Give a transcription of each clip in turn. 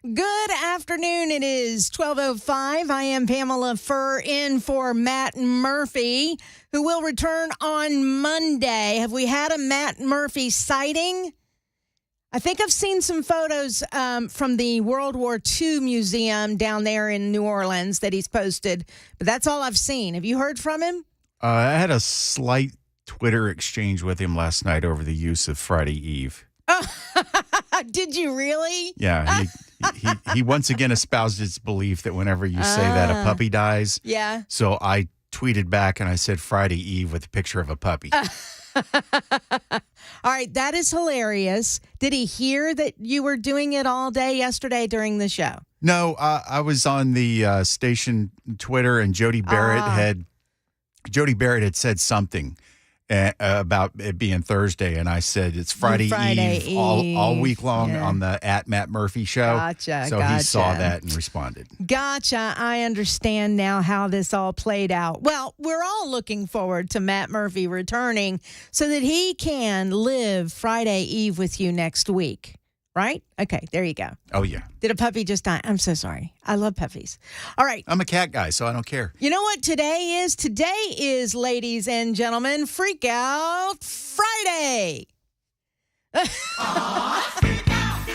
Good afternoon. It is 12:05. I am Pamela Furrs in for Matt Murphy, who will return on Monday. Have we had a Matt Murphy sighting? I think I've seen some photos from the World War II Museum down there in New Orleans that he's posted, but that's all I've seen. Have you heard from him? I had a slight Twitter exchange with him last night over the use of Friday Eve. Oh, did you really? Yeah, he once again espoused his belief that whenever you say that, a puppy dies. Yeah. So I tweeted back and I said Friday Eve with a picture of a puppy. All right, that is hilarious. Did he hear that you were doing it all day yesterday during the show? No, I was on the station Twitter, and Jody Barrett had said something about it being Thursday, and I said it's Friday Eve all week long on the @Matt Murphy show. Gotcha. So he saw that and responded. Gotcha. I understand now how this all played out. Well, we're all looking forward to Matt Murphy returning so that he can live Friday Eve with you next week. Right? Okay, there you go. Oh, yeah. Did a puppy just die? I'm so sorry. I love puppies. All right. I'm a cat guy, so I don't care. You know what today is? Today is, ladies and gentlemen, Freak Out Friday. Freak out.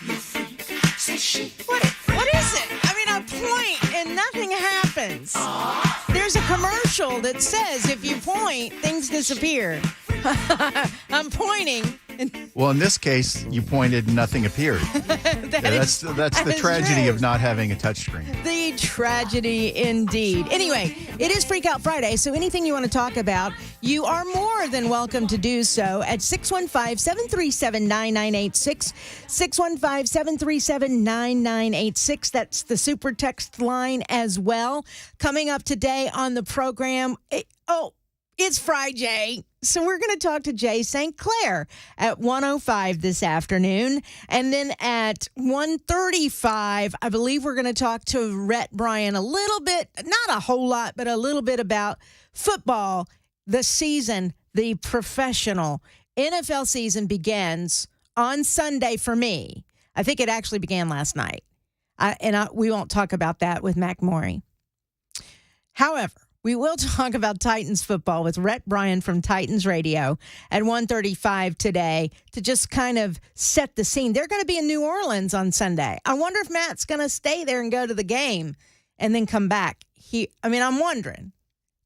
You freak. Say she. What is it? I mean, I point and nothing happens. There's a commercial that says if you point, things disappear. I'm pointing. Well, in this case, you pointed and nothing appeared. That's the tragedy of not having a touchscreen. The tragedy indeed. Anyway, it is Freak Out Friday, so anything you want to talk about, you are more than welcome to do so at 615-737-9986. 615-737-9986. That's the super text line as well. Coming up today on the program, it's Friday. So we're going to talk to Jay St. Clair at 1:05 this afternoon. And then at 1:35, I believe we're going to talk to Rhett Bryan a little bit, not a whole lot, but a little bit about football. The season, the professional NFL season begins on Sunday for me. I think it actually began last night. We won't talk about that with Mac Morey. However, we will talk about Titans football with Rhett Bryan from Titans Radio at 1:35 today to just kind of set the scene. They're going to be in New Orleans on Sunday. I wonder if Matt's going to stay there and go to the game and then come back. I'm wondering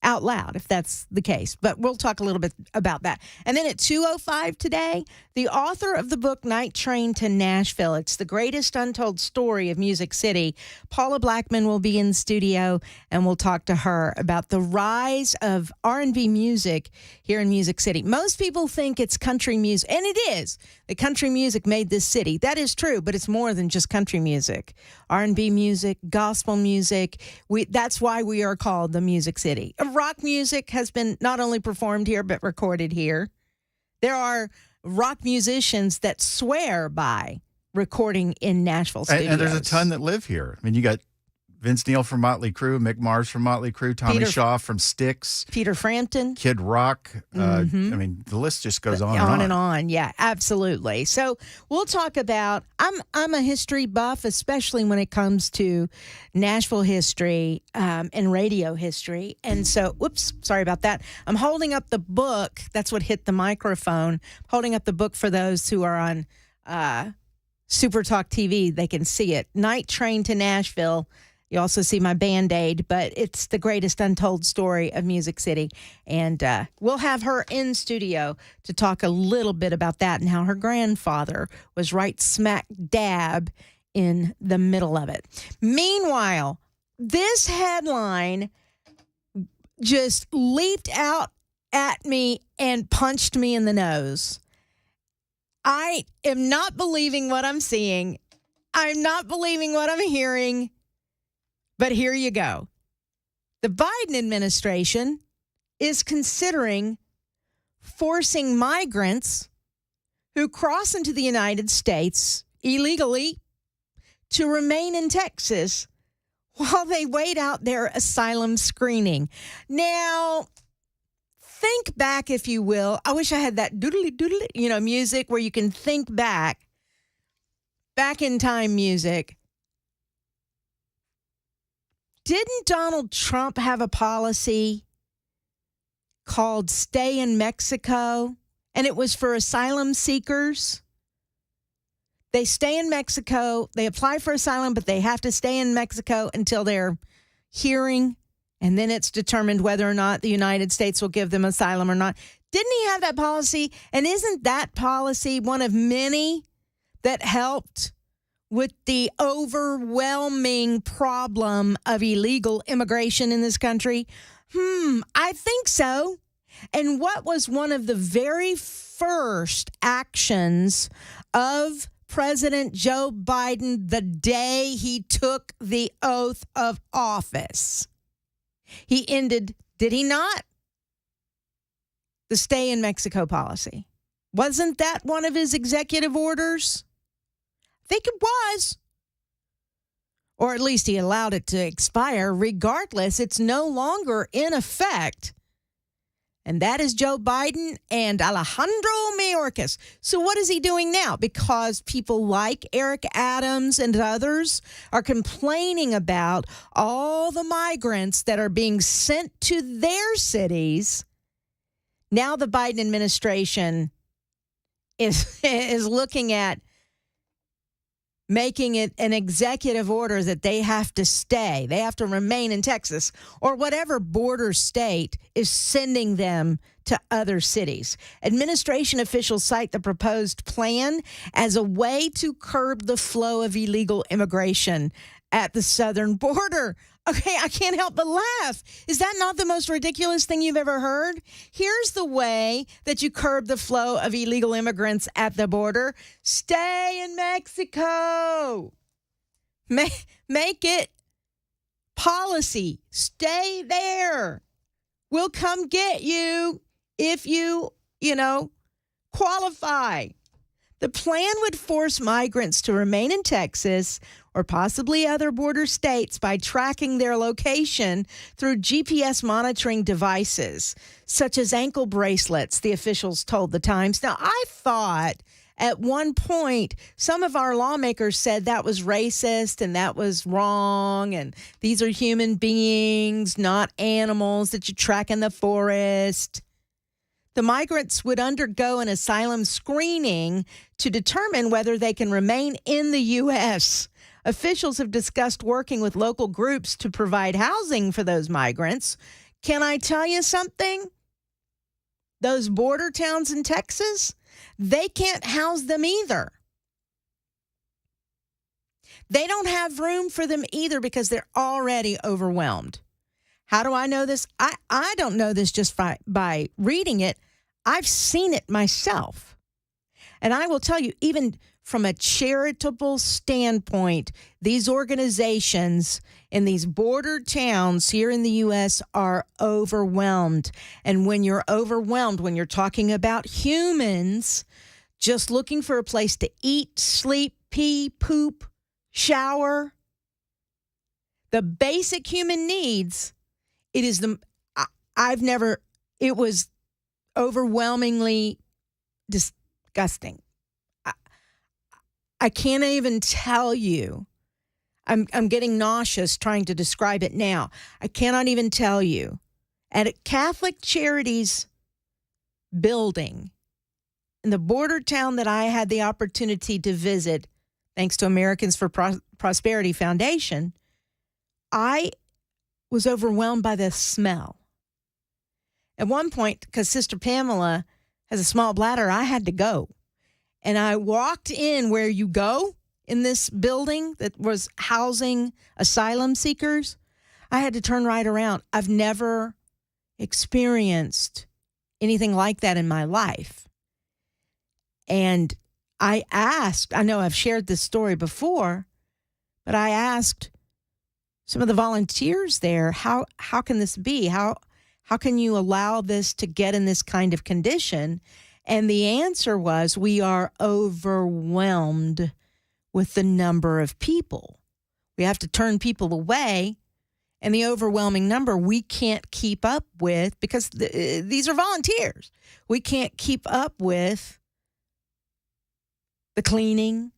out loud if that's the case, but we'll talk a little bit about that. And then at 2:05 today, the author of the book Night Train to Nashville, it's the greatest untold story of Music City, Paula Blackman will be in studio, and we'll talk to her about the rise of R&B music here in Music City. Most people think it's country music, and it is. The country music made this city. That is true, but it's more than just country music. R&B music, gospel music, that's why we are called the Music City. Rock music has been not only performed here, but recorded here. There are rock musicians that swear by recording in Nashville studios. And there's a ton that live here. I mean, you got Vince Neil from Motley Crue, Mick Mars from Motley Crue, Tommy Shaw from Styx, Peter Frampton, Kid Rock. I mean, the list just goes on and on. And on. Yeah, absolutely. So we'll talk about, I'm a history buff, especially when it comes to Nashville history and radio history. And so, whoops, sorry about that. I'm holding up the book. That's what hit the microphone. Holding up the book for those who are on Super Talk TV. They can see it. Night Train to Nashville. You also see my Band-Aid, but it's the greatest untold story of Music City. And we'll have her in studio to talk a little bit about that and how her grandfather was right smack dab in the middle of it. Meanwhile, this headline just leaped out at me and punched me in the nose. I am not believing what I'm seeing. I'm not believing what I'm hearing. But here you go. The Biden administration is considering forcing migrants who cross into the United States illegally to remain in Texas while they wait out their asylum screening. Now, think back, if you will. I wish I had that doodly, music where you can think back. back in time music. Didn't Donald Trump have a policy called Stay in Mexico? And it was for asylum seekers. They stay in Mexico. They apply for asylum, but they have to stay in Mexico until their hearing. And then it's determined whether or not the United States will give them asylum or not. Didn't he have that policy? And isn't that policy one of many that helped with the overwhelming problem of illegal immigration in this country? I think so. And what was one of the very first actions of President Joe Biden the day he took the oath of office? He ended, did he not, the stay in Mexico policy? Wasn't that one of his executive orders? I think it was. Or at least he allowed it to expire. Regardless, it's no longer in effect. And that is Joe Biden and Alejandro Mayorkas. So what is he doing now? Because people like Eric Adams and others are complaining about all the migrants that are being sent to their cities. Now the Biden administration is looking at making it an executive order that they have to stay. They have to remain in Texas or whatever border state is sending them to other cities. Administration officials cite the proposed plan as a way to curb the flow of illegal immigration at the southern border. Okay, I can't help but laugh. Is that not the most ridiculous thing you've ever heard? Here's the way that you curb the flow of illegal immigrants at the border. Stay in Mexico. Make it policy. Stay there. We'll come get you if you qualify. The plan would force migrants to remain in Texas or possibly other border states by tracking their location through GPS monitoring devices, such as ankle bracelets, the officials told the Times. Now, I thought at one point some of our lawmakers said that was racist and that was wrong, and these are human beings, not animals that you track in the forest. The migrants would undergo an asylum screening to determine whether they can remain in the U.S. Officials have discussed working with local groups to provide housing for those migrants. Can I tell you something? Those border towns in Texas, they can't house them either. They don't have room for them either because they're already overwhelmed. How do I know this? I don't know this just by reading it. I've seen it myself. And I will tell you, even from a charitable standpoint, these organizations in these border towns here in the U.S. are overwhelmed. And when you're overwhelmed, when you're talking about humans just looking for a place to eat, sleep, pee, poop, shower, the basic human needs, it was overwhelmingly disgusting. I can't even tell you. I'm getting nauseous trying to describe it now. I cannot even tell you. At a Catholic Charities building in the border town that I had the opportunity to visit, thanks to Americans for Prosperity Foundation, I was overwhelmed by the smell. At one point, because Sister Pamela has a small bladder, I had to go. And I walked in where you go in this building that was housing asylum seekers. I had to turn right around. I've never experienced anything like that in my life. And I asked, I know I've shared this story before, but I asked some of the volunteers there, how can this be? How can you allow this to get in this kind of condition? And the answer was, we are overwhelmed with the number of people. We have to turn people away. And the overwhelming number we can't keep up with because these are volunteers. We can't keep up with the cleaning,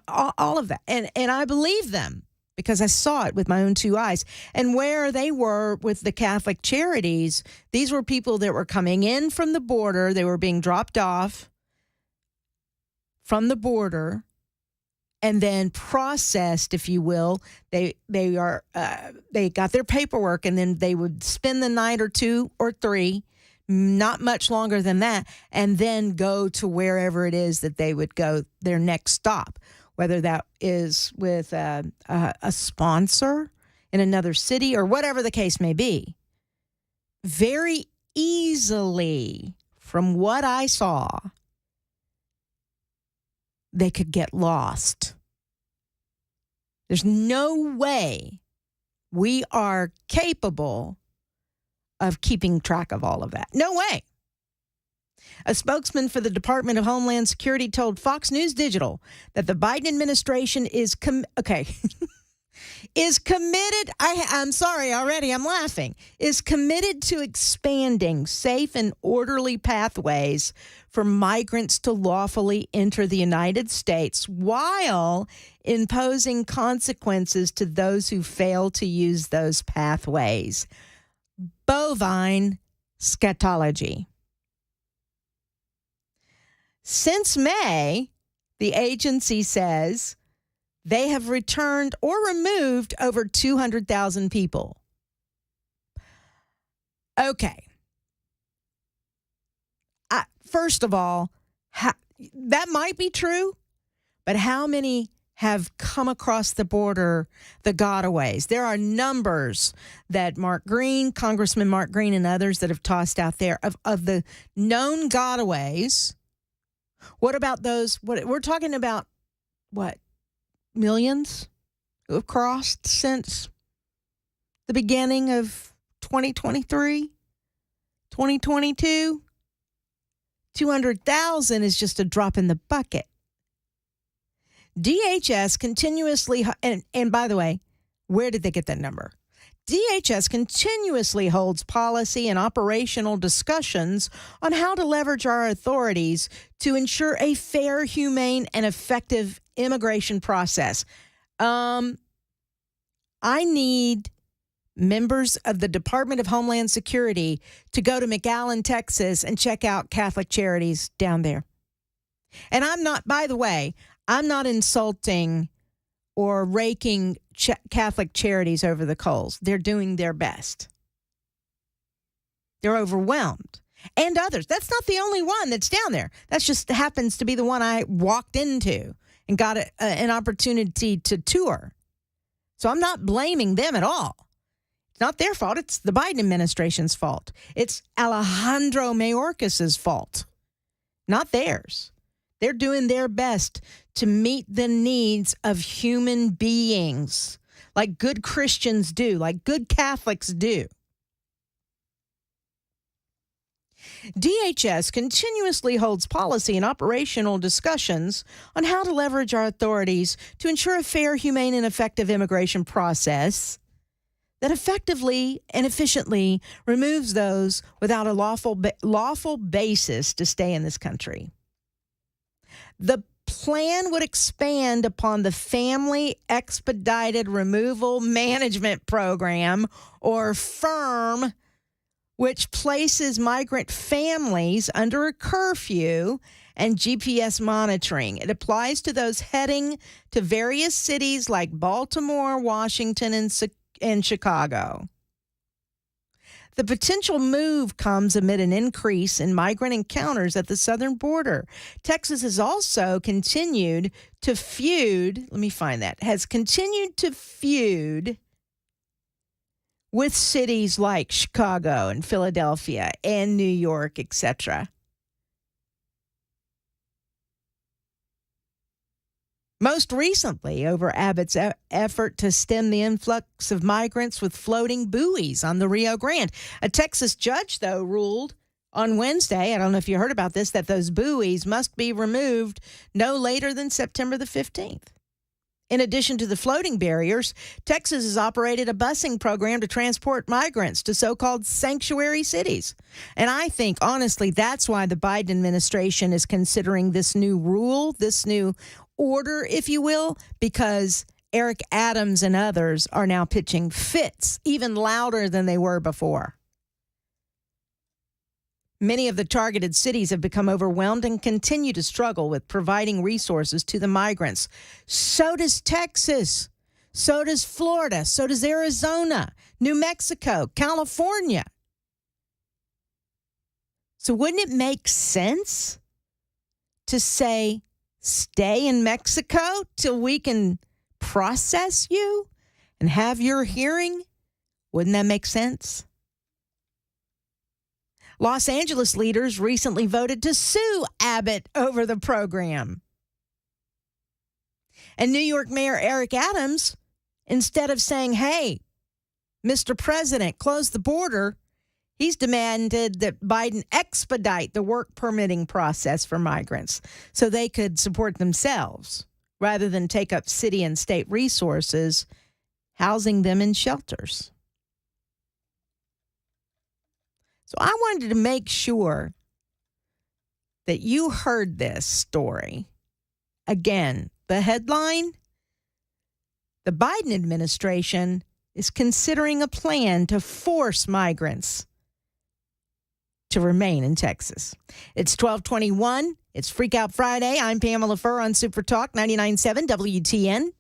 all of that. And I believe them because I saw it with my own two eyes. And where they were with the Catholic Charities, these were people that were coming in from the border. They were being dropped off from the border and then processed, if you will. They got their paperwork, and then they would spend the night or two or three, not much longer than that, and then go to wherever it is that they would go, their next stop, whether that is with a sponsor in another city or whatever the case may be. Very easily, from what I saw, they could get lost. There's no way we are capable of keeping track of all of that. No way. A spokesman for the Department of Homeland Security told Fox News Digital that the Biden administration is is committed. I'm sorry already. I'm laughing. Is committed to expanding safe and orderly pathways for migrants to lawfully enter the United States while imposing consequences to those who fail to use those pathways. Bovine scatology. Since May, the agency says they have returned or removed over 200,000 people. Okay. First of all, that might be true, but how many have come across the border the gotaways? There are numbers that Congressman Mark Green and others that have tossed out there of the known gotaways. What about those? We're talking about, millions who have crossed since the beginning of 2023, 2022? 200,000 is just a drop in the bucket. DHS continuously, and by the way, where did they get that number? DHS continuously holds policy and operational discussions on how to leverage our authorities to ensure a fair, humane, and effective immigration process. I need members of the Department of Homeland Security to go to McAllen, Texas, and check out Catholic Charities down there. And I'm not, by the way, I'm not insulting or raking Catholic Charities over the coals. They're doing their best. They're overwhelmed. And others. That's not the only one that's down there. That just happens to be the one I walked into and got an opportunity to tour. So I'm not blaming them at all. It's not their fault. It's the Biden administration's fault. It's Alejandro Mayorkas's fault, not theirs. They're doing their best to meet the needs of human beings, like good Christians do, like good Catholics do. DHS continuously holds policy and operational discussions on how to leverage our authorities to ensure a fair, humane, and effective immigration process that effectively and efficiently removes those without a lawful basis to stay in this country. The plan would expand upon the Family Expedited Removal Management Program, or FIRM, which places migrant families under a curfew and GPS monitoring. It applies to those heading to various cities like Baltimore, Washington, and Chicago. The potential move comes amid an increase in migrant encounters at the southern border. Texas has also continued to feud with cities like Chicago and Philadelphia and New York, etc. Most recently, over Abbott's effort to stem the influx of migrants with floating buoys on the Rio Grande. A Texas judge, though, ruled on Wednesday, I don't know if you heard about this, that those buoys must be removed no later than September the 15th. In addition to the floating barriers, Texas has operated a busing program to transport migrants to so-called sanctuary cities. And I think, honestly, that's why the Biden administration is considering this new rule, this new order, if you will, because Eric Adams and others are now pitching fits even louder than they were before. Many of the targeted cities have become overwhelmed and continue to struggle with providing resources to the migrants. So does Texas. So does Florida. So does Arizona, New Mexico, California. So wouldn't it make sense to say, stay in Mexico till we can process you and have your hearing? Wouldn't that make sense? Los Angeles leaders recently voted to sue Abbott over the program. And New York Mayor Eric Adams, instead of saying, hey, Mr. President, close the border, he's demanded that Biden expedite the work permitting process for migrants so they could support themselves rather than take up city and state resources, housing them in shelters. So I wanted to make sure that you heard this story. Again, the headline, the Biden administration is considering a plan to force migrants to remain in Texas. It's 12:21. It's Freak Out Friday. I'm Pamela Furrs on Super Talk 99.7 WTN.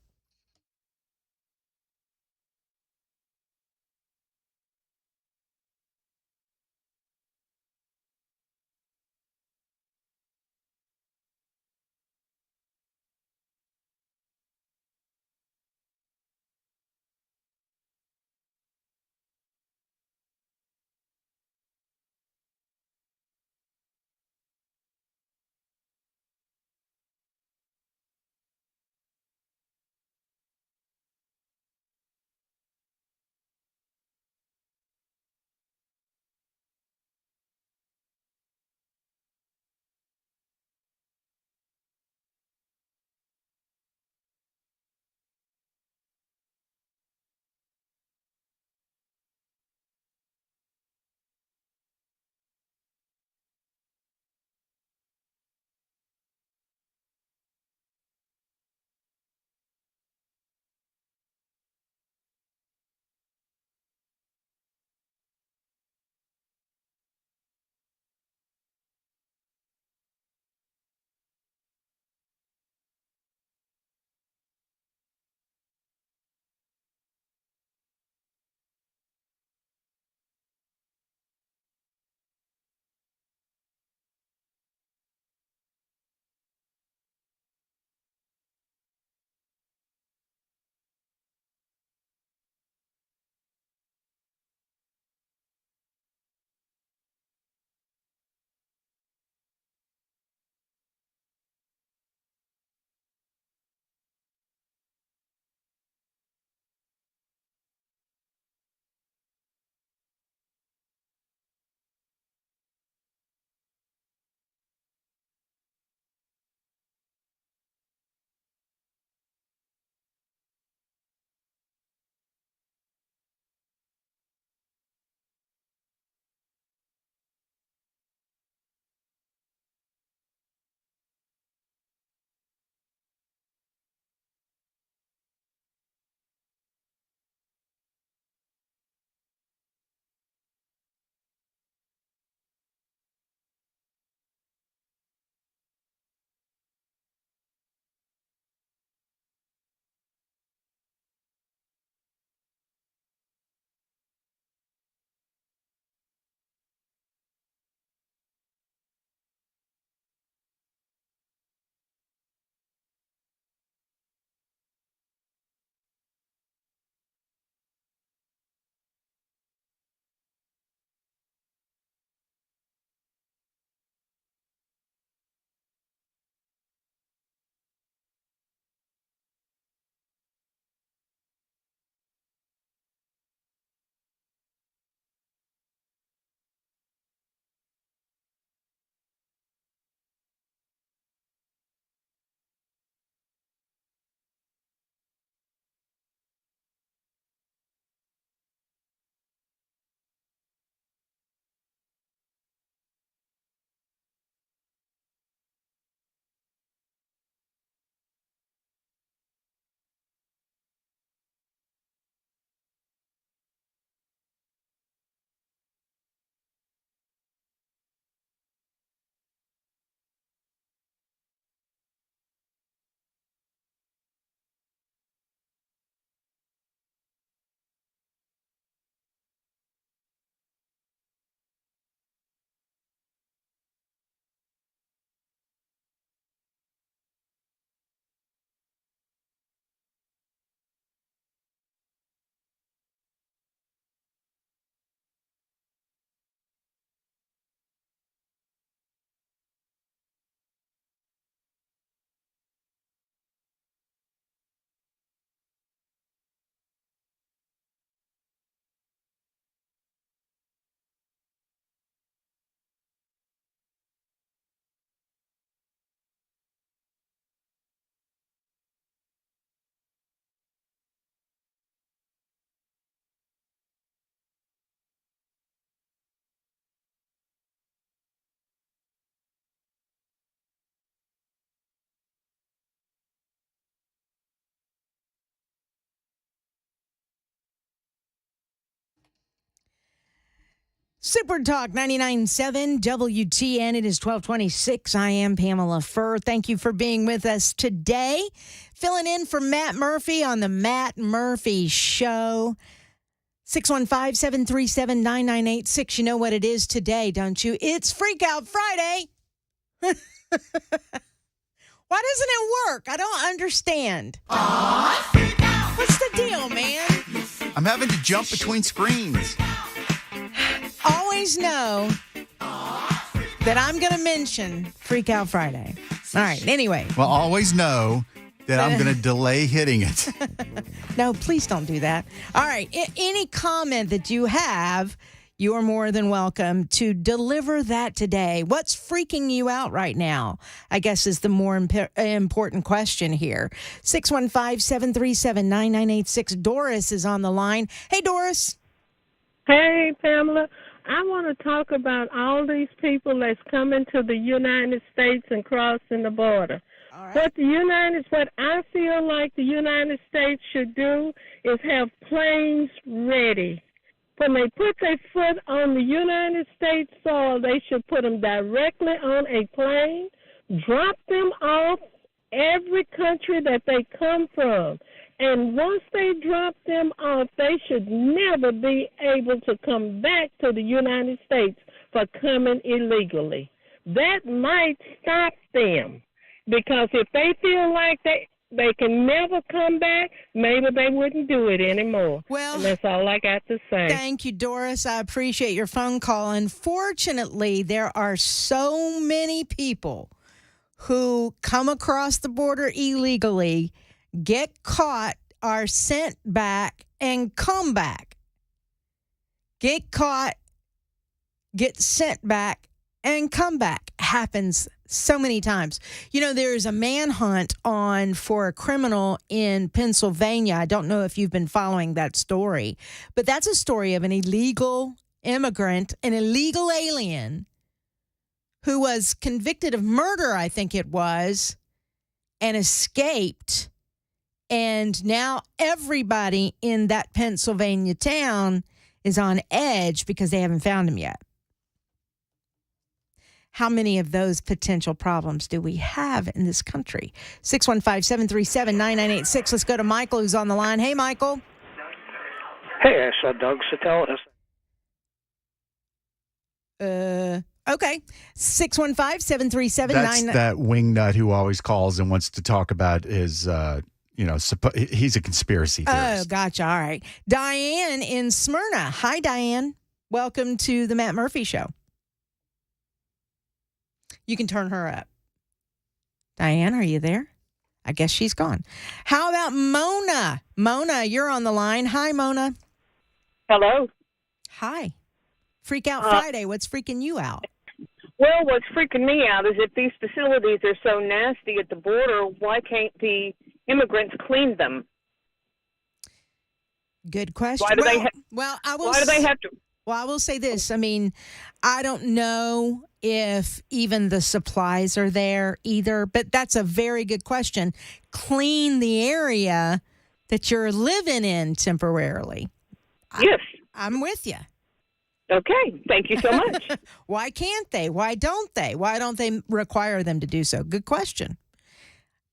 Super Talk 99.7 WTN. It is 1226. I am Pamela Furrs. Thank you for being with us today. Filling in for Matt Murphy on the Matt Murphy Show. 615-737-9986. You know what it is today, don't you? It's Freak Out Friday. Why doesn't it work? I don't understand. What's the deal, man? I'm having to jump between screens. Always know that I'm going to mention Freak Out Friday. All right, anyway. Well, always know that I'm going to delay hitting it. No, please don't do that. All right, any comment that you have, you are more than welcome to deliver that today. What's freaking you out right now, I guess, is the more important question here. 615-737-9986. Doris is on the line. Hey, Doris. Hey, Pamela. I want to talk about all these people that's coming to the United States and crossing the border. All right. What I feel like the United States should do is have planes ready. When they put their foot on the United States soil, they should put them directly on a plane, drop them off every country that they come from. And once they drop them off, they should never be able to come back to the United States for coming illegally. That might stop them, because if they feel like they can never come back, maybe they wouldn't do it anymore. Well, and that's all I got to say. Thank you, Doris. I appreciate your phone call. Unfortunately, there are so many people who come across the border illegally, get caught, are sent back, and come back. Get caught, get sent back, and come back. Happens so many times. You know, there is a manhunt on for a criminal in Pennsylvania. I don't know if you've been following that story, but that's a story of an illegal immigrant, an illegal alien who was convicted of murder, I think it was, and escaped. And now everybody in that Pennsylvania town is on edge because they haven't found him yet. How many of those potential problems do we have in this country? 615-737-9986. Let's go to Michael, who's on the line. Hey, Michael. Hey, Doug Sattel. Okay. 615-737-9986. That's that wingnut who always calls and wants to talk about his, he's a conspiracy theorist. Oh, gotcha. All right. Diane in Smyrna. Hi, Diane. Welcome to the Matt Murphy Show. You can turn her up. Diane, are you there? I guess she's gone. How about Mona? Mona, you're on the line. Hi, Mona. Hello. Hi. Freak Out Friday. What's freaking you out? Well, what's freaking me out is if these facilities are so nasty at the border, why can't the immigrants clean them? Good question. Why do they have to? Well, I will say this. I mean, I don't know if even the supplies are there either, but that's a very good question. Clean the area that you're living in temporarily. Yes. I'm with you. Okay. Thank you so much. Why can't they? Why don't they? Why don't they require them to do so? Good question.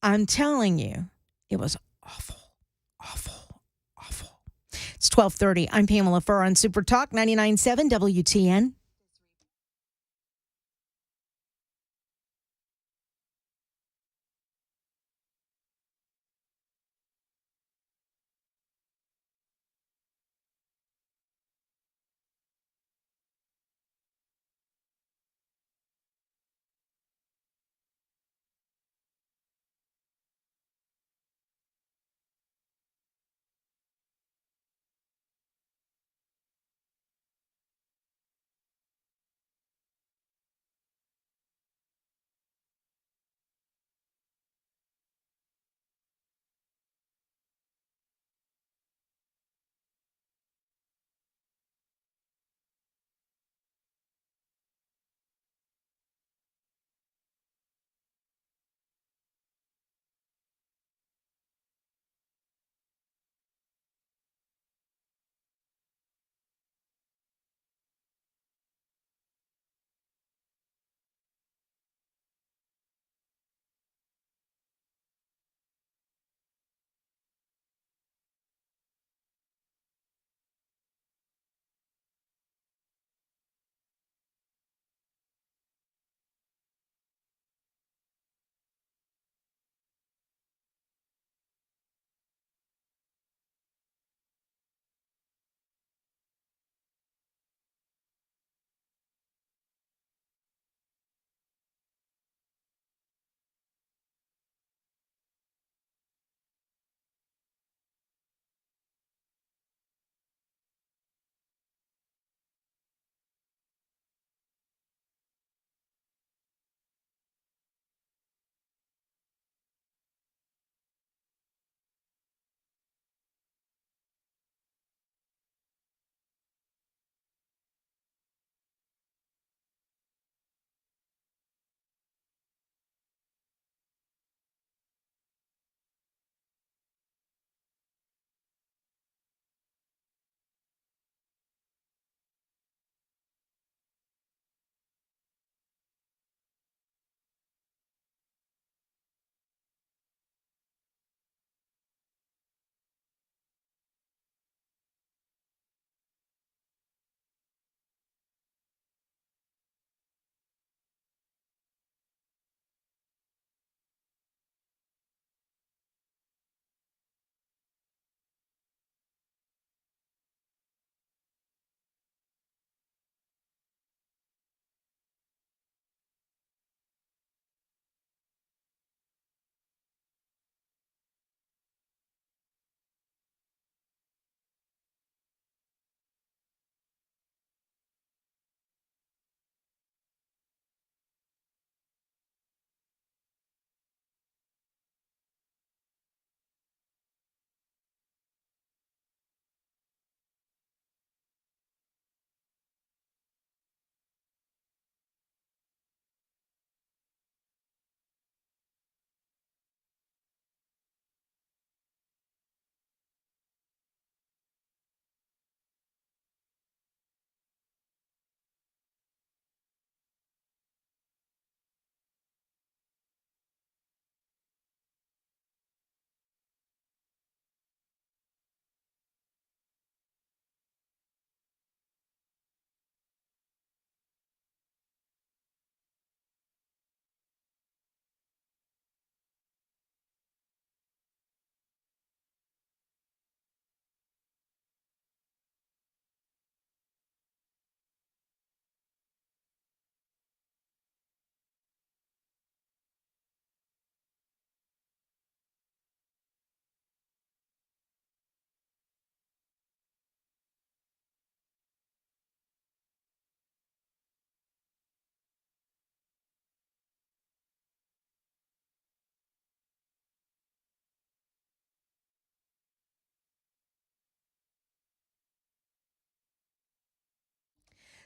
I'm telling you, it was awful, awful, awful. It's 12:30. I'm Pamela Furrs on Super Talk 99.7 WTN.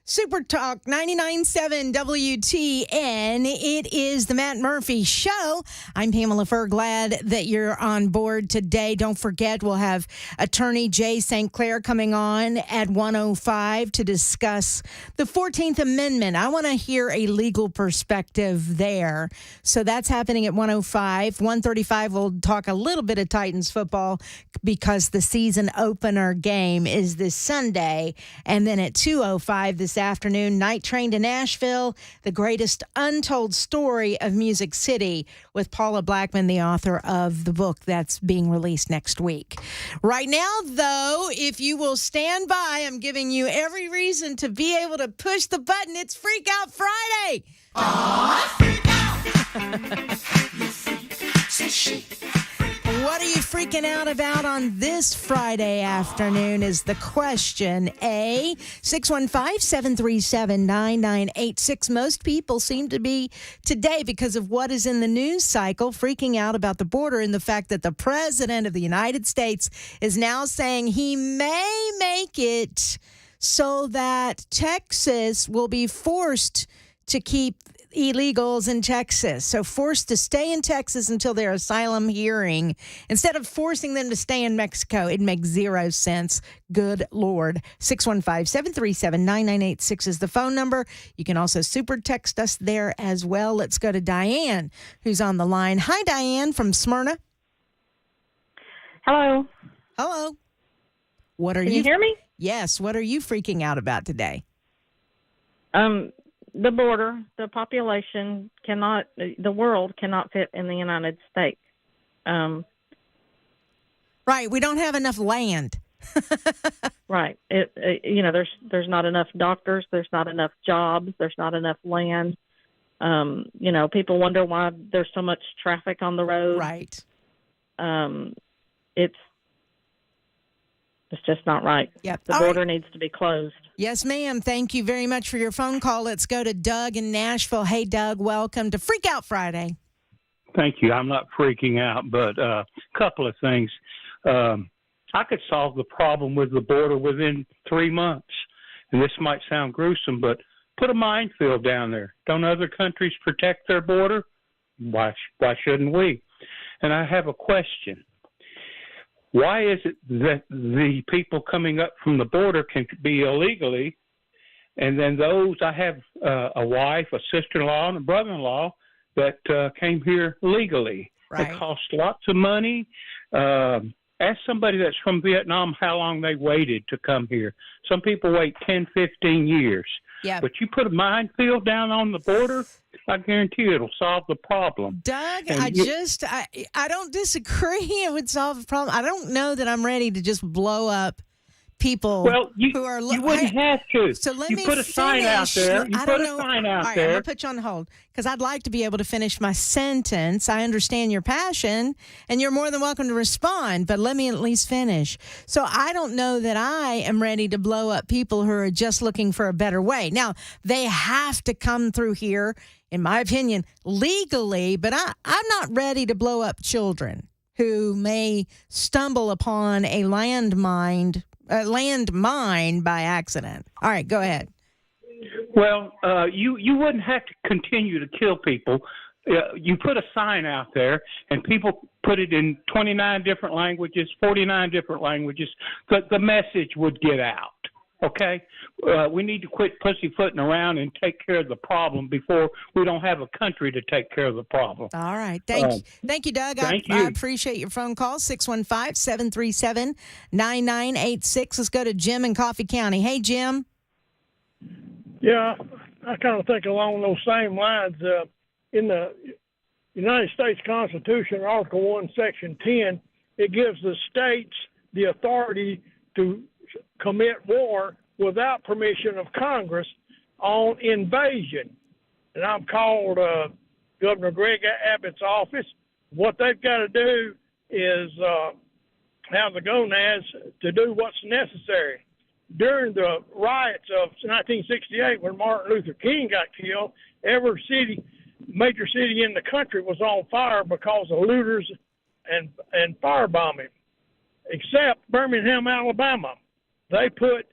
Super Talk 99.7 WTN. It is the Matt Murphy Show. I'm Pamela Furrs. Glad that you're on board today. Don't forget, we'll have attorney Jay St. Clair coming on at 1:05 to discuss the 14th Amendment. I want to hear a legal perspective there. So that's happening at 1:05. 1:35, we'll talk a little bit of Titans football because the season opener game is this Sunday. And then at 2:05 this afternoon, Night Train to Nashville, the greatest untold story of Music City, with Paula Blackman, the author of the book that's being released next week. Right now, though, if you will stand by, I'm giving you every reason to be able to push the button. It's Freak Out Friday. Aw, freak out. You freak, say she. What are you freaking out about on this Friday afternoon is the question. A, 615-737-9986. Most people seem to be today, because of what is in the news cycle, freaking out about the border and the fact that the President of the United States is now saying he may make it so that Texas will be forced to keep illegals in Texas. So forced to stay in Texas until their asylum hearing instead of forcing them to stay in Mexico. It makes zero sense. Good Lord. 615-737-9986 is the phone number. You can also super text us there as well. Let's go to Diane, who's on the line. Hi, Diane from Smyrna. Hello. Hello. What are Can you hear me? Yes. What are you freaking out about today? The border, the population cannot, the world cannot fit in the United States. Right. We don't have enough land. Right. There's not enough doctors. There's not enough jobs. There's not enough land. People wonder why there's so much traffic on the road. Right. It's just not right. Yep. The border needs to be closed. Yes, ma'am. Thank you very much for your phone call. Let's go to Doug in Nashville. Hey, Doug, welcome to Freak Out Friday. Thank you. I'm not freaking out, but a couple of things. I could solve the problem with the border within 3 months. And this might sound gruesome, but put a minefield down there. Don't other countries protect their border? Why shouldn't we? And I have a question. Why is it that the people coming up from the border can be illegally, and then those, I have a wife, a sister-in-law, and a brother-in-law that came here legally? Right. It costs lots of money. Ask somebody that's from Vietnam how long they waited to come here. Some people wait 10, 15 years. Yeah. But you put a minefield down on the border, I guarantee you it'll solve the problem. Doug, And I don't disagree. It would solve the problem. I don't know that I'm ready to just blow up people who are you wouldn't have to. So let you me put a sign out there. You put a sign out All right, there. I'm going to put you on hold because I'd like to be able to finish my sentence. I understand your passion, and you're more than welcome to respond, but let me at least finish. So I don't know that I am ready to blow up people who are just looking for a better way. Now, they have to come through here, in my opinion, legally, but I'm not ready to blow up children who may stumble upon a landmine by accident. All right, go ahead. Well, you wouldn't have to continue to kill people. You put a sign out there, and people put it in 29 different languages, 49 different languages. The message would get out. Okay, we need to quit pussyfooting around and take care of the problem before we don't have a country to take care of the problem. All right. Thank you, Doug. Thank you. I appreciate your phone call, 615-737-9986. Let's go to Jim in Coffee County. Hey, Jim. Yeah, I kind of think along those same lines. In the United States Constitution, Article 1, Section 10, it gives the states the authority to commit war without permission of Congress on invasion. And I've called Governor Greg Abbott's office. What they've got to do is have the gonads to do what's necessary. During the riots of 1968, when Martin Luther King got killed, every major city in the country was on fire because of looters and firebombing, except Birmingham, Alabama. They put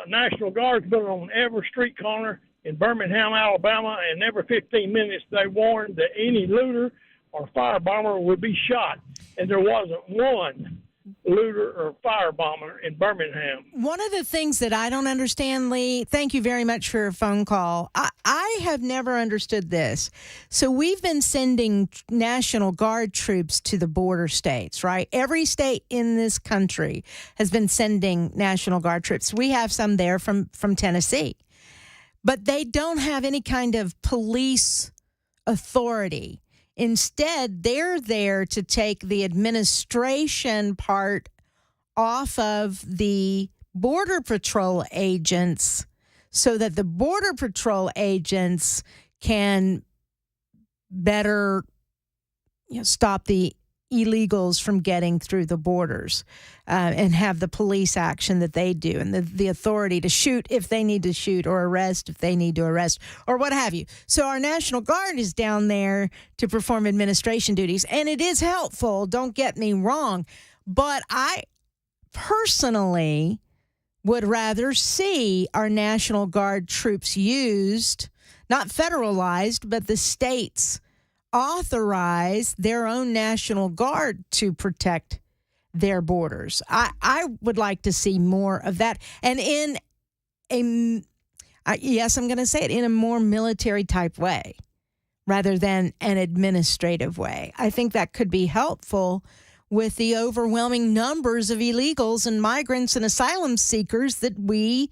National Guard's been on every street corner in Birmingham, Alabama, and every 15 minutes they warned that any looter or firebomber would be shot. And there wasn't one looter or firebomber in Birmingham. One of the things that I don't understand, Lee, thank you very much for your phone call. I have never understood this. So we've been sending National Guard troops to the border states, right? Every state in this country has been sending National Guard troops. We have some there from Tennessee. But they don't have any kind of police authority. Instead, they're there to take the administration part off of the Border Patrol agents so that the Border Patrol agents can better stop the illegals from getting through the borders and have the police action that they do and the authority to shoot if they need to shoot or arrest if they need to arrest or what have you. So our National Guard is down there to perform administration duties, and it is helpful, don't get me wrong, but I personally would rather see our National Guard troops used, not federalized, but the states authorize their own National Guard to protect their borders. I would like to see more of that. And in yes, I'm going to say it, in a more military type way rather than an administrative way. I think that could be helpful with the overwhelming numbers of illegals and migrants and asylum seekers that we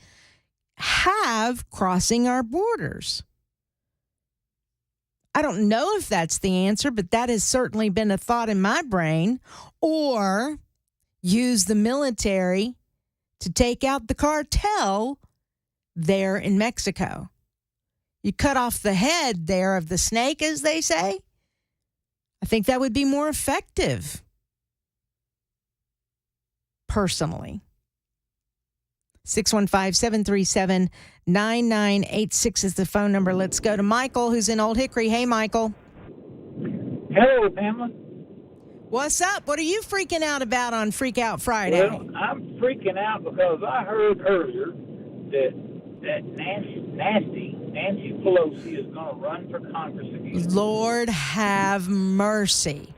have crossing our borders. I don't know if that's the answer, but that has certainly been a thought in my brain. Or use the military to take out the cartel there in Mexico. You cut off the head there of the snake, as they say. I think that would be more effective, personally. 615-737-9986 is the phone number. Let's go to Michael, who's in Old Hickory. Hey, Michael. Hello, Pamela. What's up? What are you freaking out about on Freak Out Friday? Well, I'm freaking out because I heard earlier that Nancy Pelosi is going to run for Congress again. Lord have mercy.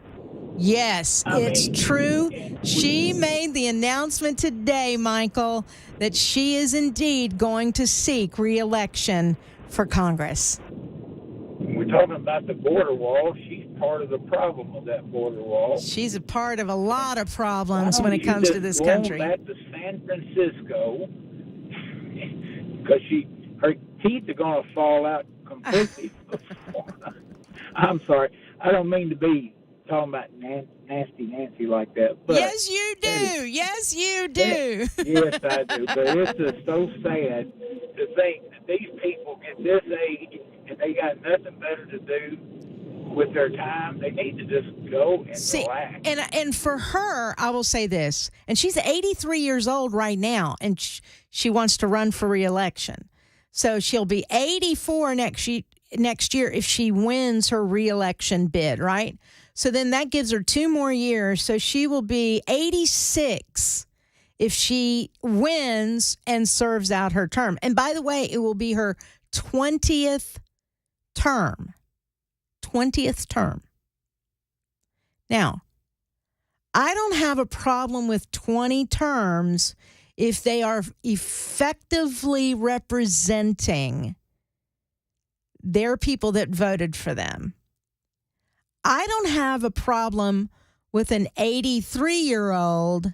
Yes, it's true. She made the announcement today, Michael, that she is indeed going to seek re-election for Congress. We're talking about the border wall. She's part of the problem of that border wall. She's a part of a lot of problems when it comes to this country. Back to San Francisco, because her teeth are going to fall out completely. I'm sorry. I don't mean to be talking about nasty Nancy like that. But yes, you do. Yes, you do. Yes, I do. But it's just so sad to think that these people get this age and they got nothing better to do with their time. They need to just go and relax. And for her, I will say this, and she's 83 years old right now, and she wants to run for re-election. So she'll be 84 next year if she wins her re-election bid, right? So then that gives her 2 more years. So she will be 86 if she wins and serves out her term. And by the way, it will be her 20th term. 20th term. Now, I don't have a problem with 20 terms if they are effectively representing their people that voted for them. I don't have a problem with an 83-year-old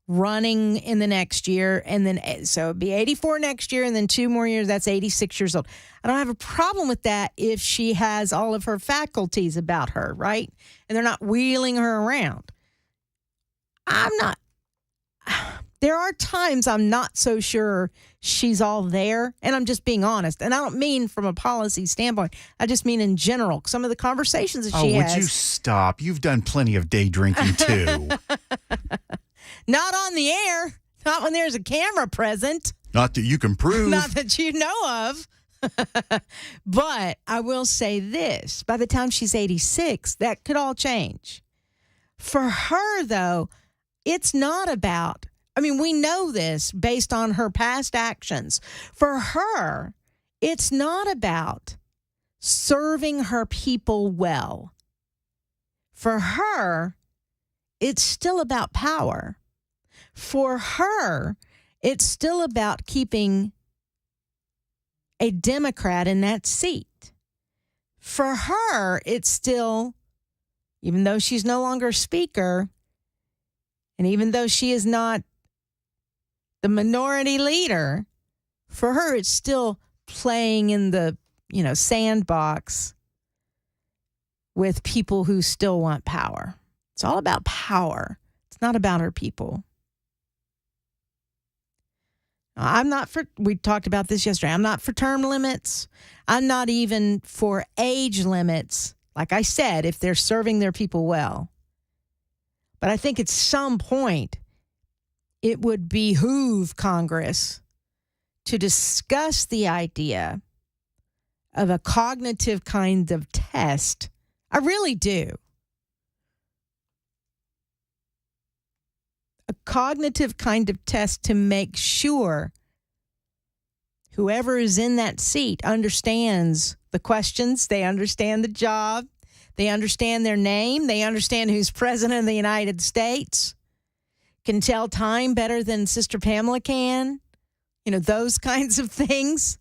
running in the next year, and then so it'd be 84 next year, and then 2 more years, that's 86 years old. I don't have a problem with that if she has all of her faculties about her, right? And they're not wheeling her around. There are times I'm not so sure she's all there, and I'm just being honest. And I don't mean from a policy standpoint. I just mean in general. Some of the conversations that she has. Oh, would you stop? You've done plenty of day drinking, too. Not on the air. Not when there's a camera present. Not that you can prove. Not that you know of. But I will say this. By the time she's 86, that could all change. For her, though, it's not about I mean, we know this based on her past actions. For her, it's not about serving her people well. For her, it's still about power. For her, it's still about keeping a Democrat in that seat. For her, it's still, even though she's no longer speaker, and even though she is not the minority leader, for her, it's still playing in the, sandbox with people who still want power. It's all about power. It's not about her people. I'm not for, we talked about this yesterday, I'm not for term limits. I'm not even for age limits. Like I said, if they're serving their people well. But I think at some point, it would behoove Congress to discuss the idea of a cognitive kind of test. I really do. A cognitive kind of test to make sure whoever is in that seat understands the questions, they understand the job, they understand their name, they understand who's president of the United States, can tell time better than Sister Pamela can, those kinds of things.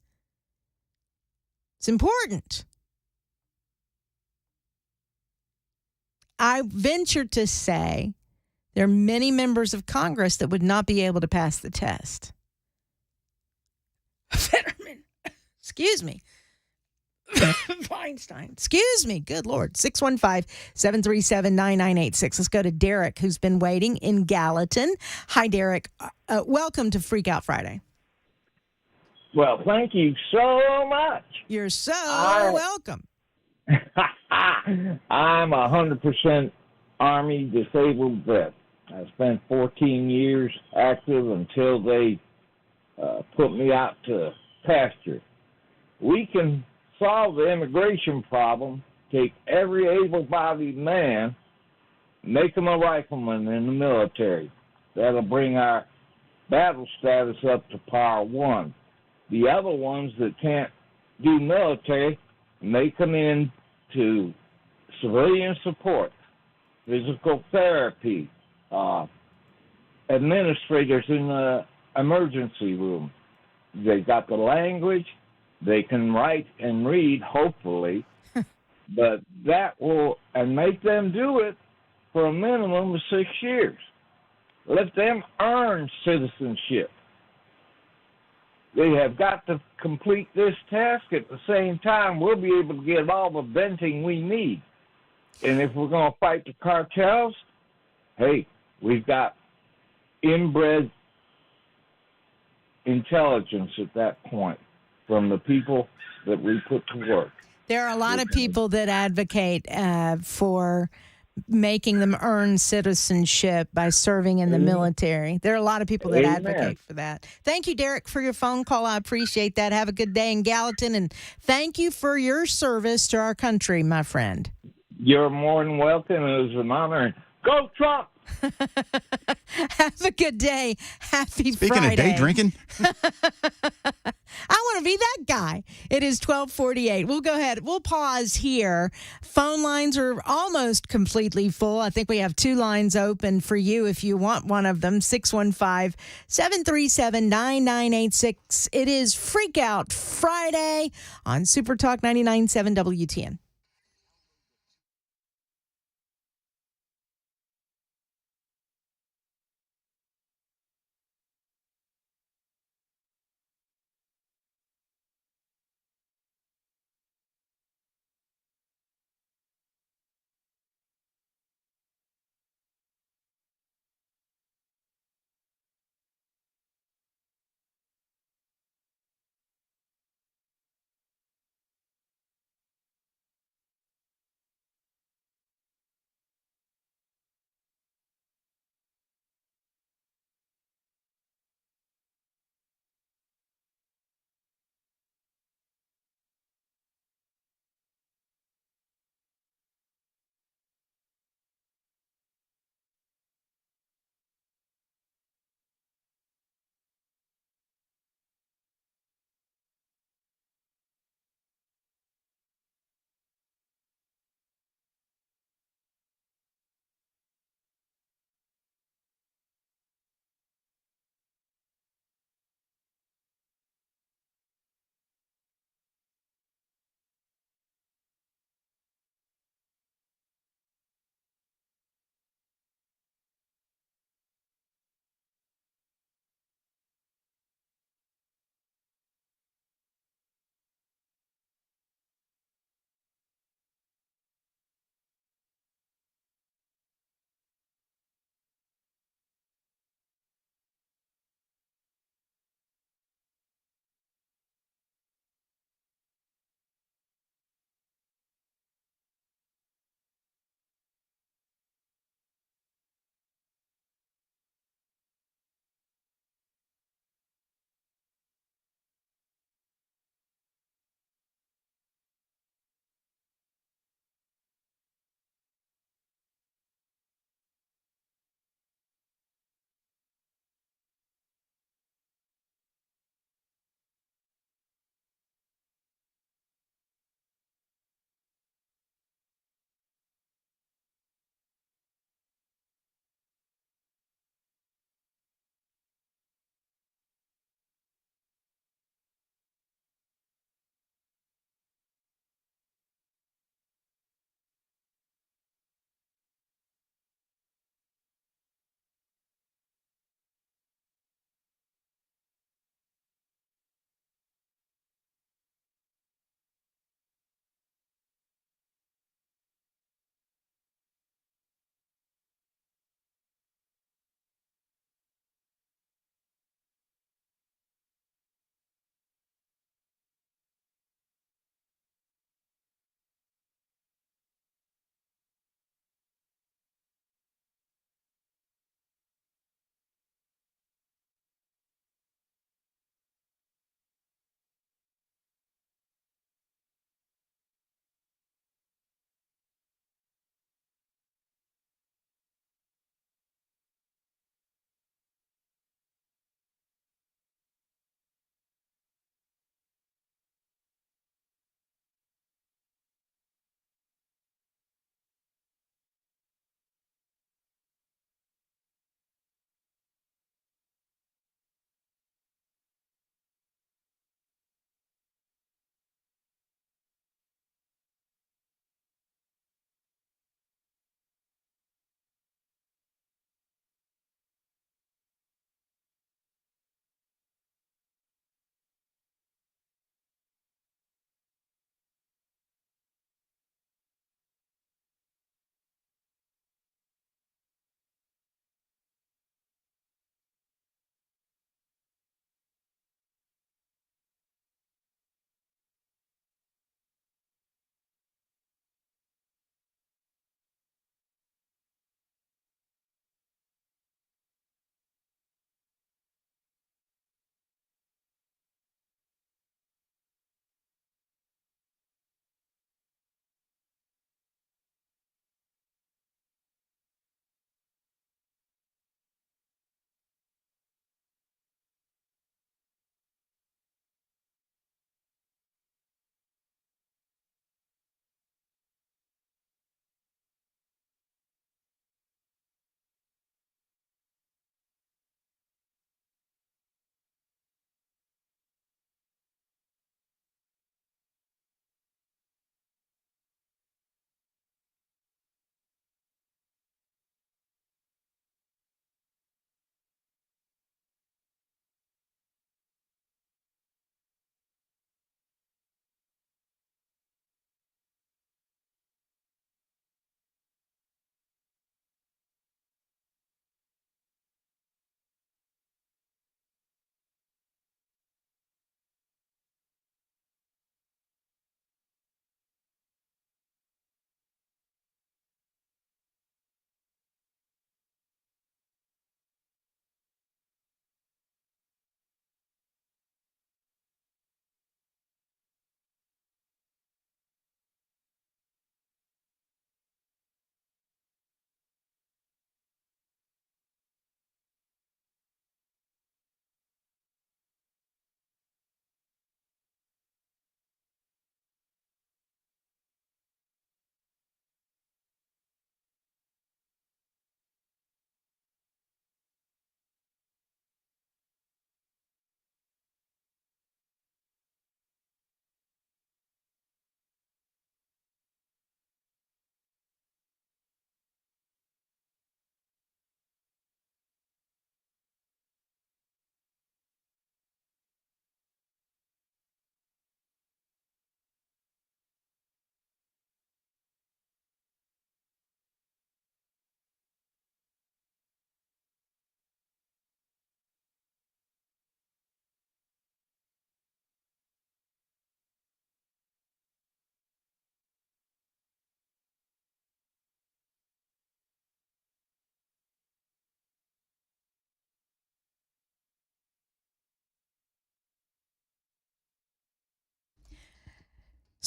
It's important. I venture to say there are many members of Congress that would not be able to pass the test. Fetterman, excuse me. Feinstein, excuse me. Good Lord. 615-737-9986. Let's go to Derek, who's been waiting in Gallatin. Hi, Derek. Welcome to Freak Out Friday. Well, thank you so much. You're so welcome. I'm 100% Army disabled vet. I spent 14 years active until they put me out to pasture. We can solve the immigration problem, take every able-bodied man, make them a rifleman in the military. That'll bring our battle status up to par 1. The other ones that can't do military, make them into civilian support, physical therapy, administrators in the emergency room. They got the language, they can write and read, hopefully, but that will, and make them do it for a minimum of 6 years. Let them earn citizenship. They have got to complete this task. At the same time, we'll be able to get all the venting we need. And if we're going to fight the cartels, hey, we've got inbred intelligence at that point from the people that we put to work. There are a lot of people that advocate for making them earn citizenship by serving in the military. There are a lot of people that advocate for that. Thank you, Derek, for your phone call. I appreciate that. Have a good day in Gallatin, and thank you for your service to our country, my friend. You're more than welcome. It was an honor. Go Trump! Have a good day. Happy Speaking Friday. of day drinking. I want to be that guy. It is 12:48. We'll go ahead. We'll pause here. Phone lines are almost completely full. I think we have 2 lines open for you if you want one of them. 615-737-9986. It is Freak Out Friday on Super Talk 99.7 WTN.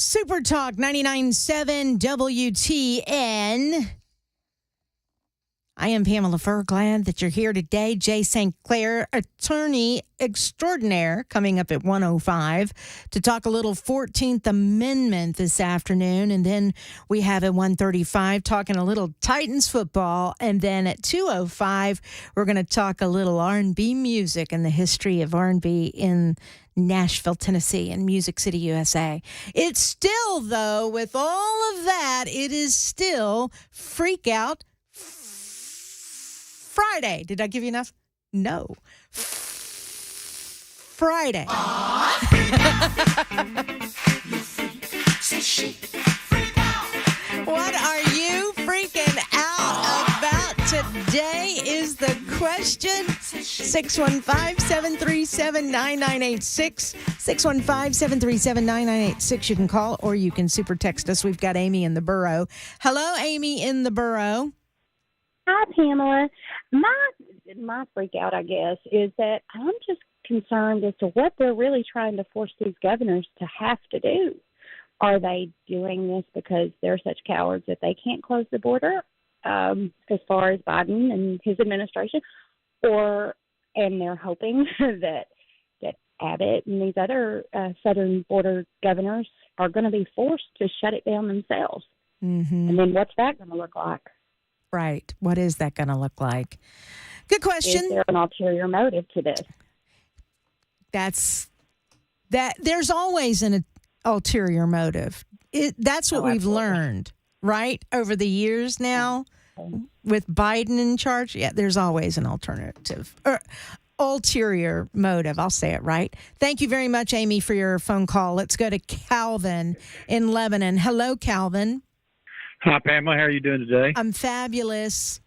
Super Talk 99.7 WTN. I am Pamela Furrs. Glad that you're here today. Jay St. Clair, attorney extraordinaire, coming up at 1:05 to talk a little 14th Amendment this afternoon. And then we have at 1:35 talking a little Titans football. And then at 2:05, we're going to talk a little R&B music and the history of R&B in Nashville, Tennessee, and Music City, USA. It's still, though, with all of that, it is still Freak Out Friday. Did I give you enough? No. Friday. What are you freaking out about today is the question. 615-737-9986. 615-737-9986. You can call or you can super text us. We've got Amy in the borough. Hello, Amy in the borough. Hi, Pamela. My freak out, I guess, is that I'm just concerned as to what they're really trying to force these governors to have to do. Are they doing this because they're such cowards that they can't close the border, as far as Biden and his administration, and they're hoping that Abbott and these other southern border governors are going to be forced to shut it down themselves? Mm-hmm. And then what's that going to look like? Right. What is that going to look like? Good question. Is there an ulterior motive to this? There's always an ulterior motive. That's what we've learned, right? Over the years now, with Biden in charge. Yeah, there's always an ulterior motive. I'll say it right. Thank you very much, Amy, for your phone call. Let's go to Calvin in Lebanon. Hello, Calvin. Hi, Pamela. How are you doing today? I'm fabulous.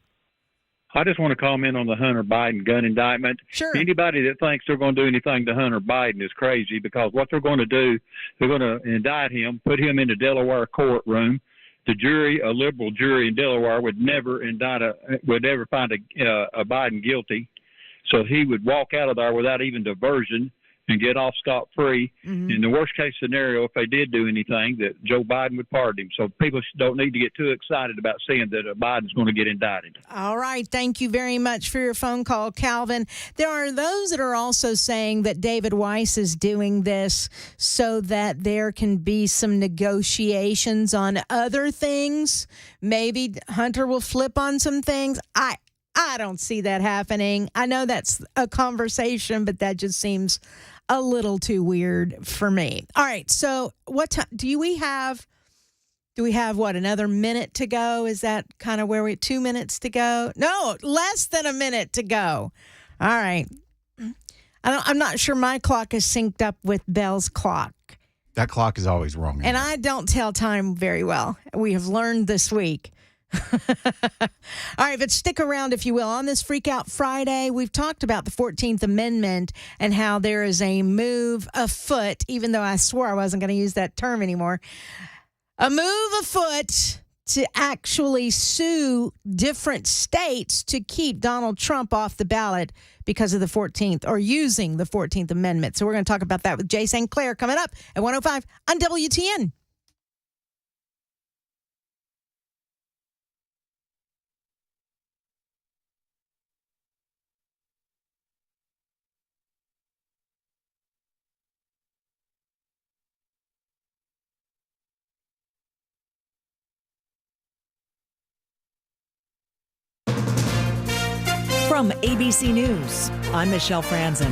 I just want to comment on the Hunter Biden gun indictment. Sure. Anybody that thinks they're going to do anything to Hunter Biden is crazy, because what they're going to do, they're going to indict him, put him in the Delaware courtroom. The jury, a liberal jury in Delaware, would never find a Biden guilty. So he would walk out of there without even diversion and get off scot-free. Mm-hmm. In the worst-case scenario, if they did do anything, that Joe Biden would pardon him. So people don't need to get too excited about seeing that Biden's going to get indicted. All right. Thank you very much for your phone call, Calvin. There are those that are also saying that David Weiss is doing this so that there can be some negotiations on other things. Maybe Hunter will flip on some things. I don't see that happening. I know that's a conversation, but that just seems a little too weird for me. All right. So what time do we have what, another minute to go? Is that kind of where 2 minutes to go? No, less than a minute to go. All right. I'm not sure my clock is synced up with Bell's clock. That clock is always wrong. And I don't tell time very well. We have learned this week. All right, but stick around, if you will. On this Freak Out Friday, we've talked about the 14th Amendment and how there is a move afoot, even though I swore I wasn't going to use that term anymore. A move afoot to actually sue different states to keep Donald Trump off the ballot because of the 14th, or using the 14th Amendment. So we're going to talk about that with Jay St. Clair coming up at 1:05 on WTN. From ABC News, I'm Michelle Franzen.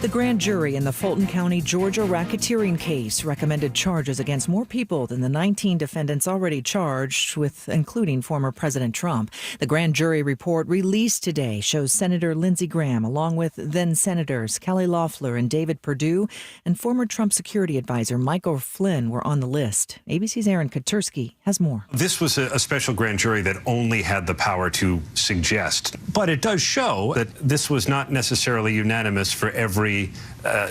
The grand jury in the Fulton County, Georgia racketeering case recommended charges against more people than the 19 defendants already charged with, including former President Trump. The grand jury report released today shows Senator Lindsey Graham, along with then-Senators Kelly Loeffler and David Perdue, and former Trump security advisor Michael Flynn were on the list. ABC's Aaron Katursky has more. This was a special grand jury that only had the power to suggest, but it does show that this was not necessarily unanimous for every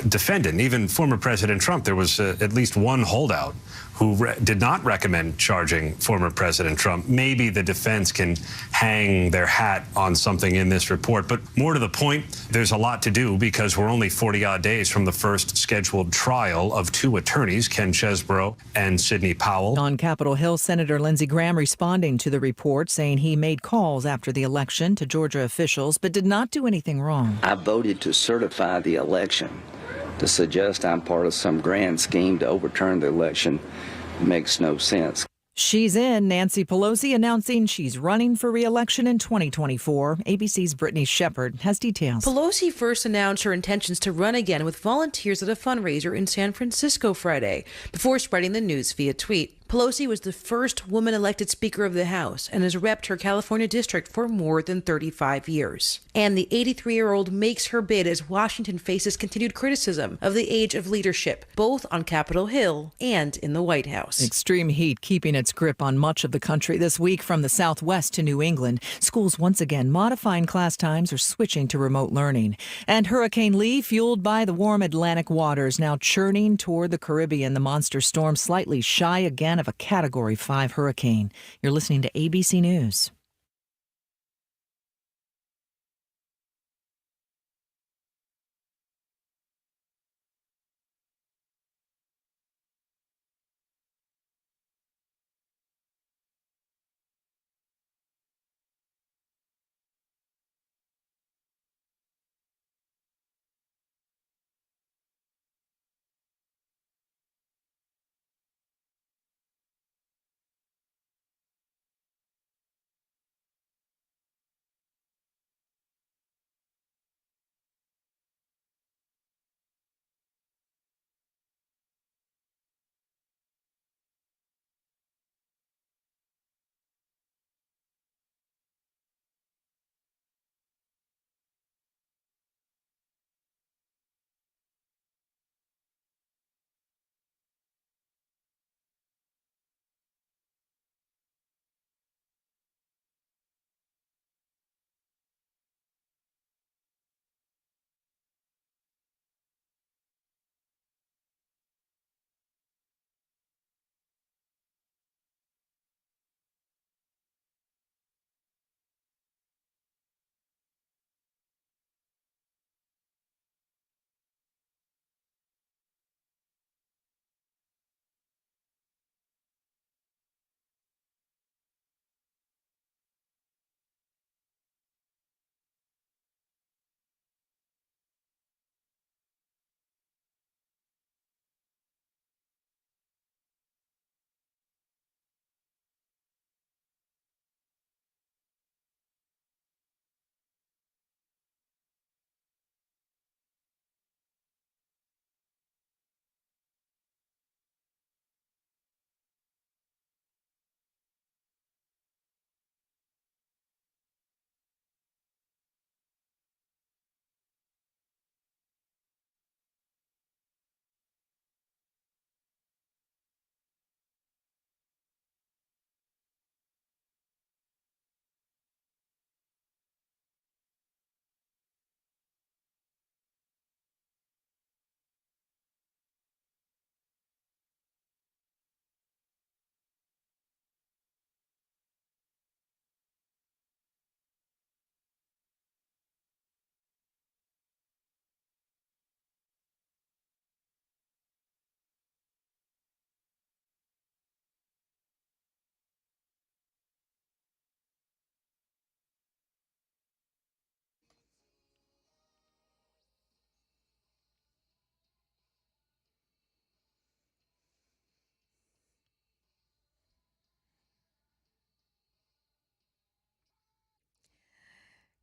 defendant. Even former President Trump, there was at least one holdout who did not recommend charging former President Trump. Maybe the defense can hang their hat on something in this report. But more to the point, there's a lot to do because we're only 40-odd days from the first scheduled trial of two attorneys, Ken Chesebro and Sidney Powell. On Capitol Hill, Senator Lindsey Graham responding to the report, saying he made calls after the election to Georgia officials, but did not do anything wrong. I voted to certify the election. To suggest I'm part of some grand scheme to overturn the election makes no sense. She's in. Nancy Pelosi announcing she's running for re-election in 2024. ABC's Brittany Shepard has details. Pelosi first announced her intentions to run again with volunteers at a fundraiser in San Francisco Friday, before spreading the news via tweet. Pelosi was the first woman elected Speaker of the House and has repped her California district for more than 35 years. And the 83-year-old makes her bid as Washington faces continued criticism of the age of leadership, both on Capitol Hill and in the White House. Extreme heat keeping its grip on much of the country this week from the Southwest to New England. Schools once again modifying class times or switching to remote learning. And Hurricane Lee, fueled by the warm Atlantic waters, now churning toward the Caribbean. The monster storm slightly shy again of a Category 5 hurricane. You're listening to ABC News.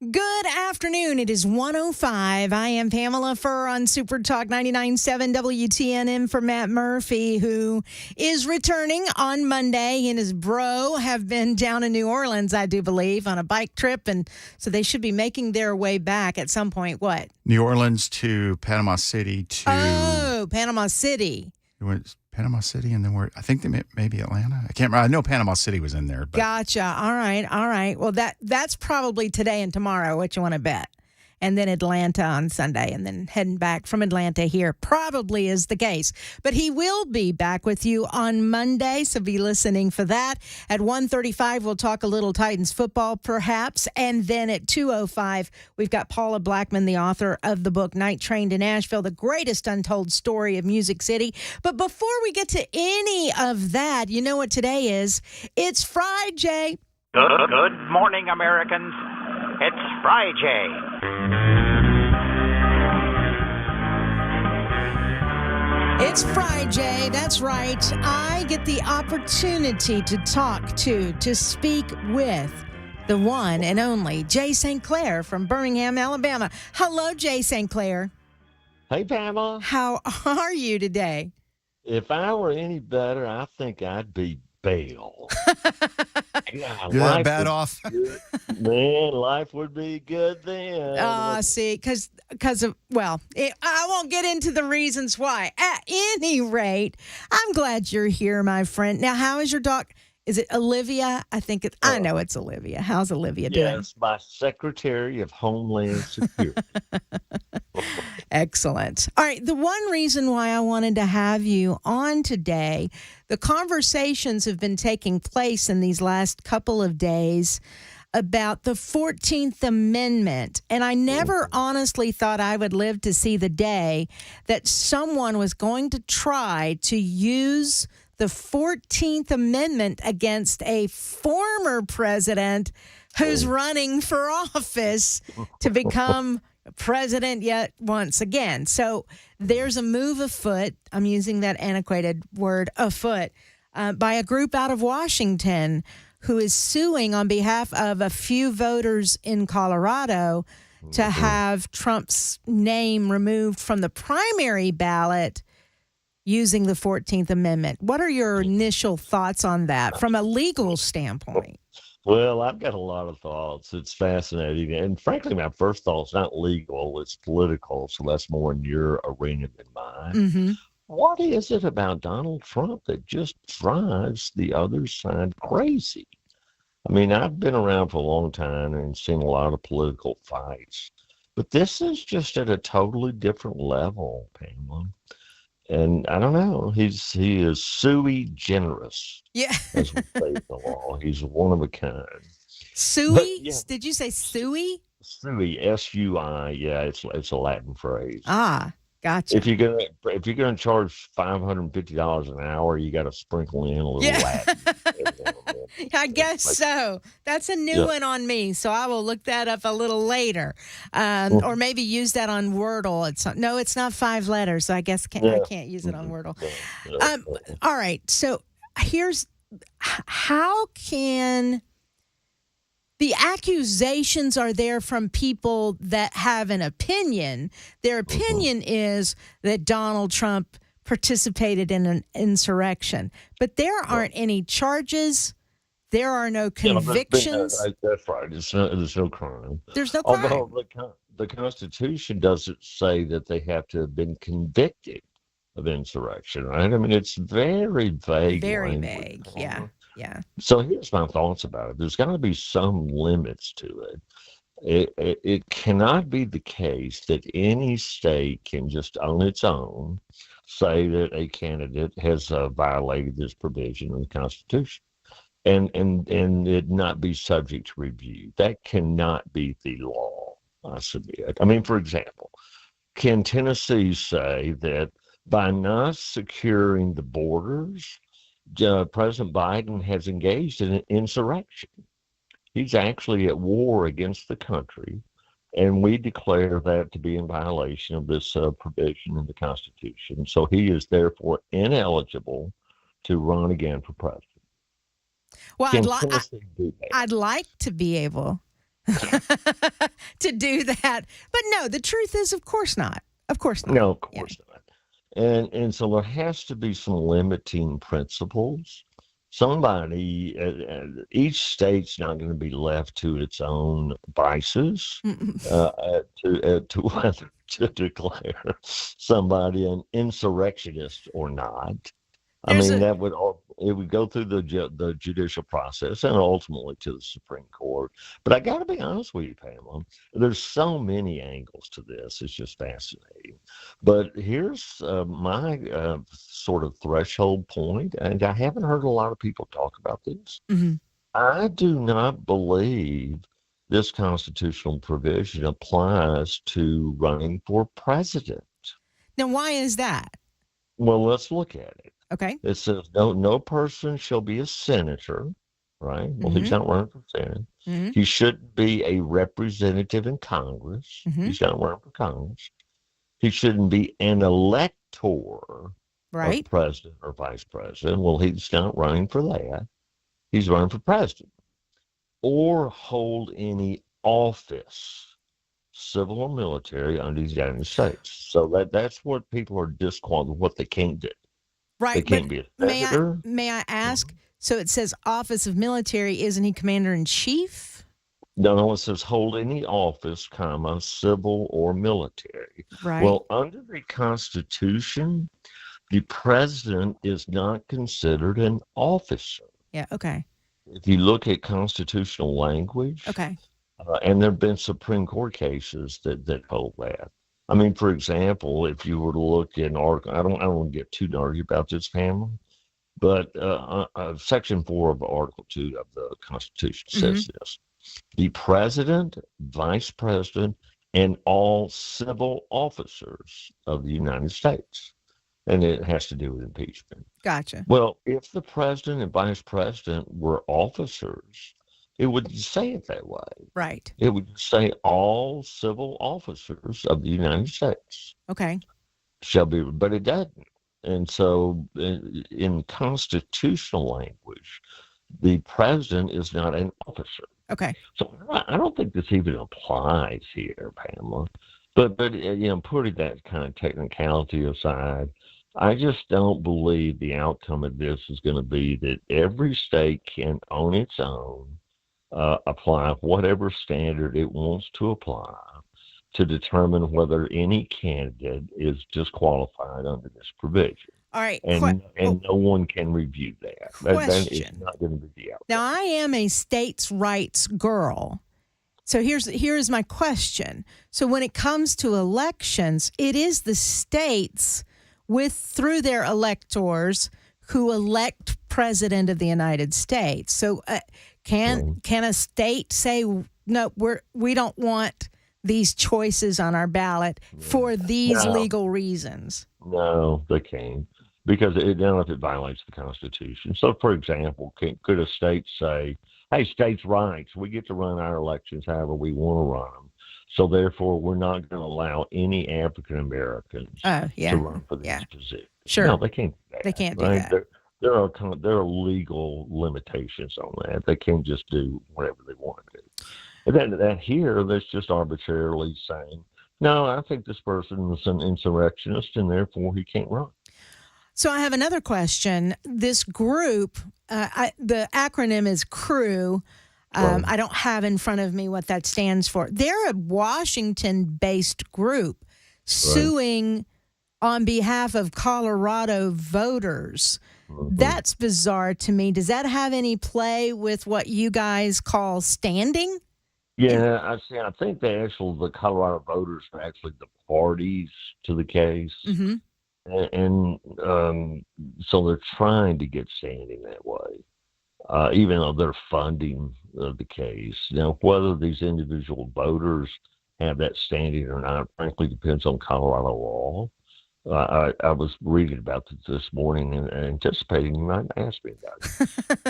Good afternoon. It is 1:05. I am Pamela Furrs on Super Talk 99.7 WTNM for Matt Murphy, who is returning on Monday. He and his bro have been down in New Orleans, I do believe, on a bike trip. And so they should be making their way back at some point. What? New Orleans to Panama City to... Oh, Panama City. It was Panama City, and then I think they maybe Atlanta. I can't remember. I know Panama City was in there. But. Gotcha. All right. Well, that's probably today and tomorrow. What you want to bet? and then Atlanta on Sunday, and then heading back from Atlanta here probably is the case. But he will be back with you on Monday, so be listening for that. At 1:35, we'll talk a little Titans football, perhaps, and then at 2:05, we've got Paula Blackman, the author of the book Night Train to Nashville, the greatest untold story of Music City. But before we get to any of that, you know what today is? It's Friday. Good morning, Americans. It's Friday. It's Friday. That's right. I get the opportunity to speak with the one and only Jay St. Clair from Birmingham, Alabama. Hello, Jay St. Clair. Hey, Pamela. How are you today? If I were any better, I think I'd be Bale. God, You're that bad off? Man, life would be good then. See, because of, I won't get into the reasons why. At any rate, I'm glad you're here, my friend. Now, how is your dog? Is it Olivia? I know it's Olivia. How's Olivia doing? Yes, my Secretary of Homeland Security. Excellent. All right. The one reason why I wanted to have you on today, the conversations have been taking place in these last couple of days about the 14th Amendment. And I never honestly thought I would live to see the day that someone was going to try to use the 14th Amendment against a former president who's running for office to become president yet once again. So there's a move afoot, I'm using that antiquated word, afoot, by a group out of Washington who is suing on behalf of a few voters in Colorado to have Trump's name removed from the primary ballot using the 14th Amendment. What are your initial thoughts on that from a legal standpoint? Well, I've got a lot of thoughts. It's fascinating. And frankly, my first thought's not legal, it's political. So that's more in your arena than mine. Mm-hmm. What is it about Donald Trump that just drives the other side crazy? I mean, I've been around for a long time and seen a lot of political fights, but this is just at a totally different level, Pamela. And I don't know, he is sui generis. Yeah. As we say in the law. He's one of a kind. Sui? Yeah. Did you say sui? Sui, S-U-I. Yeah, it's a Latin phrase. Ah, gotcha. If you're gonna charge $550 an hour, you got to sprinkle in a little Latin. I guess so. That's a new one on me, so I will look that up a little later, or maybe use that on Wordle. It's not 5 letters, so I guess I can't use it on Wordle. All right, so here's how can the accusations are there from people that have an opinion. Their opinion is that Donald Trump participated in an insurrection, but there aren't any charges. There are no convictions. That's right. There's no crime. There's no crime. Although the Constitution doesn't say that they have to have been convicted of insurrection, right? I mean, it's very vague. Very vague, yeah. So here's my thoughts about it. There's got to be some limits to it. It cannot be the case that any state can just on its own say that a candidate has violated this provision of the Constitution and it not be subject to review. That cannot be the law, I submit. I mean, for example, can Tennessee say that by not securing the borders, President Biden has engaged in an insurrection? He's actually at war against the country, and we declare that to be in violation of this provision in the Constitution. So he is therefore ineligible to run again for president. Well, I'd like to be able to do that, but no. The truth is, of course not. Of course not. No, of course not. And so there has to be some limiting principles. Somebody, each state's not going to be left to its own vices to whether to declare somebody an insurrectionist or not. That would It would go through the judicial process and ultimately to the Supreme Court. But I got to be honest with you, Pamela, there's so many angles to this. It's just fascinating. But here's my sort of threshold point, and I haven't heard a lot of people talk about this. Mm-hmm. I do not believe this constitutional provision applies to running for president. Now, why is that? Well, let's look at it. Okay. It says no person shall be a senator, right? Well, he's not running for Senate. Mm-hmm. He shouldn't be a representative in Congress. Mm-hmm. He's not running for Congress. He shouldn't be an elector right. of president or vice president. Well, he's not running for that. He's running for president. Or hold any office, civil or military, under the United States. So that's what people are disqualified, what they can't do. Right. They can't be a senator. May I ask? So it says office of military. Isn't he commander in chief? No, it says hold any office, comma, civil or military. Right. Well, under the Constitution, the president is not considered an officer. Yeah. Okay. If you look at constitutional language, okay, and there have been Supreme Court cases that hold that. I mean, for example, if you were to look in article, I don't want to get too nerdy about this, Pamela, but Section 4 of Article 2 of the Constitution says this: the president, vice president, and all civil officers of the United States. And it has to do with impeachment. Gotcha. Well, if the president and vice president were officers, it would say it that way. Right. It would say all civil officers of the United States. Okay. Shall be, but it doesn't. And so in constitutional language, the president is not an officer. Okay. So I don't think this even applies here, Pamela. But putting that kind of technicality aside, I just don't believe the outcome of this is going to be that every state can, on its own, apply whatever standard it wants to apply to determine whether any candidate is disqualified under this provision. All right. And no one can review that. That is not going to be the outcome. Now, I am a states' rights girl. So here's my question. So when it comes to elections, it is the states through their electors who elect president of the United States. So can a state say, no, we don't want these choices on our ballot for these legal reasons? No, they can't, because if it violates the Constitution. So, for example, could a state say, hey, states' rights, we get to run our elections however we want to run them. So, therefore, we're not going to allow any African Americans to run for this position. Sure. No, they can't do that. They can't do that. There are legal limitations on that. They can't just do whatever they want to do. And that here, that's just arbitrarily saying, no, I think this person is an insurrectionist, and therefore he can't run. So I have another question. This group, the acronym is CREW. I don't have in front of me what that stands for. They're a Washington-based group suing on behalf of Colorado voters. That's bizarre to me. Does that have any play with what you guys call standing? Yeah, I think the Colorado voters are actually the parties to the case. Mm-hmm. And so they're trying to get standing that way, even though they're funding the case. Now, whether these individual voters have that standing or not, frankly, depends on Colorado law. I was reading about this morning and anticipating you might ask me about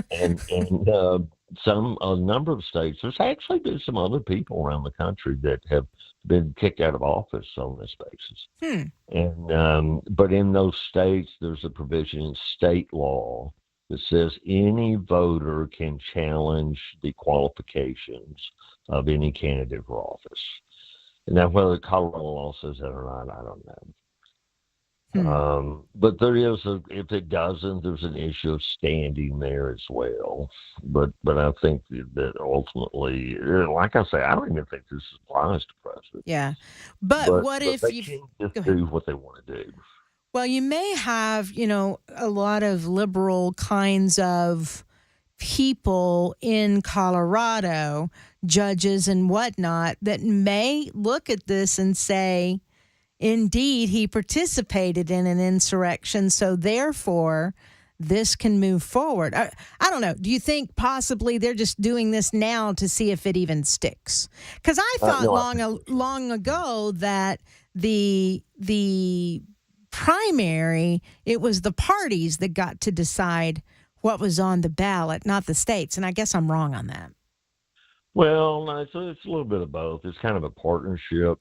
it. and a number of states, there's actually been some other people around the country that have been kicked out of office on this basis. And but in those states, there's a provision in state law that says any voter can challenge the qualifications of any candidate for office. Now, whether Colorado law says that or not, I don't know. But there is, if it doesn't, there's an issue of standing there as well. But I think that ultimately, like I say, I don't even think this applies to president. Yeah, but what if they you can just do what they want to do? Well, you may have, a lot of liberal kinds of people in Colorado, judges and whatnot, that may look at this and say, indeed, he participated in an insurrection, so therefore this can move forward. I don't know. Do you think possibly they're just doing this now to see if it even sticks? Because I thought long ago that the primary, it was the parties that got to decide what was on the ballot, not the states. And I guess I'm wrong on that. Well, no, it's a little bit of both. It's kind of a partnership.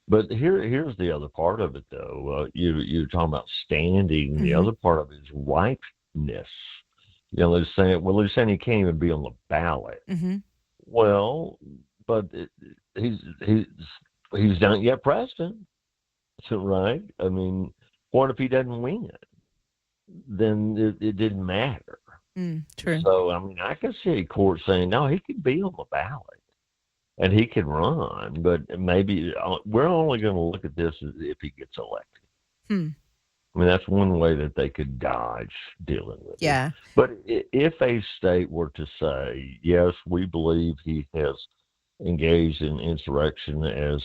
But here's the other part of it, though. You're talking about standing. The other part of it is ripeness. They're saying he can't even be on the ballot. Mm-hmm. Well, but he's not yet president, so, right? I mean, what if he doesn't win? Then it didn't matter. True. So, I mean, I can see a court saying, no, he could be on the ballot and he can run, but maybe we're only going to look at this as if he gets elected. I mean, that's one way that they could dodge dealing with it. But if a state were to say, yes, we believe he has engaged in insurrection as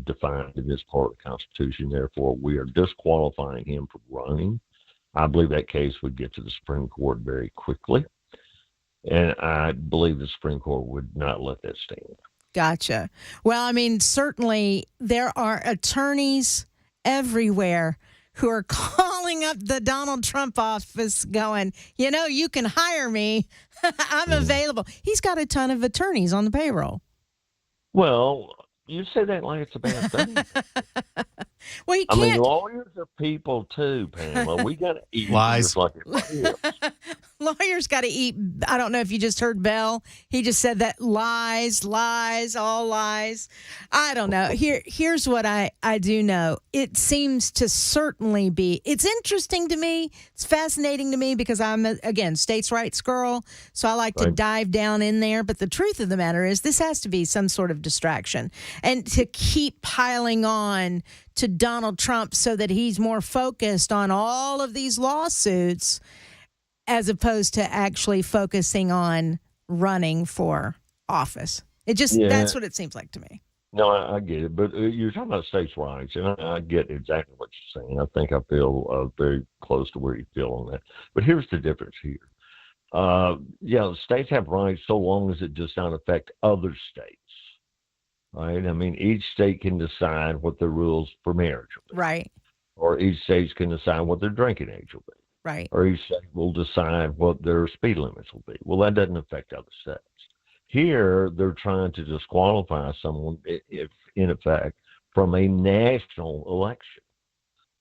defined in this part of the Constitution, therefore we are disqualifying him from running, I believe that case would get to the Supreme Court very quickly. And I believe the Supreme Court would not let that stand. Gotcha. Well, I mean, certainly there are attorneys everywhere who are calling up the Donald Trump office going, you can hire me. I'm available. He's got a ton of attorneys on the payroll. Well, you say that like it's a bad thing. Well, he can't. I mean, lawyers are people too, Pamela. We got to eat lies. Just like everybody else. Lawyers got to eat. I don't know if you just heard Bell. He just said that lies, all lies. I don't know. Here's what I do know. It seems to certainly be. It's interesting to me. It's fascinating to me because I'm, again, states' rights girl. So I like to dive down in there. But the truth of the matter is this has to be some sort of distraction. And to keep piling on to Donald Trump so that he's more focused on all of these lawsuits as opposed to actually focusing on running for office. That's what it seems like to me. No, I get it. But you're talking about states' rights, and I get exactly what you're saying. I think I feel very close to where you feel on that. But here's the difference here. States have rights so long as it does not affect other states. Right? I mean, each state can decide what the rules for marriage will be. Right. Or each state can decide what their drinking age will be. Right. Or each state will decide what their speed limits will be. Well, that doesn't affect other states. Here, they're trying to disqualify someone, if in effect, from a national election.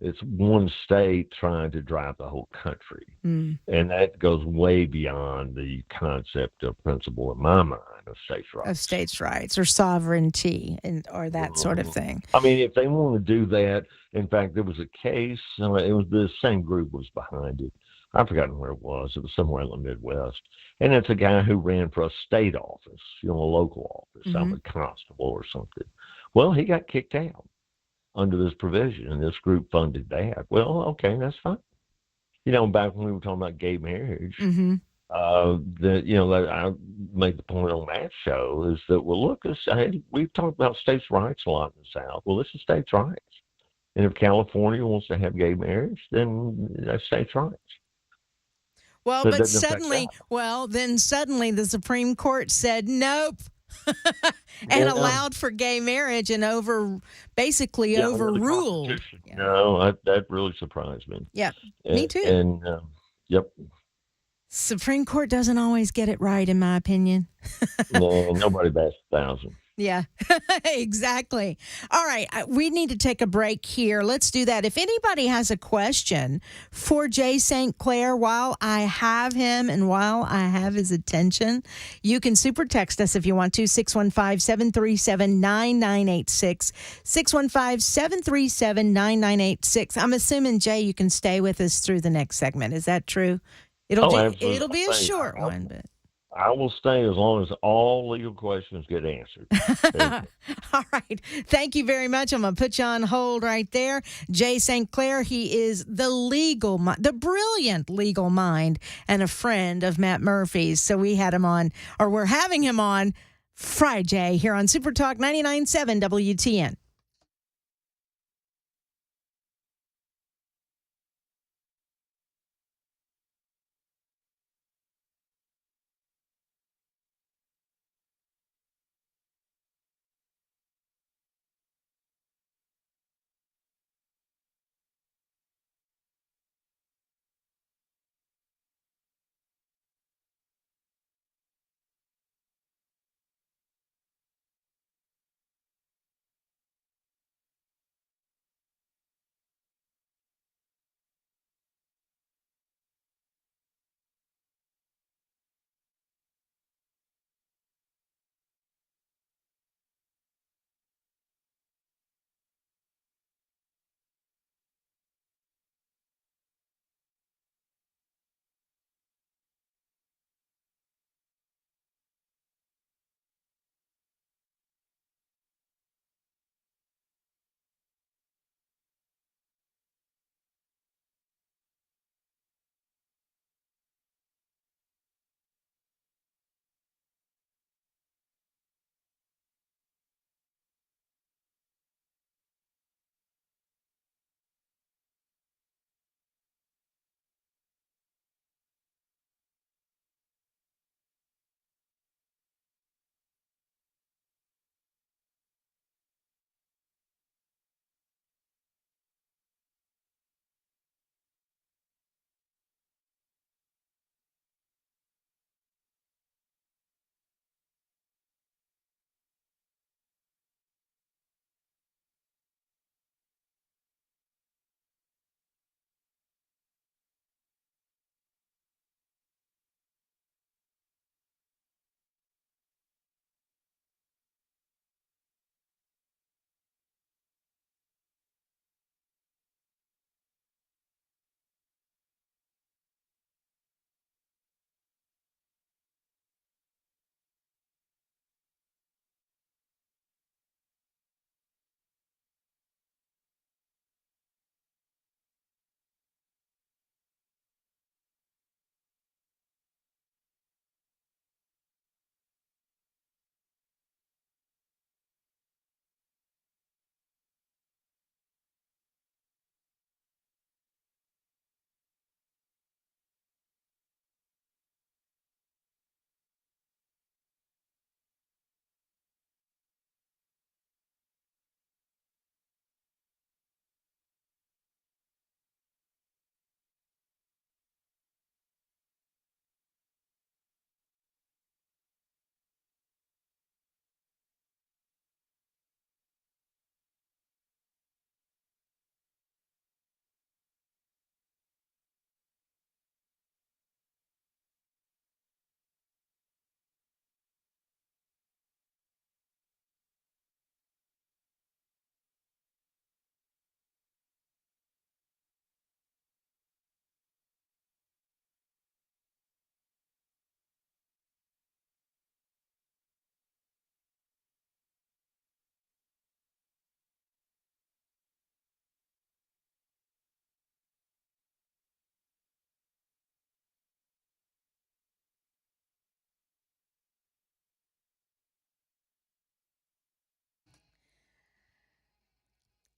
It's one state trying to drive the whole country. And that goes way beyond the concept of principle in my mind of states' rights. Of states' rights or sovereignty or that sort of thing. I mean, if they want to do that, in fact, there was a case, it was the same group was behind it. I've forgotten where it was. It was somewhere in the Midwest. And it's a guy who ran for a state office, a local office. I'm a constable or something. Well, he got kicked out under this provision, and this group funded that. Well, okay, that's fine. Back when we were talking about gay marriage, that I made the point on that show is that, well, look, we've talked about states' rights a lot in the South. Well, this is states' rights. And if California wants to have gay marriage, then that's states' rights. Well, so but suddenly the Supreme Court said nope. And allowed for gay marriage and overruled. No, that really surprised me. Yeah, me too. And yep. Supreme Court doesn't always get it right, in my opinion. No, nobody bats 1,000. Yeah, exactly. All right, we need to take a break here. Let's do that. If anybody has a question for Jay St. Clair while I have him and while I have his attention, you can super text us if you want to, 615-737-9986, 615-737-9986. I'm assuming, Jay, you can stay with us through the next segment. Is that true? It'll be a short one, but... I will stay as long as all legal questions get answered. All right. Thank you very much. I'm going to put you on hold right there. Jay St. Clair, he is the brilliant legal mind and a friend of Matt Murphy's. So we had him on, or we're having him on Friday here on Super Talk 99.7 WTN.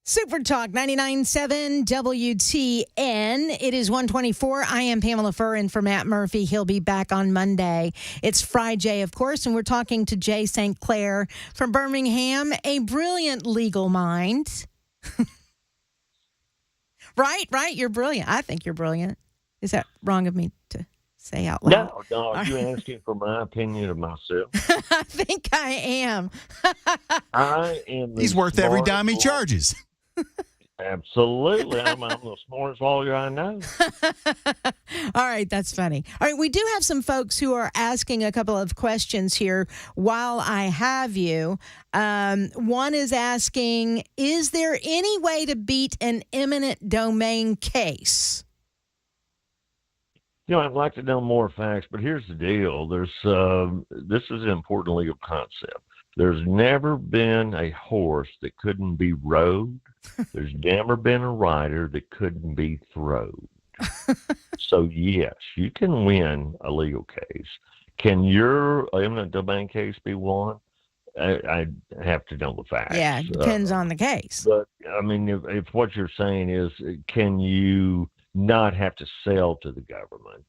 Super Talk 99.7 WTN. It is 1:24. I am Pamela Furrs in for Matt Murphy. He'll be back on Monday. It's Friday, of course, and we're talking to Jay St. Clair from Birmingham, a brilliant legal mind. Right? You're brilliant. I think you're brilliant. Is that wrong of me to say out loud? No, you're asking for my opinion of myself. I think I am. I am. He's worth every dime he charges. Absolutely. I'm the smartest lawyer I know. All right, that's funny. All right, we do have some folks who are asking a couple of questions here while I have you. One is asking, is there any way to beat an eminent domain case? I'd like to know more facts, but here's the deal. This is an important legal concept. There's never been a horse that couldn't be rode. There's never been a rider that couldn't be throwed. So, yes, you can win a legal case. Can your eminent domain case be won? I have to know the facts. Yeah, it depends on the case. But, I mean, if what you're saying is, can you not have to sell to the government?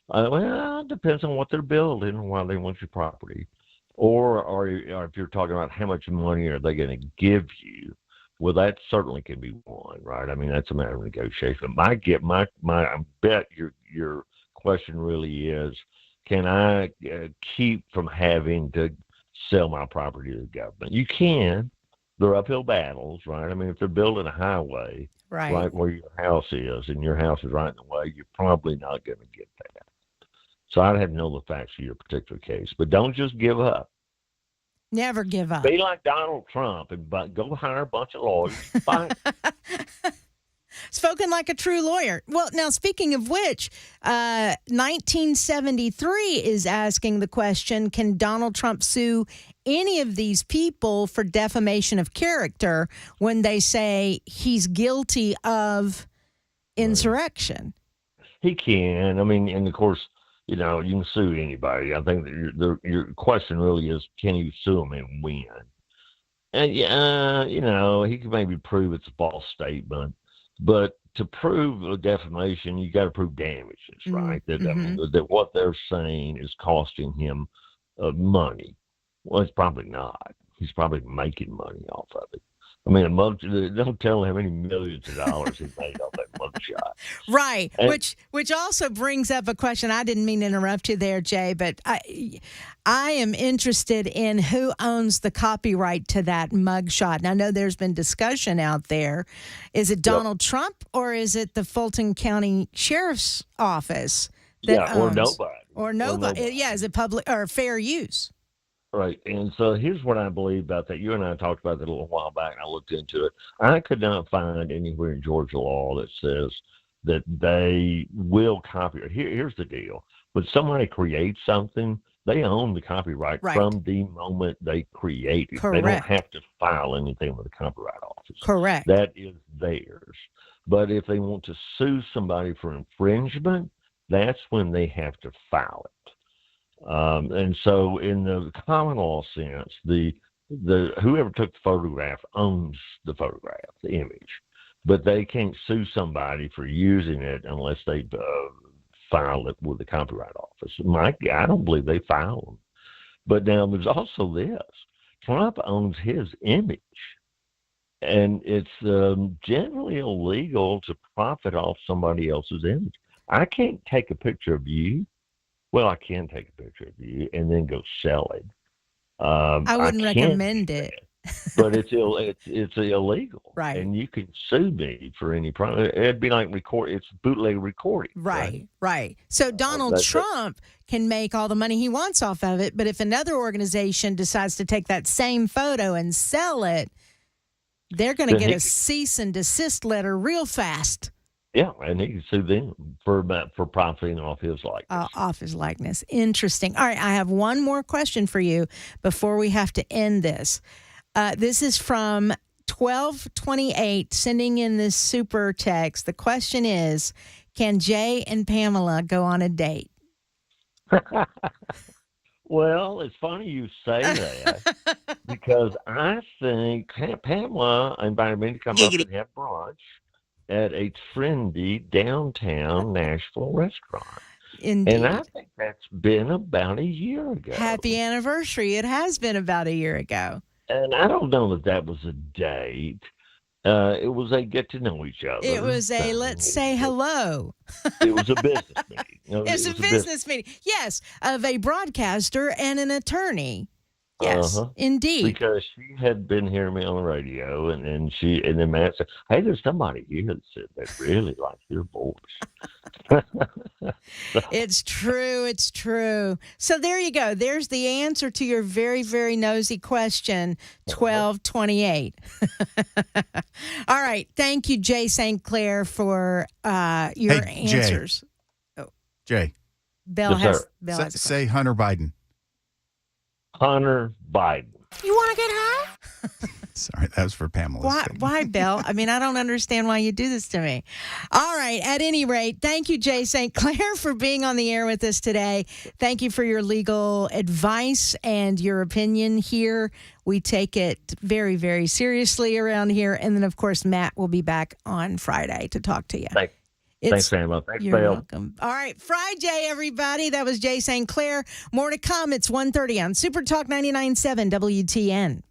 Well, it depends on what they're building and why they want your property. Or if you're talking about how much money are they going to give you, well, that certainly can be won, right? I mean, that's a matter of negotiation. I bet your question really is, can I keep from having to sell my property to the government? You can. They're uphill battles, right? I mean, if they're building a highway right where your house is and your house is right in the way, you're probably not going to get that. So I'd have to know the facts of your particular case. But don't just give up. Never give up. Be like Donald Trump and go hire a bunch of lawyers. Fine. Spoken like a true lawyer. Well, now, speaking of which, 1973 is asking the question, can Donald Trump sue any of these people for defamation of character when they say he's guilty of insurrection? He can. I mean, and of course, you can sue anybody. I think that your question really is, can you sue him and win? And he can maybe prove it's a false statement, but to prove a defamation, you got to prove damages, right? That what they're saying is costing him money. Well, it's probably not. He's probably making money off of it. I mean, don't tell how many millions of dollars he made off that mugshot. Right, and, which also brings up a question. I didn't mean to interrupt you there, Jay, but I am interested in who owns the copyright to that mugshot. And I know there's been discussion out there. Is it Donald Trump or is it the Fulton County Sheriff's Office that owns? Or nobody. Yeah, is it public or fair use? Right. And so here's what I believe about that. You and I talked about that a little while back, and I looked into it. I could not find anywhere in Georgia law that says that they will copyright. Here's the deal. When somebody creates something, they own the copyright from the moment they create it. Correct. They don't have to file anything with the Copyright Office. Correct. That is theirs. But if they want to sue somebody for infringement, that's when they have to file it. And so in the common law sense, the whoever took the photograph owns the photograph, the image, but they can't sue somebody for using it unless they file it with the Copyright Office. I don't believe they file them. But now there's also this. Trump owns his image, and it's generally illegal to profit off somebody else's image. I can't take a picture of you. Well, I can take a picture of you and then go sell it. I wouldn't recommend it. But it's illegal. Right. And you can sue me for any problem. It'd be like it's bootleg recording. Right. So Donald Trump can make all the money he wants off of it, but if another organization decides to take that same photo and sell it, they're going to get a cease and desist letter real fast. Yeah, and he can sue them for profiting off his likeness. Interesting. All right, I have one more question for you before we have to end this. This is from 1228, sending in this super text. The question is, can Jay and Pamela go on a date? Well, it's funny you say that because I think Pamela invited me to come up and have brunch at a trendy downtown Nashville restaurant. Indeed. And I think that's been about a year ago. Happy anniversary. It has been about a year ago. And I don't know that was a date. It was a get to know each other. It was a let's say hello. It was a business meeting. It was a business meeting. Yes, of a broadcaster and an attorney. Yes, indeed. Because she had been hearing me on the radio, and then Matt said, "Hey, there's somebody here that really likes your voice." It's true. It's true. So there you go. There's the answer to your very, very nosy question. 1228. All right. Thank you, Jay St. Clair, for your answers. Jay. Jay. Bill Yes, has sir. Bill has a question. Say Hunter Biden. Hunter Biden. You want to get high? Sorry, that was for Pamela. Why, Bill? I mean, I don't understand why you do this to me. All right. At any rate, thank you, Jay St. Clair, for being on the air with us today. Thank you for your legal advice and your opinion here. We take it very, very seriously around here. And then, of course, Matt will be back on Friday to talk to you. Thanks, Pamela. Thanks, You're Bill. welcome. All right, Friday, everybody. That was Jay St. Clair. More to come. It's 1:30 on Super Talk 99.7 WTN.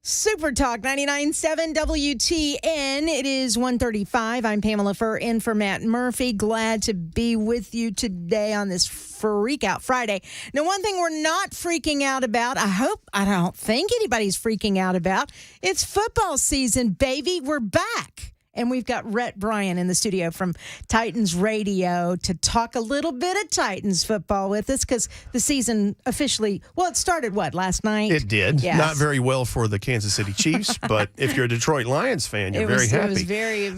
Super Talk 99.7 WTN. It is 1:35. I'm Pamela Furrs in for Matt Murphy. Glad to be with you today on this Freak Out Friday. Now, one thing we're not freaking out about, I don't think anybody's freaking out about, it's football season, baby. We're back. And we've got Rhett Bryan in the studio from Titans Radio to talk a little bit of Titans football with us because the season officially, it started, last night? It did. Yes. Not very well for the Kansas City Chiefs, but if you're a Detroit Lions fan, you're very happy. It was very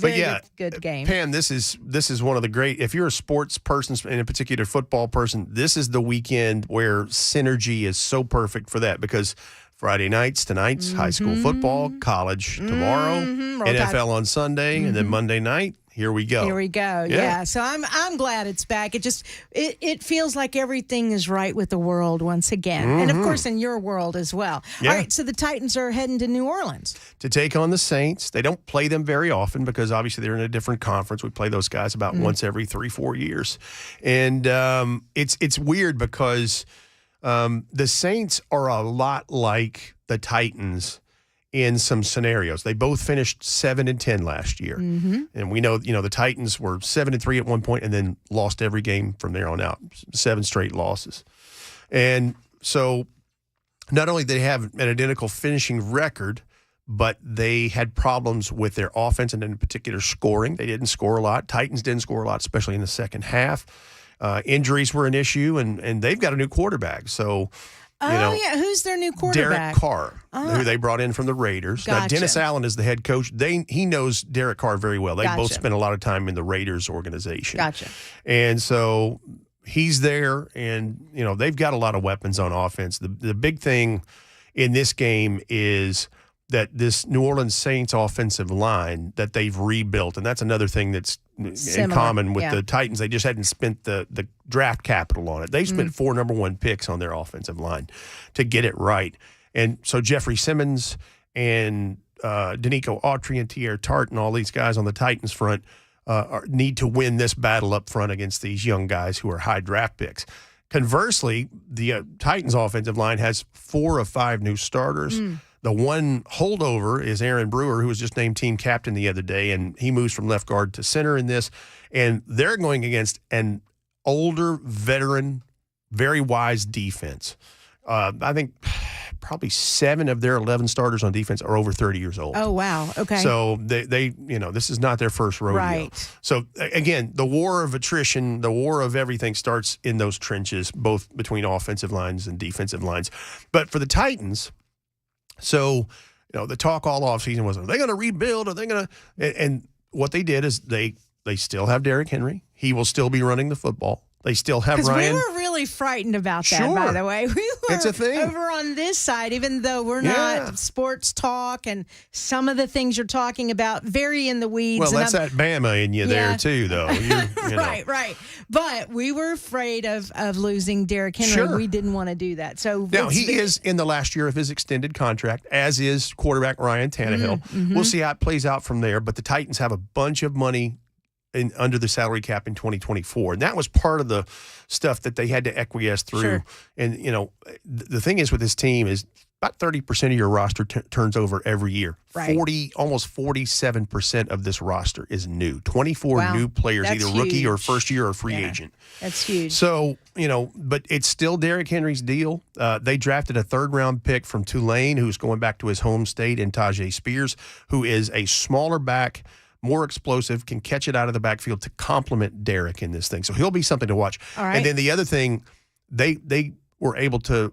good game. Pam, this is one of the great, if you're a sports person, and in particular football person, this is the weekend where synergy is so perfect for that because Friday tonight's high school football, college tomorrow, NFL on Sunday, and then Monday night, here we go. Here we go. Yeah. So I'm glad it's back. It feels like everything is right with the world once again. And of course in your world as well. Yeah. All right, so the Titans are heading to New Orleans to take on the Saints. They don't play them very often because obviously they're in a different conference. We play those guys about once every 3-4 years. And it's weird because the Saints are a lot like the Titans in some scenarios. They both finished 7-10 last year. And we know, the Titans were 7-3 at one point and then lost every game from there on out, 7 straight losses. And so not only did they have an identical finishing record, but they had problems with their offense and in particular scoring. They didn't score a lot. Titans didn't score a lot, especially in the second half. Injuries were an issue, and they've got a new quarterback. So, who's their new quarterback? Derek Carr, who they brought in from the Raiders. Gotcha. Now, Dennis Allen is the head coach. He knows Derek Carr very well. They both Gotcha. spent a lot of time in the Raiders organization. Gotcha. And so he's there, and they've got a lot of weapons on offense. The big thing in this game is that this New Orleans Saints offensive line that they've rebuilt, and that's another thing that's in common with the Titans. They just hadn't spent the draft capital on it. They spent 4 number 1 picks on their offensive line to get it right. And so Jeffrey Simmons and Danico Autry and Tierre Tart and all these guys on the Titans front need to win this battle up front against these young guys who are high draft picks. Conversely, the Titans offensive line has 4 of 5 new starters. The one holdover is Aaron Brewer, who was just named team captain the other day, and he moves from left guard to center in this. And they're going against an older, veteran, very wise defense. I think probably 7 of their 11 starters on defense are over 30 years old. Oh, wow. Okay. So they this is not their first rodeo. Right. So again, the war of attrition, the war of everything starts in those trenches, both between offensive lines and defensive lines. But for the Titans, so, the talk all offseason was, are they going to rebuild? Are they going to? And what they did is they still have Derrick Henry. He will still be running the football. They still have Ryan. We were really frightened about that, by the way. We were It's a thing. over on this side, even though we're not sports talk and some of the things you're talking about, very in the weeds. Well, that's that Bama in you there, too, though. Right. But we were afraid of losing Derrick Henry. Sure. We didn't want to do that. So Now, he is in the last year of his extended contract, as is quarterback Ryan Tannehill. We'll see how it plays out from there. But the Titans have a bunch of money under the salary cap in 2024. And that was part of the stuff that they had to acquiesce through. Sure. And, the thing is with this team is about 30% of your roster turns over every year. Right. Almost 47% of this roster is new. 24 new players, That's either rookie or huge. first year or free agent. That's huge. So, but it's still Derrick Henry's deal. They drafted a 3rd-round pick from Tulane who's going back to his home state in Tajay Spears, who is a smaller back, more explosive, can catch it out of the backfield to complement Derrick in this thing. So he'll be something to watch. All right. And then the other thing, they were able to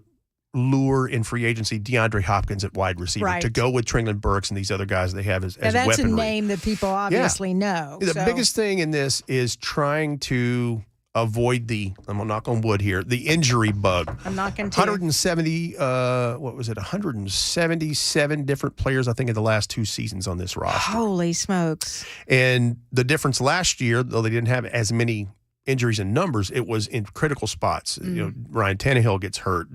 lure in free agency DeAndre Hopkins at wide receiver to go with Tringlin Burks and these other guys they have as that's weaponry. a name that people obviously know. The biggest thing in this is trying to avoid I'm gonna knock on wood here, the injury bug. I'm knocking 170, 177 different players, I think, in the last 2 seasons on this roster. Holy smokes. And the difference last year, though they didn't have as many injuries in numbers, it was in critical spots. Ryan Tannehill gets hurt.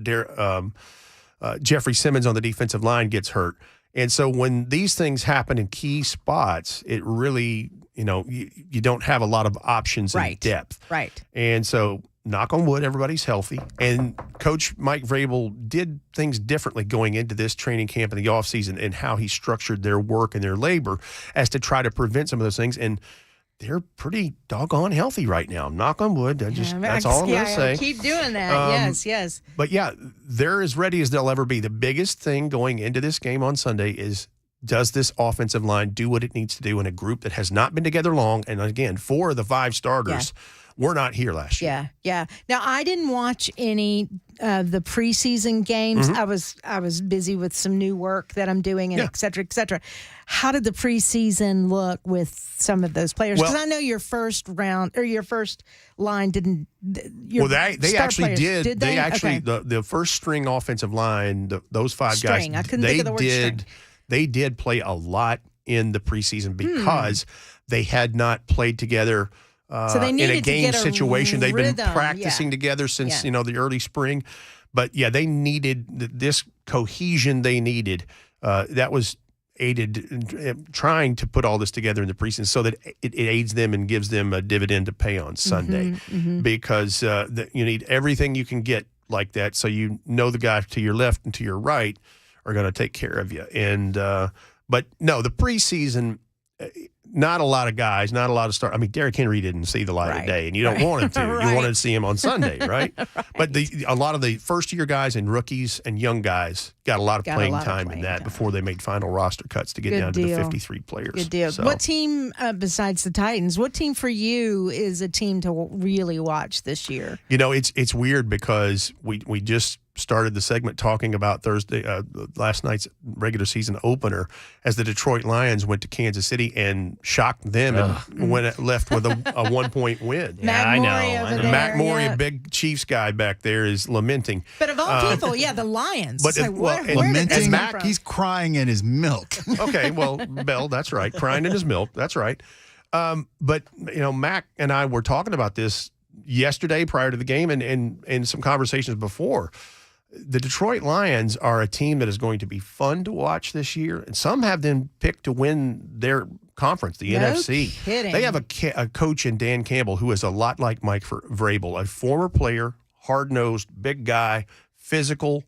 Jeffrey Simmons on the defensive line gets hurt. And so when these things happen in key spots, it really, you don't have a lot of options in depth. Right. And so knock on wood, everybody's healthy. And Coach Mike Vrabel did things differently going into this training camp in the offseason and how he structured their work and their labor as to try to prevent some of those things. And they're pretty doggone healthy right now. Knock on wood. That's all I'm going to say. Keep doing that. Yes. But yeah, they're as ready as they'll ever be. The biggest thing going into this game on Sunday is, does this offensive line do what it needs to do in a group that has not been together long? And again, 4 of the 5 starters were not here last year. Yeah. Now, I didn't watch any of the preseason games. I was busy with some new work that I'm doing, and et cetera, et cetera. How did the preseason look with some of those players? Because I know your first round or your first line didn't. They actually did. They actually the first string offensive line, those 5 guys. I couldn't think of the word string. They did play a lot in the preseason because they had not played together so they in a game situation. They've been practicing together since the early spring. But they needed this cohesion. They needed that was aided in trying to put all this together in the preseason so that it aids them and gives them a dividend to pay on Sunday because you need everything you can get like that. So the guy to your left and to your right are going to take care of you. And but no, the preseason, not a lot of guys, not a lot of stars. I mean, Derrick Henry didn't see the light of day, and you don't want him to. You wanted to see him on Sunday, right? But a lot of the first-year guys and rookies and young guys got a lot of playing time in that before they made final roster cuts to get down to the 53 players. Good deal. So. What team, besides the Titans, what team for you is a team to really watch this year? It's weird because we just started the segment talking about Thursday, last night's regular season opener, as the Detroit Lions went to Kansas City and shocked them and left with a 1-point win. I know. Matt Morey, a big Chiefs guy back there, is lamenting. But of all people, the Lions. But where lamenting, Mac, he's crying in his milk. Okay, well, Bell, that's right. Crying in his milk, that's right. But Mac and I were talking about this yesterday prior to the game and some conversations before. The Detroit Lions are a team that is going to be fun to watch this year, and some have them picked to win their conference, the NFC. Kidding. They have a coach in Dan Campbell who is a lot like Mike Vrabel, a former player, hard-nosed, big guy, physical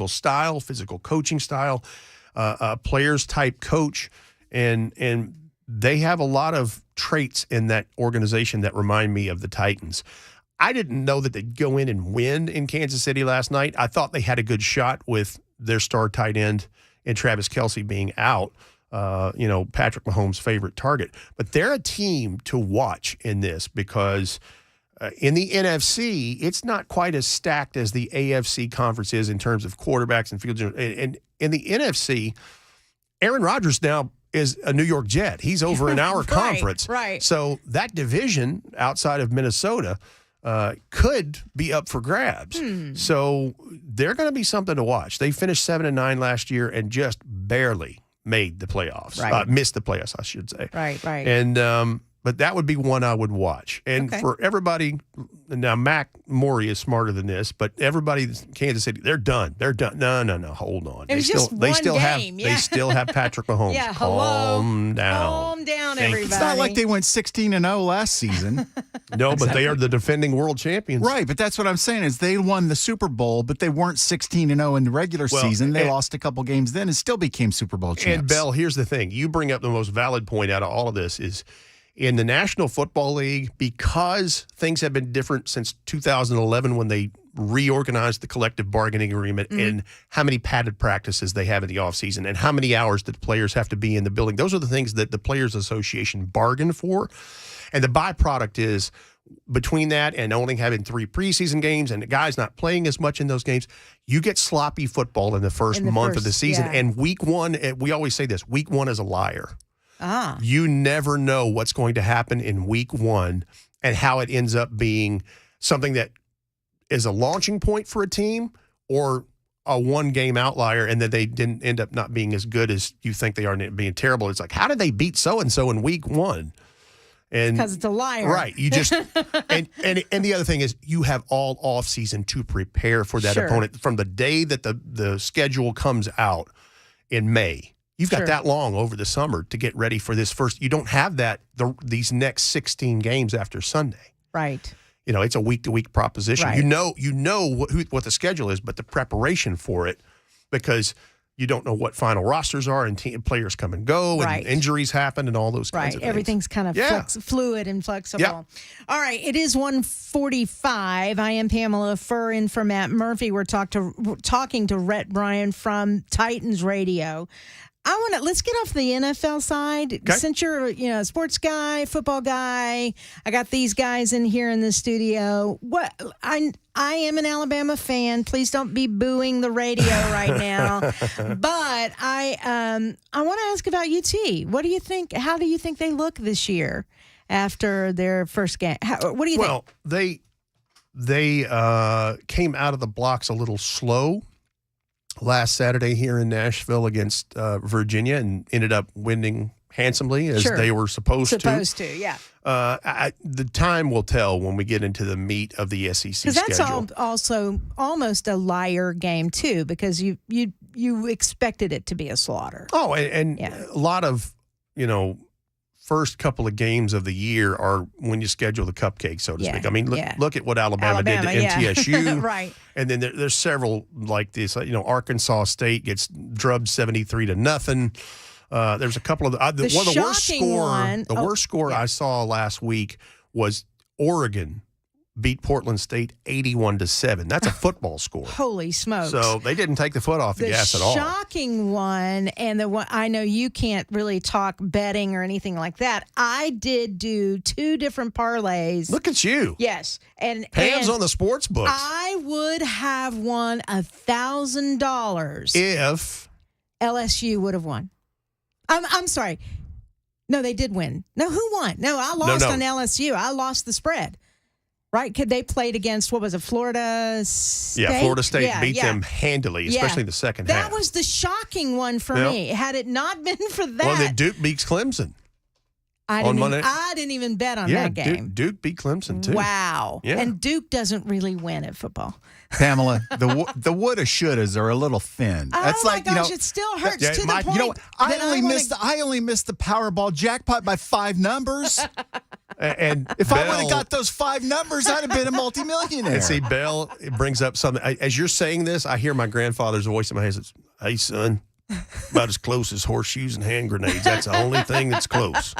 style, physical coaching style, a players-type coach, and they have a lot of traits in that organization that remind me of the Titans. I didn't know that they'd go in and win in Kansas City last night. I thought they had a good shot with their star tight end and Travis Kelce being out, Patrick Mahomes' favorite target. But they're a team to watch in this because in the NFC, it's not quite as stacked as the AFC conference is in terms of quarterbacks and field. And in the NFC, Aaron Rodgers now is a New York Jet. He's over in our conference. Right. So that division outside of Minnesota could be up for grabs. So they're going to be something to watch. They finished 7-9 last year and just barely made the playoffs. Missed the playoffs, I should say. Right. And but that would be one I would watch. And for everybody, now Mac Morey is smarter than this, but everybody in Kansas City, they're done. They're done. No, hold on. They still have Patrick Mahomes. Calm down. Calm down, everybody. It's not like they went 16-0 last season. No, but they are the defending world champions. Right, but that's what I'm saying is they won the Super Bowl, but they weren't 16-0 in the regular season. They lost a couple games then and still became Super Bowl champs. And Bell, here's the thing. You bring up the most valid point out of all of this is in the National Football League, because things have been different since 2011 when they reorganized the collective bargaining agreement and how many padded practices they have in the offseason and how many hours that the players have to be in the building. Those are the things that the Players Association bargained for. And the byproduct is between that and only having 3 preseason games and the guys not playing as much in those games, you get sloppy football in the first month of the season. Yeah. And week one, we always say this, week one is a liar. Ah. You never know what's going to happen in week one and how it ends up being something that is a launching point for a team or a one-game outlier and that they didn't end up not being as good as you think they are and being terrible. It's like, how did they beat so-and-so in week one? And because it's a liar. Right. You just and the other thing is you have all off season to prepare for that opponent from the day that the schedule comes out in May. You've got that long over the summer to get ready for this first. You don't have that these next 16 games after Sunday. Right. it's a week-to-week proposition. Right. You know what the schedule is, but the preparation for it, because you don't know what final rosters are and players come and go and injuries happen and all those kinds of things. Everything's kind of fluid and flexible. Yep. All right. It is 1:45. I am Pamela Furrs in for Matt Murphy. We're talking to Rhett Bryan from Titans Radio. Let's get off the NFL side. Okay. Since you're a sports guy, football guy, I got these guys in here in the studio. I am an Alabama fan. Please don't be booing the radio right now. But I want to ask about UT. What do you think? How do you think they look this year after their first game? What do you think? Well, they came out of the blocks a little slow last Saturday here in Nashville against Virginia and ended up winning handsomely as they were supposed to. Supposed to, yeah. The time will tell when we get into the meat of the SEC schedule. Because that's also almost a liar game, too, because you expected it to be a slaughter. Oh, and a lot of, first couple of games of the year are when you schedule the cupcake, so to speak. I mean, look at what Alabama did to MTSU. Right. And then there's several like this. Arkansas State gets drubbed 73-0. There's a couple of the worst score I saw last week was Oregon beat Portland State 81-7. That's a football score. Holy smokes. So they didn't take the foot off the gas at all. The shocking one, and the one I know you can't really talk betting or anything like that. I did do 2 different parlays. Look at you. Yes. And Hands on the sports books. I would have won $1,000 if LSU would have won. I'm sorry. No, they did win. No, who won? No, I lost on LSU. I lost the spread. Right? Could they played against, Florida State? Yeah, Florida State beat them handily, especially in the second half. That was the shocking one for me. Had it not been for that. Well, then Duke beats Clemson. I didn't even bet on that game. Duke beat Clemson, too. Wow. Yeah. And Duke doesn't really win at football. Pamela, the woulda shouldas are a little thin. That's my gosh, it still hurts to the point. I only missed the Powerball jackpot by 5 numbers. And if I would have got those 5 numbers, I'd have been a multimillionaire. And see, Bell brings up something. As you're saying this, I hear my grandfather's voice in my head. Says, "Hey, son, about as close as horseshoes and hand grenades. That's the only thing that's close."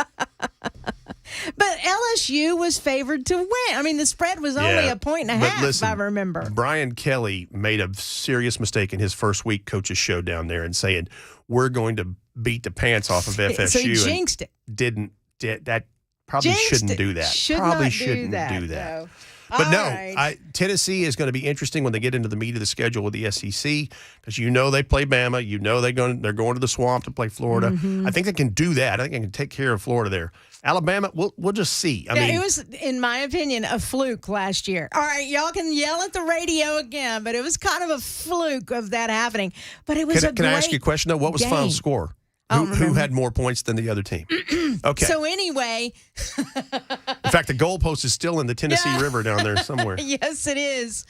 But LSU was favored to win. I mean, the spread was only a point and a half, if I remember. Brian Kelly made a serious mistake in his first week coaches show down there and saying, "We're going to beat the pants off of FSU." So he jinxed it. That probably shouldn't do that. Shouldn't do that. No. But Tennessee is going to be interesting when they get into the meat of the schedule with the SEC because they play Bama. They're going to the swamp to play Florida. Mm-hmm. I think they can do that. I think they can take care of Florida there. Alabama, we'll just see. I mean, it was, in my opinion, a fluke last year. All right, y'all can yell at the radio again, but it was kind of a fluke of that happening. But it was Can I ask you a question, though? What was the final score? Who had more points than the other team? Okay. So anyway. In fact, the goalpost is still in the Tennessee River down there somewhere. Yes, it is.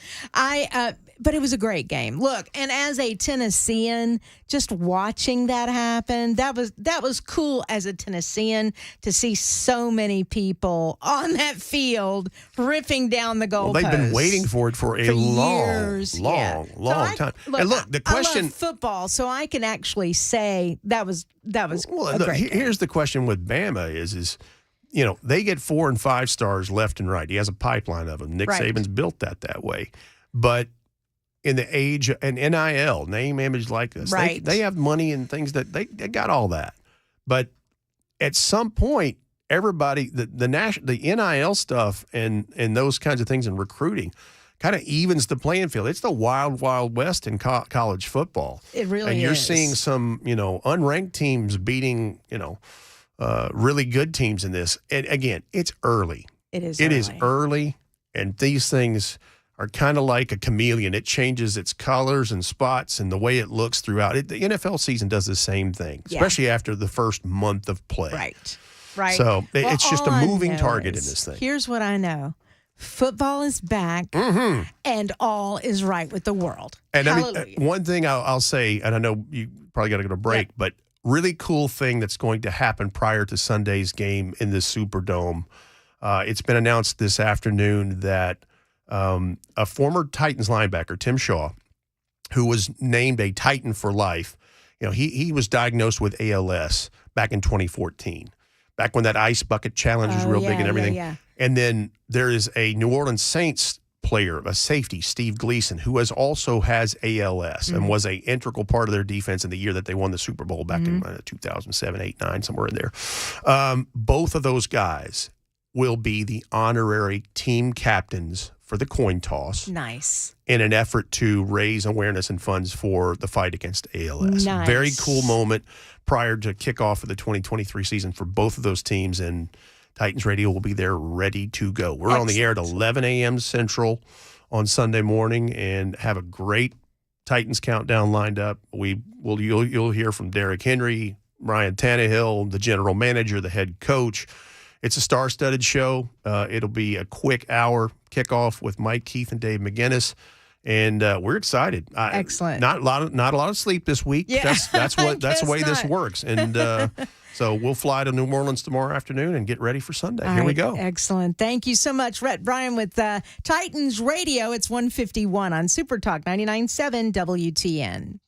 But it was a great game. Look, and as a Tennessean, just watching that happen, that was cool as a Tennessean to see so many people on that field ripping down the goalpost. Well, they've been waiting for it for a long time. Look, and look, the question. I love football, so I can actually say that was well, a great game. Here's the question with Bama is they get 4 and 5 stars left and right. He has a pipeline of them. Nick Saban's built that way. But in the age and NIL, name, image, likeness, they have money and things that they got all that. But at some point, everybody, the NIL stuff and those kinds of things in recruiting kind of evens the playing field. It's the wild, wild west in college football. It really is. And you're seeing some, unranked teams beating, really good teams in this. And again, it's early. It is early, and these things are kind of like a chameleon. It changes its colors and spots and the way it looks throughout it. The NFL season does the same thing, especially after the first month of play. Right. So it's just a moving target in this thing. Here's what I know. Football is back, and all is right with the world. And Hallelujah. One thing I'll say, and I know you probably got to go to break, but really cool thing that's going to happen prior to Sunday's game in the Superdome. It's been announced this afternoon that a former Titans linebacker, Tim Shaw, who was named a Titan for life, he was diagnosed with ALS back in 2014, back when that ice bucket challenge was real big and everything. Yeah. And then there is a New Orleans Saints player, a safety, Steve Gleason, who also has ALS and was an integral part of their defense in the year that they won the Super Bowl back in 2007, 8, 9, somewhere in there. Both of those guys will be the honorary team captains for the coin toss. Nice. In an effort to raise awareness and funds for the fight against ALS. Nice. Very cool moment prior to kickoff of the 2023 season for both of those teams, and Titans Radio will be there ready to go. We're on the air at 11 a.m. Central on Sunday morning and have a great Titans countdown lined up. You'll hear from Derrick Henry, Ryan Tannehill, the general manager, the head coach. It's a star-studded show. It'll be a quick hour kickoff with Mike Keith and Dave McGinnis, and we're excited. Excellent. Not a lot of sleep this week. Yeah, that's the way this not. works. And so we'll fly to New Orleans tomorrow afternoon and get ready for Sunday. Here we go. Excellent. Thank you so much, Rhett Bryan with Titans Radio. It's 1:51 on Super Talk 99.7 WTN.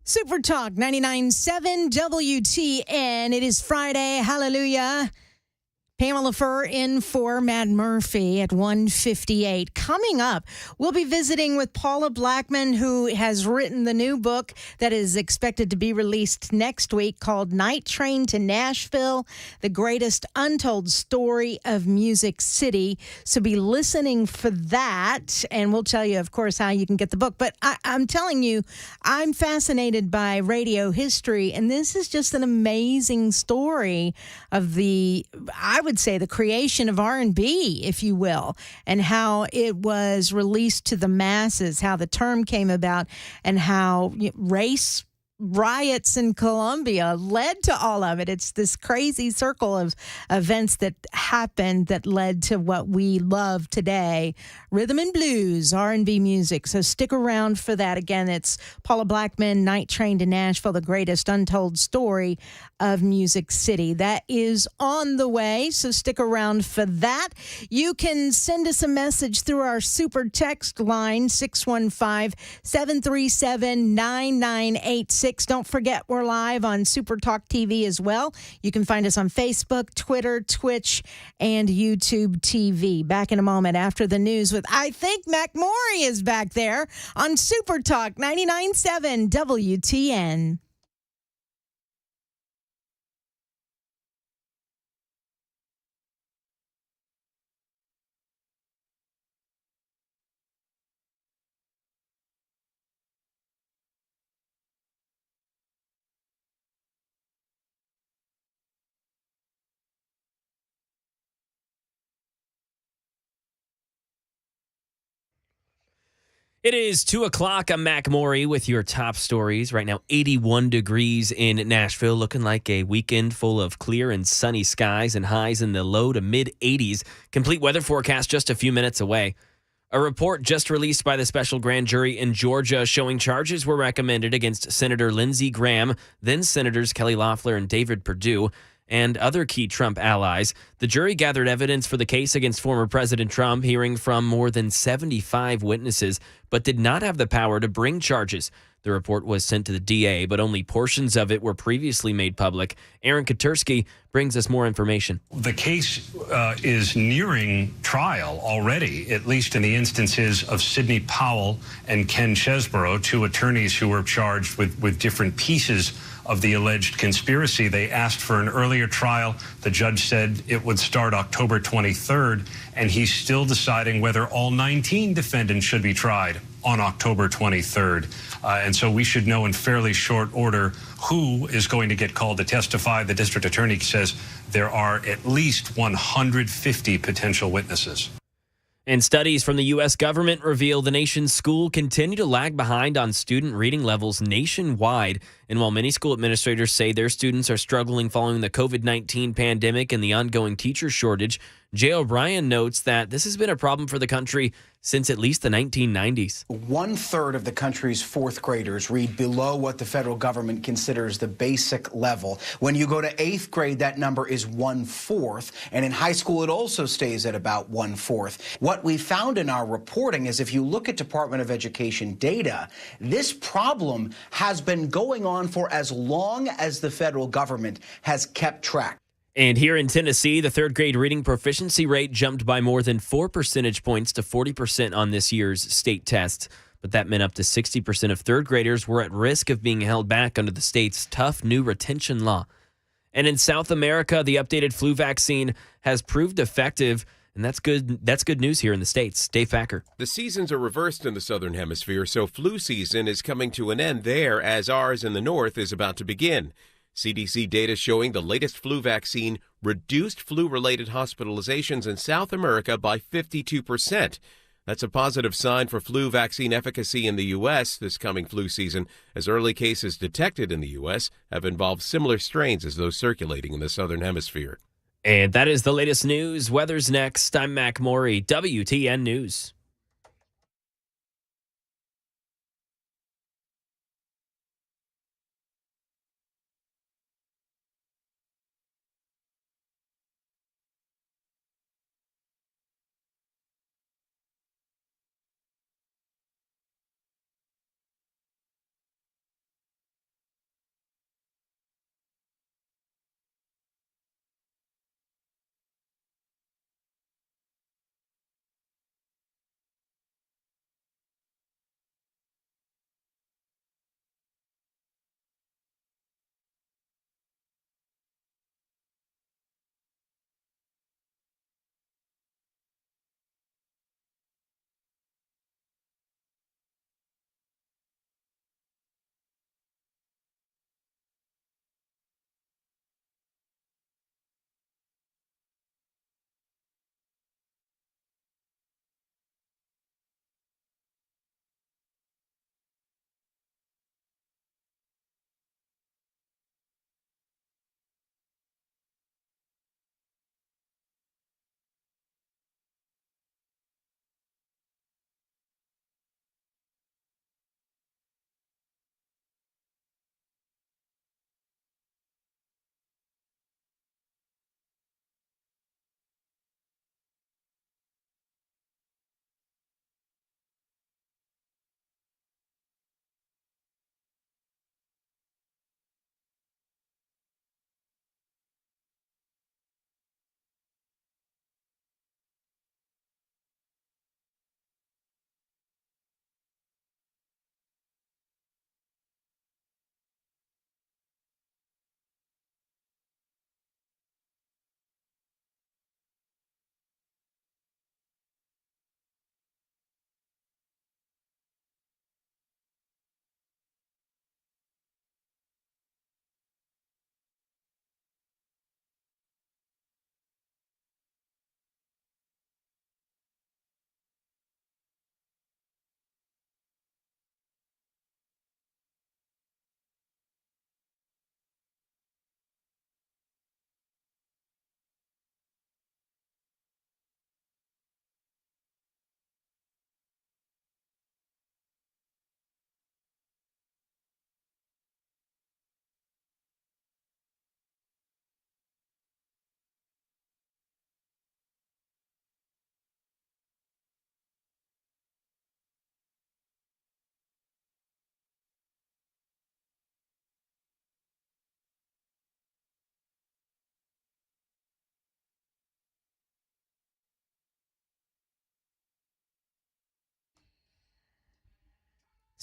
Super Talk 99.7 WTN. It is Friday. Hallelujah. Pamela Furrs in for Matt Murphy at 1:58. Coming up, we'll be visiting with Paula Blackman, who has written the new book that is expected to be released next week called Night Train to Nashville, the greatest untold story of Music City. So be listening for that, and we'll tell you, of course, how you can get the book. But I'm telling you, I'm fascinated by radio history, and this is just an amazing story of I would say the creation of R&B, if you will, and how it was released to the masses, how the term came about, and how race riots in Colombia led to all of it. It's this crazy circle of events that happened that led to what we love today, rhythm and blues, R&B music. So stick around for that. Again, it's Paula Blackman, Night Train to Nashville, the greatest untold story of Music City. That is on the way, so stick around for that. You can send us a message through our super text line, 615-737-9986. Don't forget, we're live on Super Talk TV as well. You can find us on Facebook, Twitter, Twitch, and YouTube TV. Back in a moment after the news with, I think Mac Maury is back there on Super Talk 99.7 WTN. It is 2 o'clock. I'm Mac Maury with your top stories. Right now, 81 degrees in Nashville, looking like a weekend full of clear and sunny skies and highs in the low to mid-80s. Complete weather forecast just a few minutes away. A report just released by the special grand jury in Georgia showing charges were recommended against Senator Lindsey Graham, then Senators Kelly Loeffler and David Perdue, and other key Trump allies. The jury gathered evidence for the case against former President Trump, hearing from more than 75 witnesses, but did not have the power to bring charges. The report was sent to the DA, but only portions of it were previously made public. Aaron Katursky brings us more information. The case is nearing trial already, at least in the instances of Sidney Powell and Ken Chesborough, two attorneys who were charged with different pieces of the alleged conspiracy. They asked for an earlier trial. The judge said it would start October 23rd, and he's still deciding whether all 19 defendants should be tried on October 23rd. And so we should know in fairly short order who is going to get called to testify. The district attorney says there are at least 150 potential witnesses. And studies from the U.S. government reveal the nation's schools continue to lag behind on student reading levels nationwide. And while many school administrators say their students are struggling following the COVID-19 pandemic and the ongoing teacher shortage, Jay O'Brien notes that this has been a problem for the country since at least the 1990s. 1/3 of the country's fourth graders read below what the federal government considers the basic level. When you go to eighth grade, that number is 1/4. And in high school, it also stays at about 1/4. What we found in our reporting is if you look at Department of Education data, this problem has been going on for as long as the federal government has kept track. And here in Tennessee, the third grade reading proficiency rate jumped by more than 4 percentage points to 40% on this year's state test. But that meant up to 60% of third graders were at risk of being held back under the state's tough new retention law. And in South America, the updated flu vaccine has proved effective, and that's good. That's good news here in the States. Dave Packer. The seasons are reversed in the Southern Hemisphere, so flu season is coming to an end there as ours in the North is about to begin. CDC data showing the latest flu vaccine reduced flu-related hospitalizations in South America by 52%. That's a positive sign for flu vaccine efficacy in the U.S. this coming flu season, as early cases detected in the U.S. have involved similar strains as those circulating in the Southern Hemisphere. And that is the latest news. Weather's next. I'm Mac Maury, WTN News.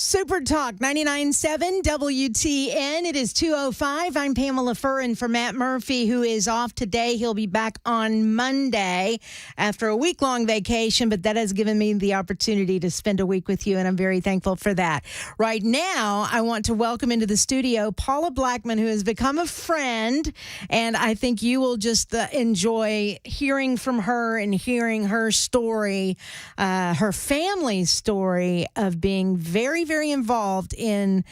Super Talk 99.7 WTN. It is 2:05. I'm Pamela Furrs, and for Matt Murphy, who is off today. He'll be back on Monday after a week-long vacation, but that has given me the opportunity to spend a week with you, and I'm very thankful for that. Right now, I want to welcome into the studio Paula Blackman, who has become a friend, and I think you will just enjoy hearing from her and hearing her story, her family's story of being very, very involved in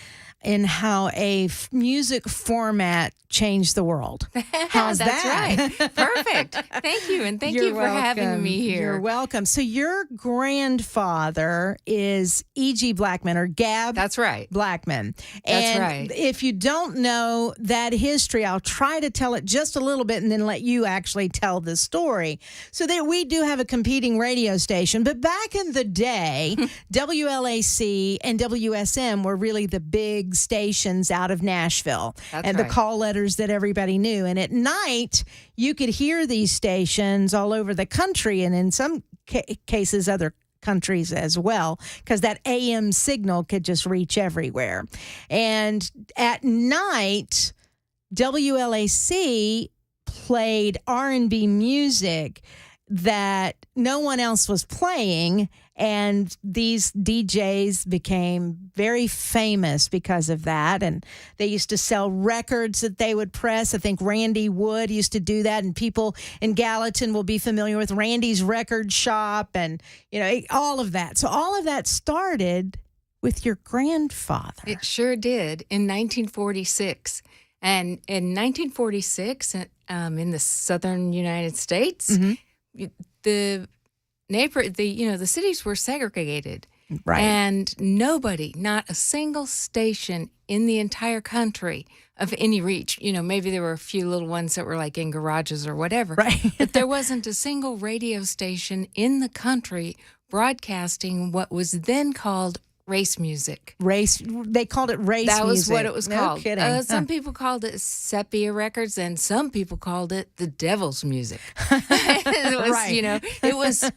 how a music format changed the world. How's That's that? right. Perfect. Thank you. And thank you for having me here. You're welcome. So your grandfather is E.G. Blackman, or Gab. That's right. Blackman. That's and right. If you don't know that history, I'll try to tell it just a little bit and then let you actually tell the story. So that we do have a competing radio station, but back in the day, WLAC and WSM were really the big stations out of Nashville. That's and right. the call letters that everybody knew. And at night, you could hear these stations all over the country, and in some cases, other countries as well, because that AM signal could just reach everywhere. And at night, WLAC played R&B music that no one else was playing, and these DJs became very famous because of that. And they used to sell records that they would press. I think Randy Wood used to do that, and people in Gallatin will be familiar with Randy's Record Shop and, you know, all of that. So all of that started with your grandfather. It sure did in 1946. And in 1946, in the southern United States, the cities were segregated. Right. And nobody, not a single station in the entire country of any reach, maybe there were a few little ones that were like in garages or whatever. Right. But there wasn't a single radio station in the country broadcasting what was then called race music. They called it race music. That was what it was called. No kidding. Some people called it sepia records, and some people called it the devil's music. It was, Right. It was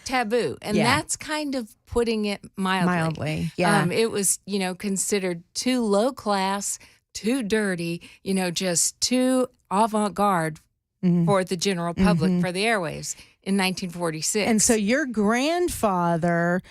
taboo, and that's kind of putting it mildly. Yeah. It was, considered too low class, too dirty, just too avant-garde for the general public, for the airwaves in 1946. And so your grandfather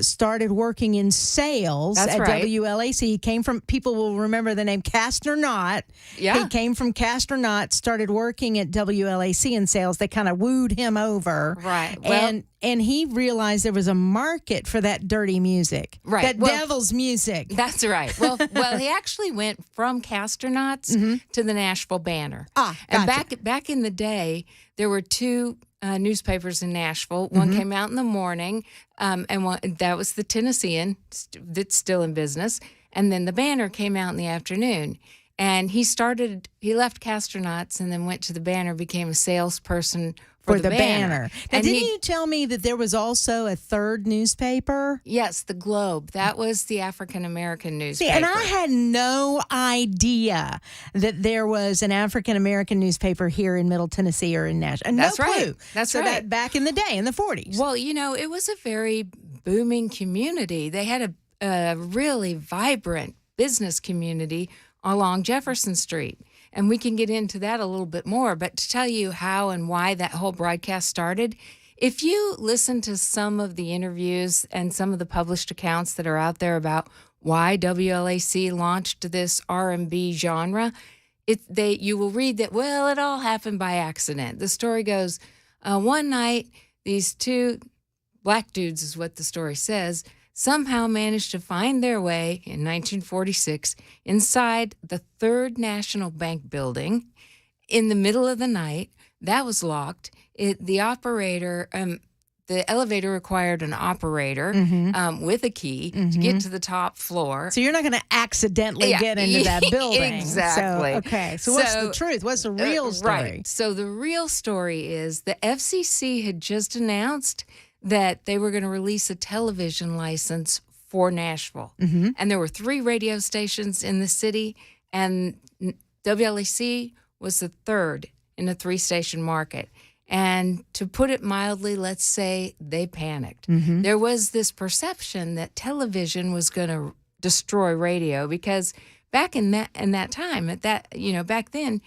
started working in sales That's at right. WLAC. He came from, people will remember the name Castor Knott. Yeah. He came from Castor Knott, started working at WLAC in sales. They kind of wooed him over. Right. Well, And he realized there was a market for that dirty music. Right. That Well, devil's music. That's right. Well, he actually went from Castor Knotts to the Nashville Banner. And gotcha. back in the day, there were two newspapers in Nashville. One came out in the morning, and that was the Tennessean that's still in business. And then the Banner came out in the afternoon. And he left Castor Knotts and then went to the Banner, became a salesperson for the Banner. Now, And didn't you tell me that there was also a third newspaper? Yes, the Globe. That was the African American newspaper. See, and I had no idea that there was an African American newspaper here in Middle Tennessee or in Nashville. That's no right. clue. That's so right. That back in the day, in the 40s. Well, it was a very booming community. They had a really vibrant business community along Jefferson Street. And we can get into that a little bit more. But to tell you how and why that whole broadcast started, if you listen to some of the interviews and some of the published accounts that are out there about why WLAC launched this R&B genre, you will read that, well, it all happened by accident. The story goes, one night, these two black dudes, is what the story says, somehow managed to find their way in 1946 inside the Third National Bank building in the middle of the night. That was locked. The elevator required an operator with a key to get to the top floor. So you're not going to accidentally get into that building. Exactly. So what's the truth? What's the real story? Right. So the real story is the FCC had just announced that they were going to release a television license for Nashville. And there were 3 radio stations in the city, and WLAC was the third in a 3-station market. And to put it mildly, let's say they panicked. Mm-hmm. There was this perception that television was going to destroy radio, because back in that time, back then,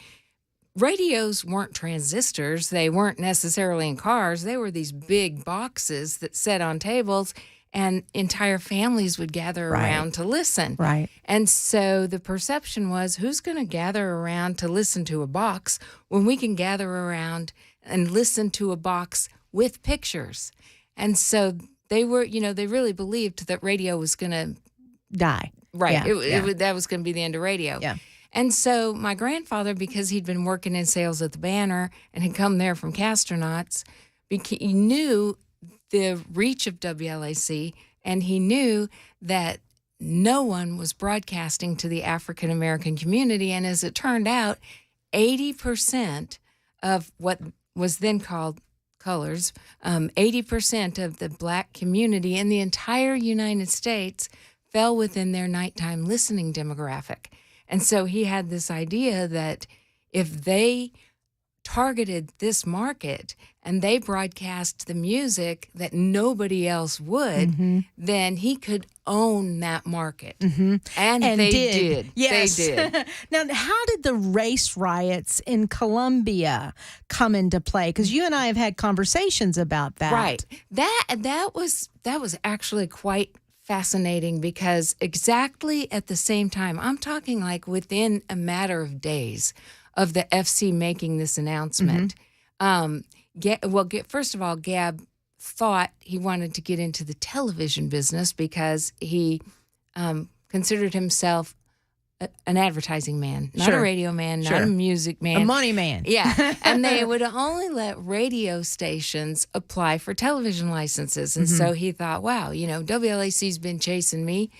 radios weren't transistors. They weren't necessarily in cars. They were these big boxes that sat on tables, and entire families would gather around to listen. Right. And so the perception was, who's going to gather around to listen to a box when we can gather around and listen to a box with pictures? And so they were, they really believed that radio was going to die. Right. Yeah. That was going to be the end of radio. Yeah. And so my grandfather, because he'd been working in sales at the Banner and had come there from Castronauts, he knew the reach of WLAC, and he knew that no one was broadcasting to the African American community. And as it turned out, 80% of what was then called colors, 80% of the Black community in the entire United States fell within their nighttime listening demographic. And so he had this idea that if they targeted this market and they broadcast the music that nobody else would, then he could own that market. Mm-hmm. And they did. Yes. They did. Now, how did the race riots in Colombia come into play? Because you and I have had conversations about that. Right. That was actually quite fascinating, because exactly at the same time, I'm talking like within a matter of days of the FC making this announcement. First of all, Gab thought he wanted to get into the television business because he considered himself an advertising man, not a radio man, not a music man. A money man. Yeah. And they would only let radio stations apply for television licenses. And so he thought, wow, WLAC's been chasing me.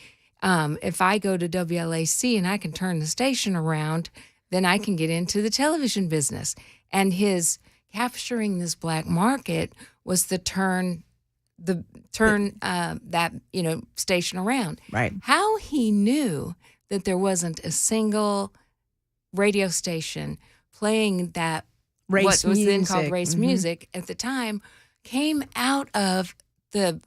If I go to WLAC and I can turn the station around, then I can get into the television business. And his capturing this Black market was the turn that station around. Right. How he knew that there wasn't a single radio station playing that Race what was then music. called race music at the time came out of the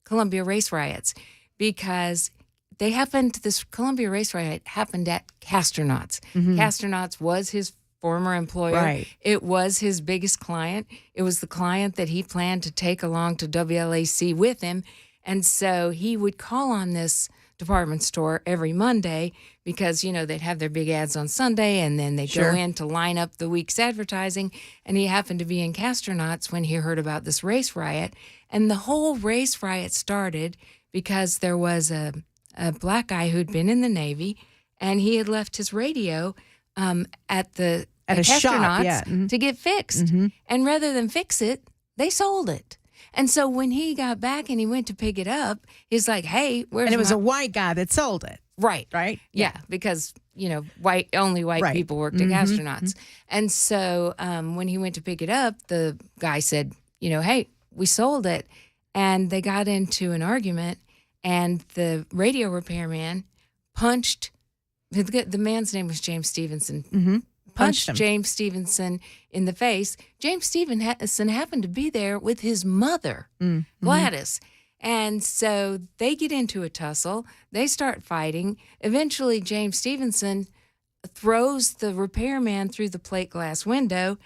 Columbia race riots, because this Columbia race riot happened at Castronauts. Castronauts was his former employer. Right. It was his biggest client. It was the client that he planned to take along to WLAC with him. And so he would call on this department store every Monday, because, they'd have their big ads on Sunday, and then they'd go in to line up the week's advertising. And he happened to be in Castronauts when he heard about this race riot. And the whole race riot started because there was a Black guy who'd been in the Navy, and he had left his radio at a shop, to get fixed. And rather than fix it, they sold it. And so when he got back and he went to pick it up, he's like, hey, where's And it was a white guy that sold it. Right. Right? Yeah, because, only white people worked at Castronauts. And so when he went to pick it up, the guy said, hey, we sold it. And they got into an argument, and the radio repairman punched, the man's name was James Stevenson, punched James Stevenson in the face. James Stevenson happened to be there with his mother, Gladys. And so they get into a tussle. They start fighting. Eventually, James Stevenson throws the repairman through the plate glass window.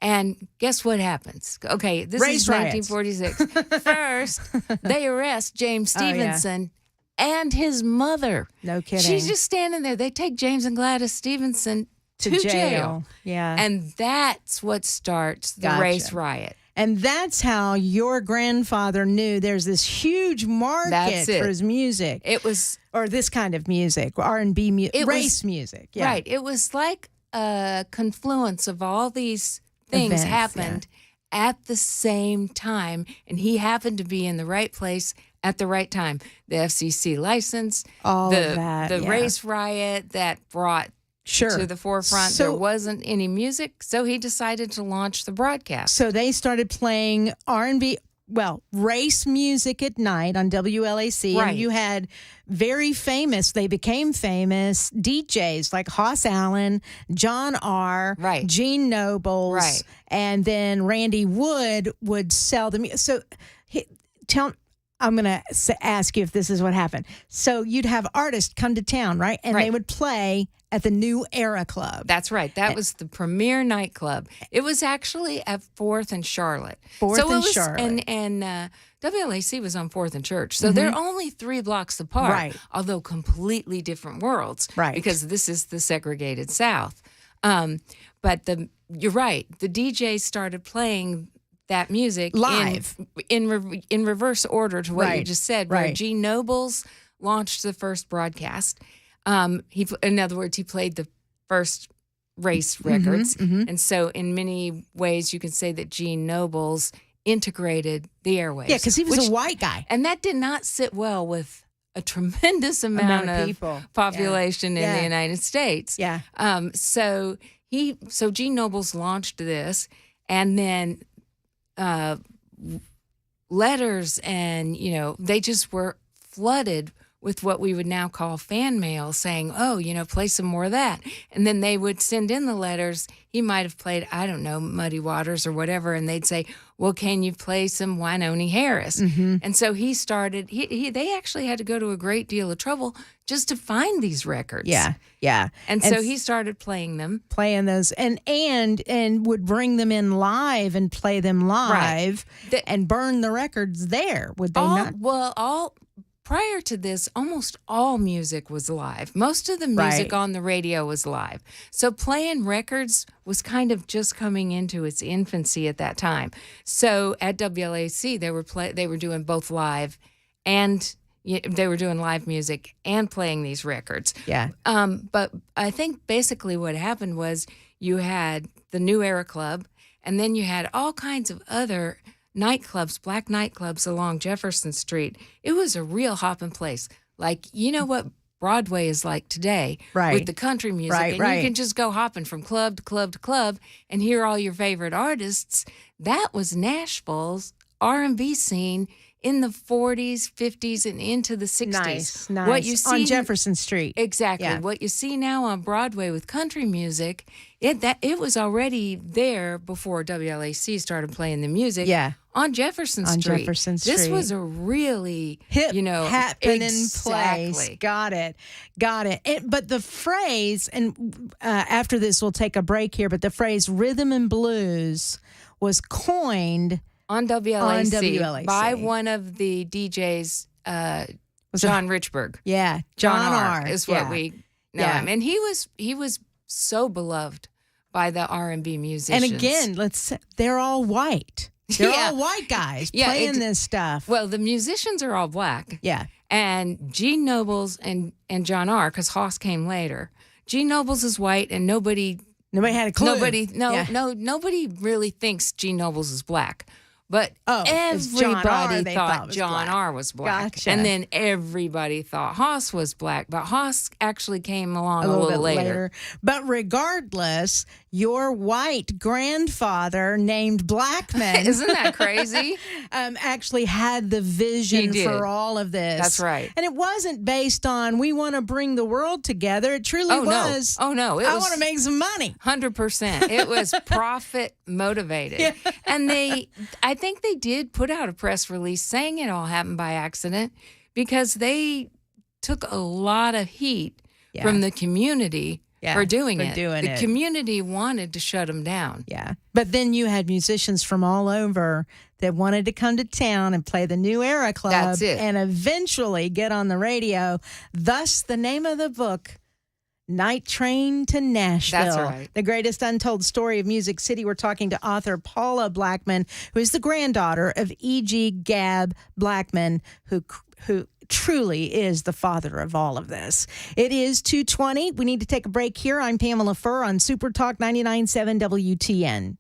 And guess what happens? Okay, this Race is riots. 1946. First, they arrest James Stevenson and his mother. No kidding. She's just standing there. They take James and Gladys Stevenson to jail. Yeah. And that's what starts the race riot. And that's how your grandfather knew there's this huge market for his music. It was, or this kind of music, R&B music, race music. Yeah. Right. It was like a confluence of all these things Events, happened at the same time, and he happened to be in the right place at the right time. The FCC license, the race riot that brought to the forefront. So, there wasn't any music, so he decided to launch the broadcast. So they started playing R&B. race music at night on WLAC. Right. And you had they became famous DJs like Hoss Allen, John R., Right. Gene Nobles, Right. and then Randy Wood would sell the music. So I'm going to ask you if this is what happened. So you'd have artists come to town, right? And they would play at the New Era Club. That's right. That was the premier nightclub. It was actually at 4th and Charlotte. 4th and Charlotte. And WLAC was on 4th and Church. So they're only 3 blocks apart, Right. although completely different worlds. Right. Because this is the segregated South. But you're right. The DJs started playing that music live in reverse order to what you Right. just said, where Right. Gene Nobles launched the first broadcast. In other words, he played the first race records. And so in many ways, you can say that Gene Nobles integrated the airwaves. Yeah, because he was a white guy. And that did not sit well with a tremendous amount of of people. population in the United States. Yeah. So Gene Nobles launched this, and then letters and, they just were flooded with what we would now call fan mail saying, play some more of that. And then they would send in the letters. He might have played, I don't know, Muddy Waters or whatever. And they'd say, well, can you play some Wynonie Harris? And so he started, they actually had to go to a great deal of trouble just to find these records. Yeah. Yeah. And so he started playing them. Playing those and would bring them in live and play them live and burn the records there. Would they not? Well, prior to this, almost all music was live. Most of the music on the radio was live. So playing records was kind of just coming into its infancy at that time. So at WLAC, they were doing both live and they were doing live music and playing these records. Yeah. But I think basically what happened was you had the New Era Club, and then you had all kinds of other nightclubs, black nightclubs along Jefferson Street. It was a real hopping place. Like, what Broadway is like today with the country music. And you can just go hopping from club to club to club and hear all your favorite artists. That was Nashville's R&B scene in the 40s, 50s, and into the 60s. Nice. What you see on Jefferson Street. Exactly. Yeah. What you see now on Broadway with country music, it was already there before WLAC started playing the music. Yeah. On Jefferson Street. On Jefferson Street. This was a really hip, happening exactly. place. Got it. But the phrase, and after this we'll take a break here, but the phrase rhythm and blues was coined on WLAC by one of the DJs, John Richburg. Yeah, John R. is what we know him, and he was so beloved by the R&B musicians. And again, they're all white. They're all white guys playing this stuff. Well, the musicians are all black. Yeah, and Gene Nobles and John R. because Hoss came later. Gene Nobles is white, and nobody had a clue. Nobody really thinks Gene Nobles is black. But everybody thought John R. was black. Gotcha. And then everybody thought Hoss was black. But Hoss actually came along a little bit later. But regardless, your white grandfather named Blackman isn't that crazy? Actually had the vision for all of this. That's right. And it wasn't based on we want to bring the world together. It truly was. Oh no. I want to make some money. 100%. It was profit motivated. Yeah. And I think they did put out a press release saying it all happened by accident because they took a lot of heat from the community for doing it. The community wanted to shut them down. Yeah. But then you had musicians from all over that wanted to come to town and play the New Era Club. That's it. And eventually get on the radio. Thus, the name of the book, Night Train to Nashville. That's right. The greatest untold story of Music City. We're talking to author Paula Blackman, who is the granddaughter of E.G. Gab Blackman, who truly is the father of all of this. It is 2:20. We need to take a break here. I'm Pamela Furrs on Super Talk 99.7 WTN.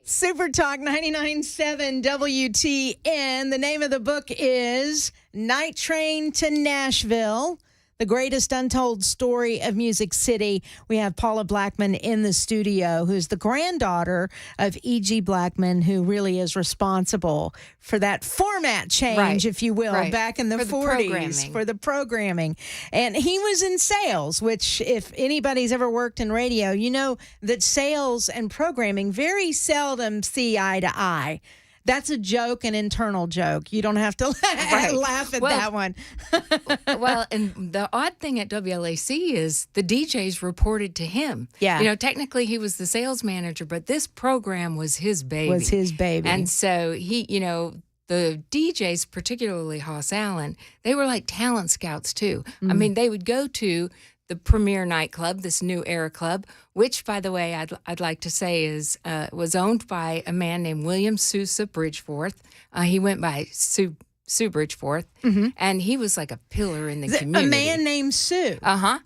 Super Talk 99.7 WTN. The name of the book is Night Train to Nashville, The Greatest Untold Story of Music City. We have Paula Blackman in the studio, who's the granddaughter of E.G. Blackman, who really is responsible for that format change, if you will, back in the 40s for the programming. And he was in sales, which if anybody's ever worked in radio, you know that sales and programming very seldom see eye to eye. That's a joke, an internal joke. You don't have to laugh at that one. Well, and the odd thing at WLAC is the DJs reported to him. Yeah. You know, technically he was the sales manager, but this program was his baby. And so he, you know, the DJs, particularly Hoss Allen, they were like talent scouts too. I mean, they would go to the premier nightclub, this New Era Club, which, by the way, I'd like to say is was owned by a man named William Sousa Bridgeforth. He went by Sue Bridgeforth, and he was like a pillar in the community. A man named Sue.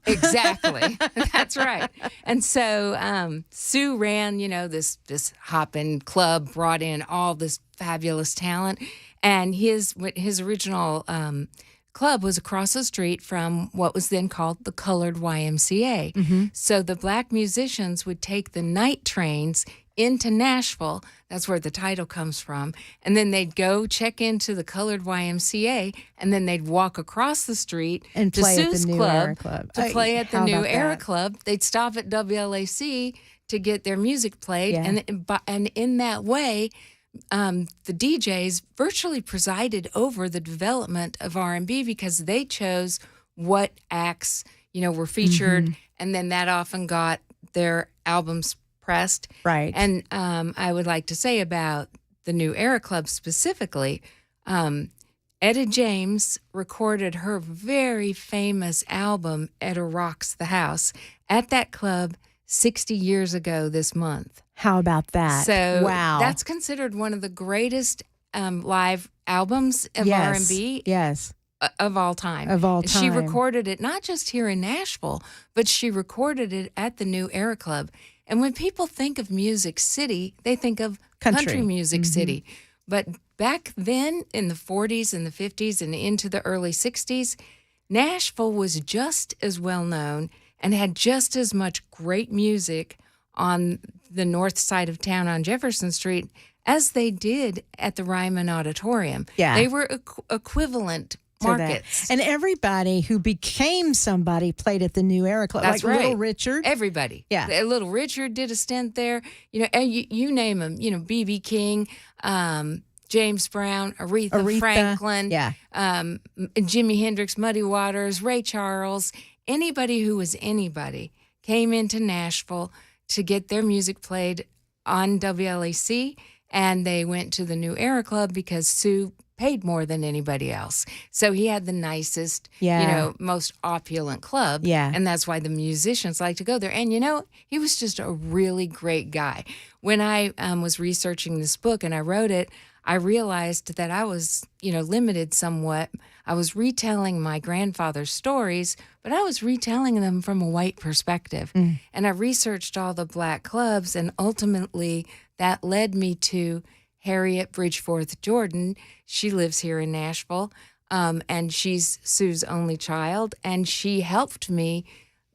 Exactly. That's right. And so Sue ran, you know, this hopping club, brought in all this fabulous talent, and his original club was across the street from what was then called the Colored YMCA. So the black musicians would take the night trains into Nashville. That's where the title comes from. And then they'd go check into the Colored YMCA, and then they'd walk across the street and to play Sue's at the New Era Club. to play at the How New about Era that? Club. They'd stop at WLAC to get their music played. Yeah. And in that way, the DJs virtually presided over the development of R&B because they chose what acts, you know, were featured, and then that often got their albums pressed. Right. And I would like to say about the New Era Club specifically, Etta James recorded her very famous album, Etta Rocks the House, at that club 60 years ago this month. How about that? So wow. That's considered one of the greatest live albums of R&B of all time. Of all And she time. recorded it not just here in Nashville, but she recorded it at the New Era Club. And when people think of Music City, they think of country music city. But back then in the 40s and the 50s and into the early 60s, Nashville was just as well known and had just as much great music on the north side of town on Jefferson Street as they did at the Ryman Auditorium. Yeah. They were equivalent to that. markets. And everybody who became somebody played at the New Era Club. That's like right. Little Richard. Everybody. Yeah. Little Richard did a stint there. You know, and you name them. You know, B.B. King, James Brown, Aretha Franklin, Jimi Hendrix, Muddy Waters, Ray Charles. Anybody who was anybody came into Nashville to get their music played on WLAC, and they went to the New Era Club because Sue paid more than anybody else. So he had the nicest, you know, most opulent club. Yeah. And that's why the musicians like to go there. And, you know, he was just a really great guy. When I was researching this book and I wrote it, I realized that I was, you know, limited somewhat. I was retelling my grandfather's stories, but I was retelling them from a white perspective. And I researched all the black clubs, and ultimately that led me to Harriet Bridgeforth Jordan. She lives here in Nashville, and she's Sue's only child, and she helped me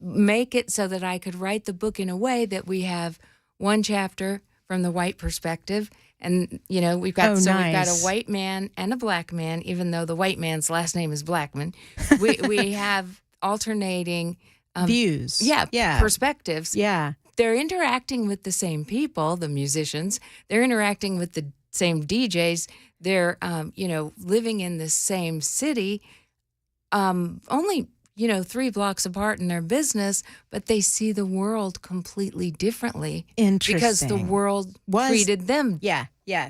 make it so that I could write the book in a way that we have one chapter from the white perspective. And, you know, we've got we've got a white man and a black man, even though the white man's last name is Blackman. We have alternating views. Perspectives. Yeah. They're interacting with the same people, the musicians. They're interacting with the same DJs. They're, you know, living in the same city, only, you know, 3 blocks apart in their business, but they see the world completely differently. Interesting. Because the world treated them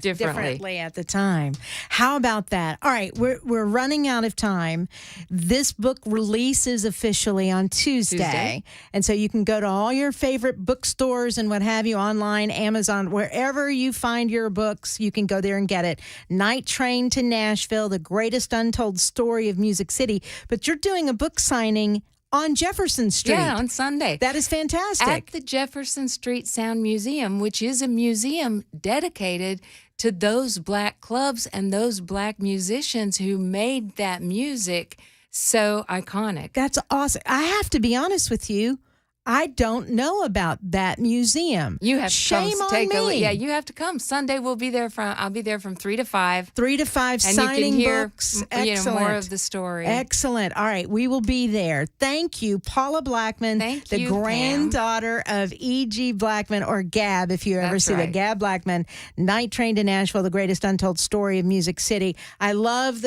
differently at the time. How about that? All right, we're running out of time. This book releases officially on Tuesday. And so you can go to all your favorite bookstores and what have you, online, Amazon, wherever you find your books, you can go there and get it. Night Train to Nashville, The Greatest Untold Story of Music City. But you're doing a book signing on Jefferson Street. Yeah, on Sunday. That is fantastic. At the Jefferson Street Sound Museum, which is a museum dedicated to those black clubs and those black musicians who made that music so iconic. That's awesome. I have to be honest with you. I don't know about that museum. You have to Shame come on take me. a look. Yeah, you have to come. Sunday I'll be there from 3 to 5. 3 to 5 and signing you can hear, books. Excellent. more of the story. Excellent. All right, we will be there. Thank you, Paula Blackman, the you, granddaughter of E.G. Blackman, or Gab, if you ever That's see that. right. Gab Blackman, Night Train to Nashville, the greatest untold story of Music City. I love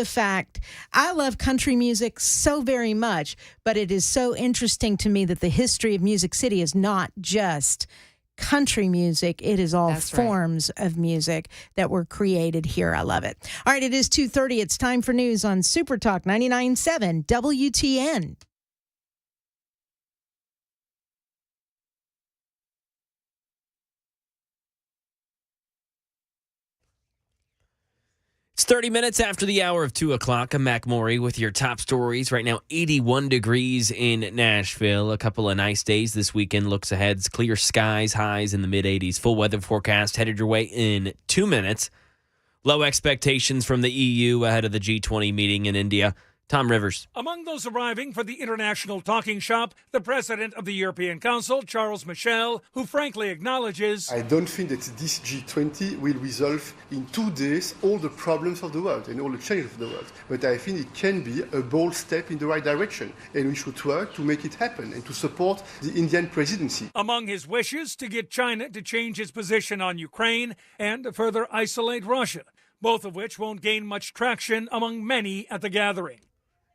country music so very much, but it is so interesting to me that the history of Music City is not just country music. It is all forms of music that were created here. I love it. All right, it is 2:30. It's time for news on Super Talk 99.7 WTN. It's 30 minutes after the hour of 2 o'clock. I'm Mac Maury with your top stories. Right now, 81 degrees in Nashville. A couple of nice days this weekend. Looks ahead. Clear skies, highs in the mid-80s. Full weather forecast headed your way in 2 minutes. Low expectations from the EU ahead of the G20 meeting in India. Tom Rivers. Among those arriving for the International Talking Shop, the president of the European Council, Charles Michel, who frankly acknowledges, I don't think that this G20 will resolve in 2 days all the problems of the world and all the changes of the world. But I think it can be a bold step in the right direction, and we should work to make it happen and to support the Indian presidency. Among his wishes to get China to change its position on Ukraine and to further isolate Russia, both of which won't gain much traction among many at the gathering.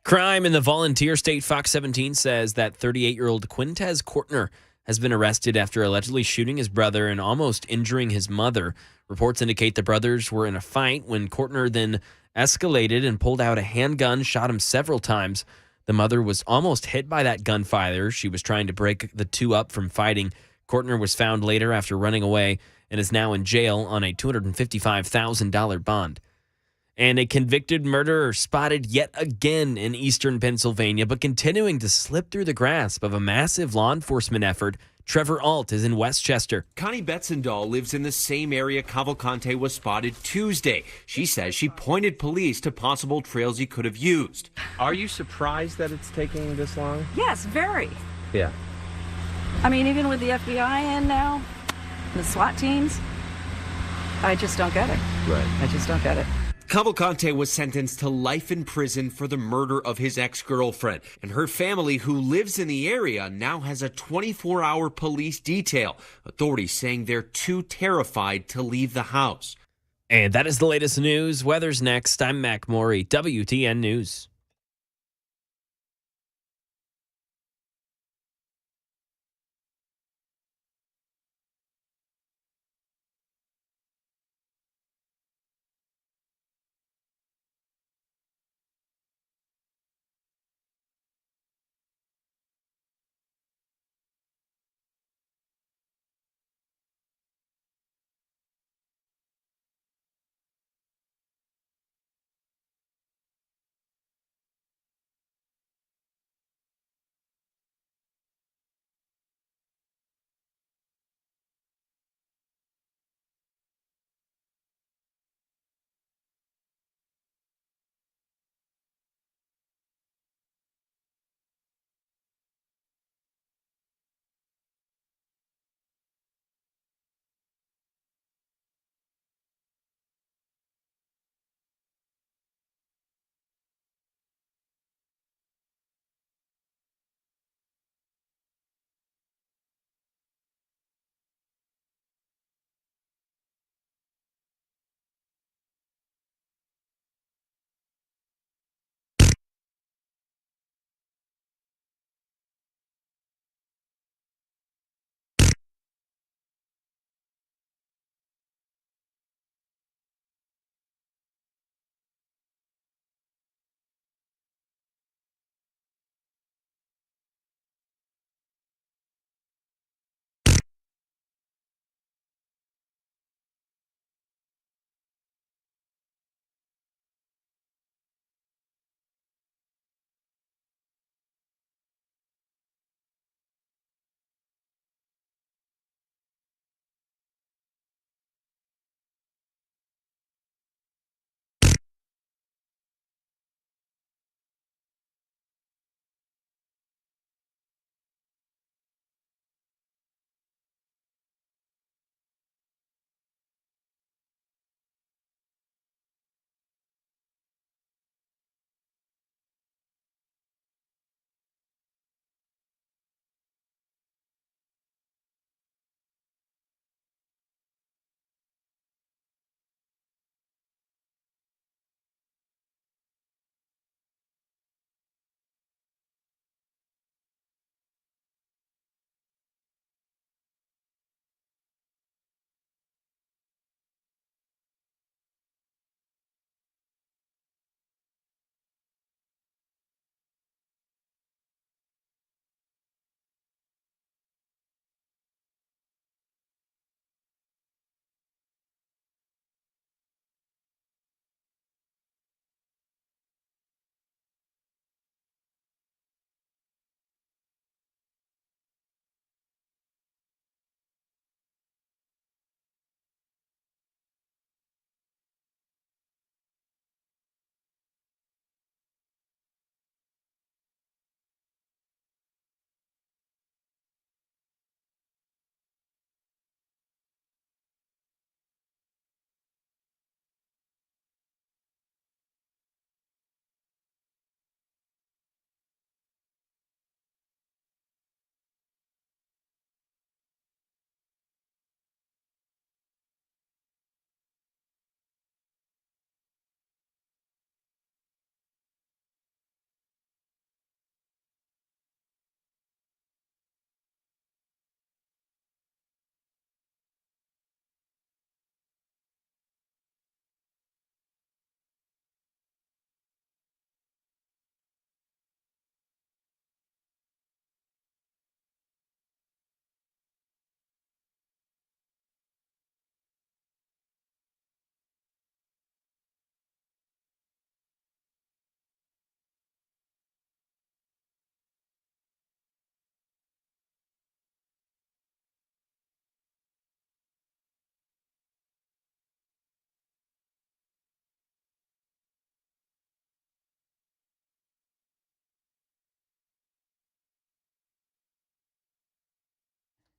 Crime in the volunteer state. Fox 17 says that 38-year-old Quintez Kortner has been arrested after allegedly shooting his brother and almost injuring his mother. Reports indicate the brothers were in a fight when Kortner then escalated and pulled out a handgun, shot him several times. The mother was almost hit by that gunfire. She was trying to break the two up from fighting. Kortner was found later after running away and is now in jail on a $255,000 bond. And a convicted murderer spotted yet again in eastern Pennsylvania, but continuing to slip through the grasp of a massive law enforcement effort. Trevor Alt is in Westchester. Connie Betzendahl lives in the same area Cavalcante was spotted Tuesday. She says she pointed police to possible trails he could have used. Are you surprised that it's taking this long? Yes, very. Yeah. I mean, even with the FBI in now, the SWAT teams, I just don't get it. Right. I just don't get it. Cavalcante was sentenced to life in prison for the murder of his ex-girlfriend, and her family, who lives in the area, now has a 24-hour police detail. Authorities saying they're too terrified to leave the house. And that is the latest news. Weather's next. I'm Mac Maury, WTN News.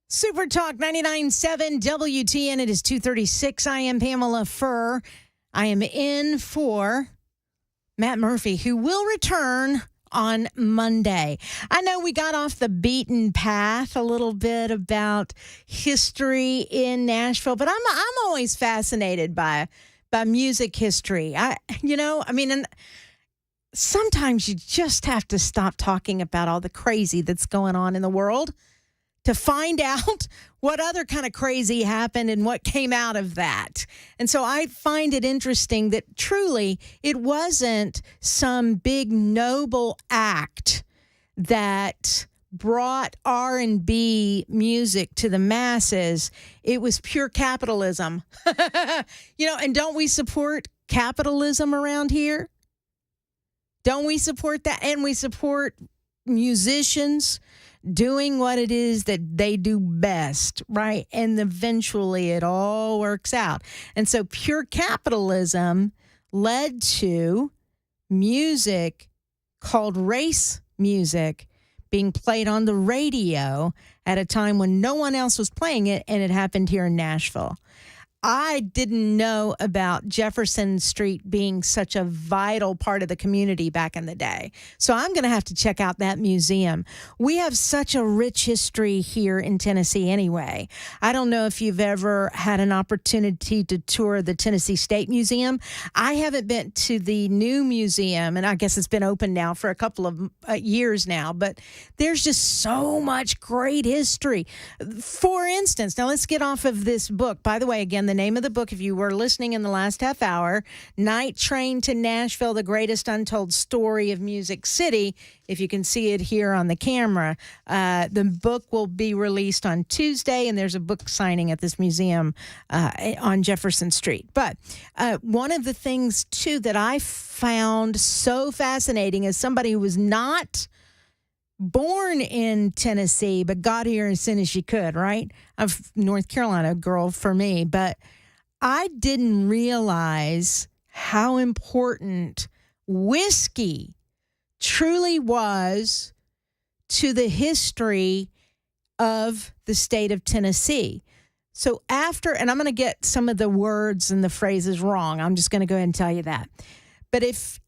Super Talk 99.7 WTN. It is 2:36. I am Pamela Furrs. I am in for Matt Murphy, who will return on Monday. I know we got off the beaten path a little bit about history in Nashville, but I'm always fascinated by music history. And sometimes you just have to stop talking about all the crazy that's going on in the world to find out what other kind of crazy happened and what came out of that. And so I find it interesting that truly it wasn't some big noble act that brought R&B music to the masses. It was pure capitalism. And don't we support capitalism around here? Don't we support that? And we support musicians doing what it is that they do best, right? And eventually it all works out. And so pure capitalism led to music called race music being played on the radio at a time when no one else was playing it, and it happened here in Nashville. I didn't know about Jefferson Street being such a vital part of the community back in the day. So I'm going to have to check out that museum. We have such a rich history here in Tennessee anyway. I don't know if you've ever had an opportunity to tour the Tennessee State Museum. I haven't been to the new museum, and I guess it's been open now for a couple of years now, but there's just so much great history. For instance, now let's get off of this book. By the way, again, the name of the book, if you were listening in the last half hour, Night Train to Nashville, The Greatest Untold Story of Music City, if you can see it here on the camera. The book will be released on Tuesday, and there's a book signing at this museum on Jefferson Street. But one of the things, too, that I found so fascinating as somebody who was not born in Tennessee, but got here as soon as she could, right? I'm a North Carolina girl for me, but I didn't realize how important whiskey truly was to the history of the state of Tennessee. So and I'm going to get some of the words and the phrases wrong. I'm just going to go ahead and tell you that. But if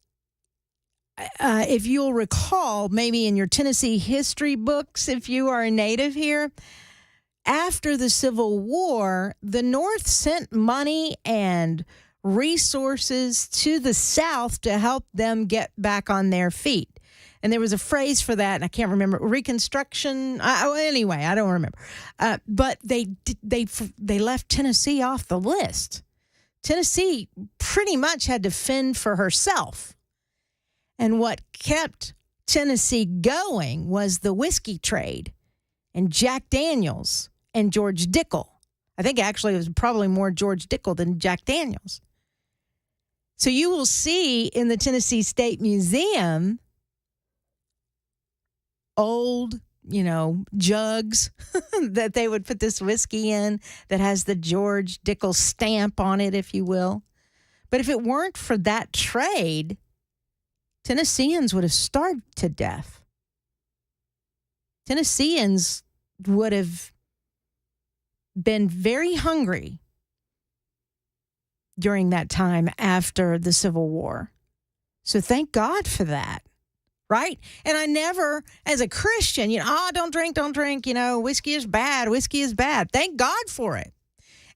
you'll recall, maybe in your Tennessee history books, if you are a native here, after the Civil War, the North sent money and resources to the South to help them get back on their feet. And there was a phrase for that, and I can't remember. Reconstruction. Anyway, I don't remember. But they left Tennessee off the list. Tennessee pretty much had to fend for herself. And what kept Tennessee going was the whiskey trade and Jack Daniels and George Dickel. I think actually it was probably more George Dickel than Jack Daniels. So you will see in the Tennessee State Museum old, jugs that they would put this whiskey in that has the George Dickel stamp on it, if you will. But if it weren't for that trade, Tennesseans would have starved to death. Tennesseans would have been very hungry during that time after the Civil War. So thank God for that, right? And I never, as a Christian, don't drink, whiskey is bad. Thank God for it.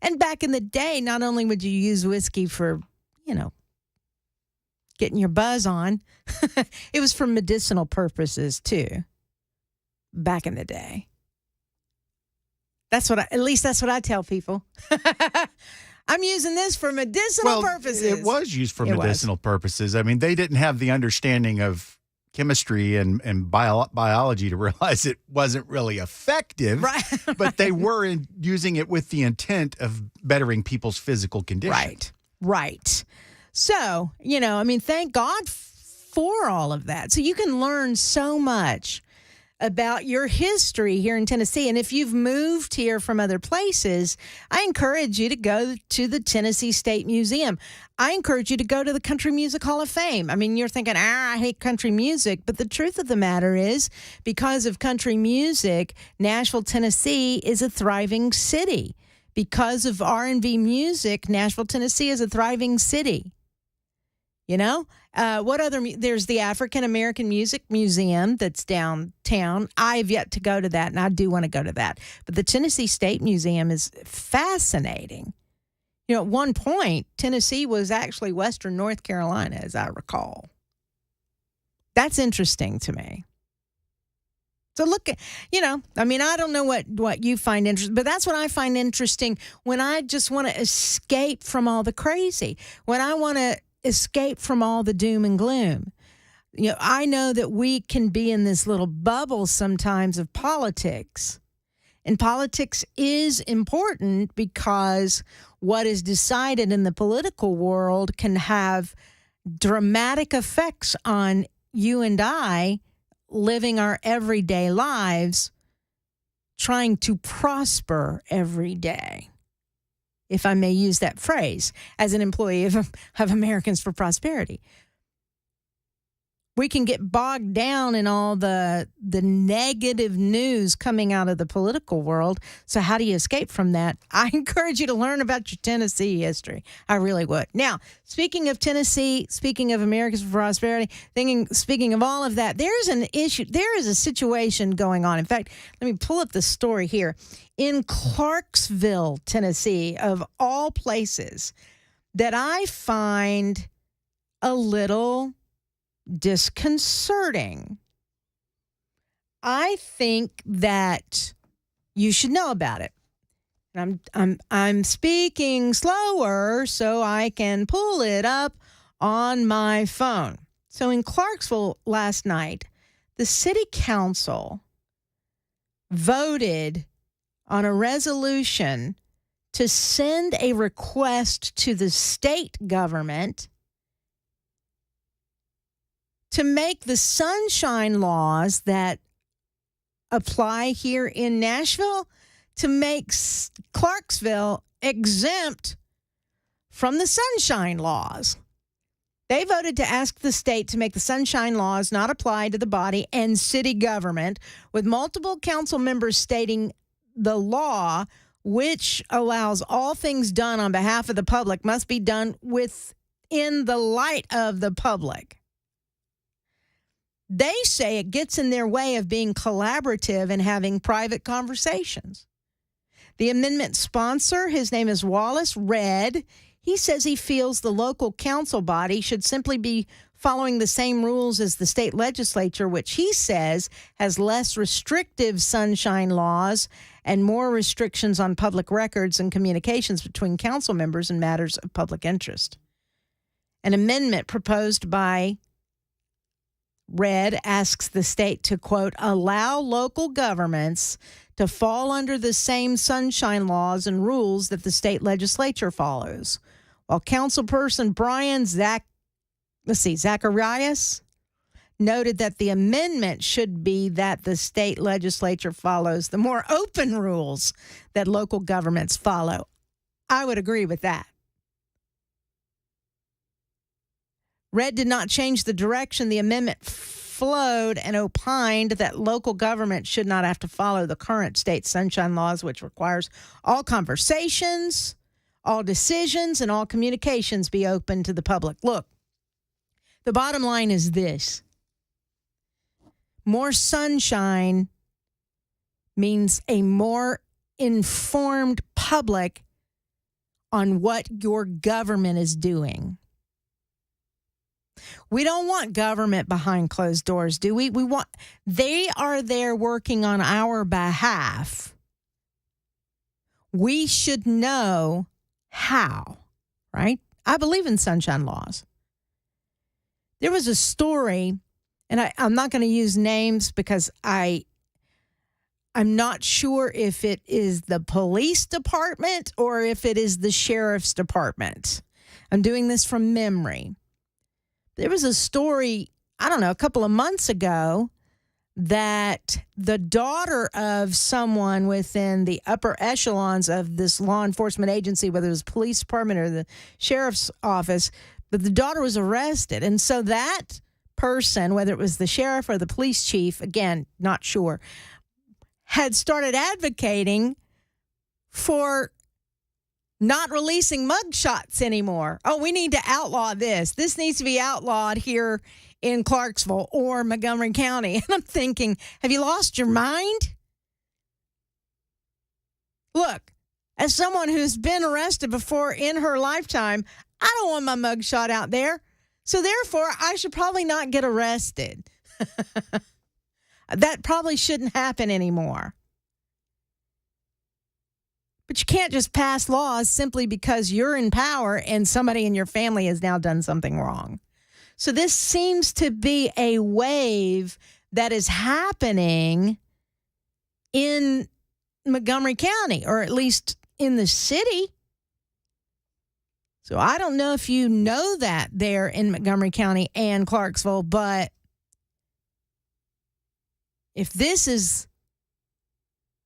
And back in the day, not only would you use whiskey for, getting your buzz on, it was for medicinal purposes too. Back in the day. That's what I tell people. I'm using this for medicinal purposes. It was used for medicinal purposes. I mean, they didn't have the understanding of chemistry and biology to realize it wasn't really effective, right? But they were using it with the intent of bettering people's physical condition. Right. So, thank God for all of that. So you can learn so much about your history here in Tennessee. And if you've moved here from other places, I encourage you to go to the Tennessee State Museum. I encourage you to go to the Country Music Hall of Fame. I mean, you're thinking, I hate country music. But the truth of the matter is, because of country music, Nashville, Tennessee is a thriving city. Because of R&B music, Nashville, Tennessee is a thriving city. You know, there's the African American Music Museum that's downtown. I've yet to go to that, and I do want to go to that. But the Tennessee State Museum is fascinating. You know, at one point, Tennessee was actually Western North Carolina, as I recall. That's interesting to me. So look at, I don't know what you find interesting, but that's what I find interesting when I just want to escape from all the crazy, when I want to escape from all the doom and gloom. You know, I know that we can be in this little bubble sometimes of politics. And politics is important because what is decided in the political world can have dramatic effects on you and I living our everyday lives, trying to prosper every day, if I may use that phrase, as an employee of Americans for Prosperity. We can get bogged down in all the negative news coming out of the political world. So how do you escape from that? I encourage you to learn about your Tennessee history. I really would. Now, speaking of Tennessee, speaking of Americans for Prosperity, speaking of all of that, there's an issue. There is a situation going on. In fact, let me pull up the story here. In Clarksville, Tennessee, of all places, that I find a little disconcerting. I think that you should know about it. And I'm speaking slower so I can pull it up on my phone. So in Clarksville last night, the city council voted on a resolution to send a request to the state government to make the sunshine laws that apply here in Nashville, to make Clarksville exempt from the sunshine laws. They voted to ask the state to make the sunshine laws not apply to the body and city government, with multiple council members stating the law, which allows all things done on behalf of the public, must be done within the light of the public. They say it gets in their way of being collaborative and having private conversations. The amendment sponsor, his name is Wallace Redd, he says he feels the local council body should simply be following the same rules as the state legislature, which he says has less restrictive sunshine laws and more restrictions on public records and communications between council members in matters of public interest. An amendment proposed by Redd asks the state to, quote, allow local governments to fall under the same sunshine laws and rules that the state legislature follows. While councilperson Brian Zacharias noted that the amendment should be that the state legislature follows the more open rules that local governments follow. I would agree with that. Redd did not change the direction the amendment flowed and opined that local government should not have to follow the current state sunshine laws, which requires all conversations, all decisions, and all communications be open to the public. Look, the bottom line is this. More sunshine means a more informed public on what your government is doing. We don't want government behind closed doors, do we? They are there working on our behalf. We should know how, right? I believe in sunshine laws. There was a story, and I'm not going to use names because I'm not sure if it is the police department or if it is the sheriff's department. I'm doing this from memory. There was a story, I don't know, a couple of months ago that the daughter of someone within the upper echelons of this law enforcement agency, whether it was police department or the sheriff's office, but the daughter was arrested. And so that person, whether it was the sheriff or the police chief, again, not sure, had started advocating for not releasing mugshots anymore. Oh, we need to outlaw this. This needs to be outlawed here in Clarksville or Montgomery County. And I'm thinking, have you lost your mind? Look, as someone who's been arrested before in her lifetime, I don't want my mugshot out there. So therefore, I should probably not get arrested. That probably shouldn't happen anymore. But you can't just pass laws simply because you're in power and somebody in your family has now done something wrong. So this seems to be a wave that is happening in Montgomery County, or at least in the city. So I don't know if you know that there in Montgomery County and Clarksville, but if this is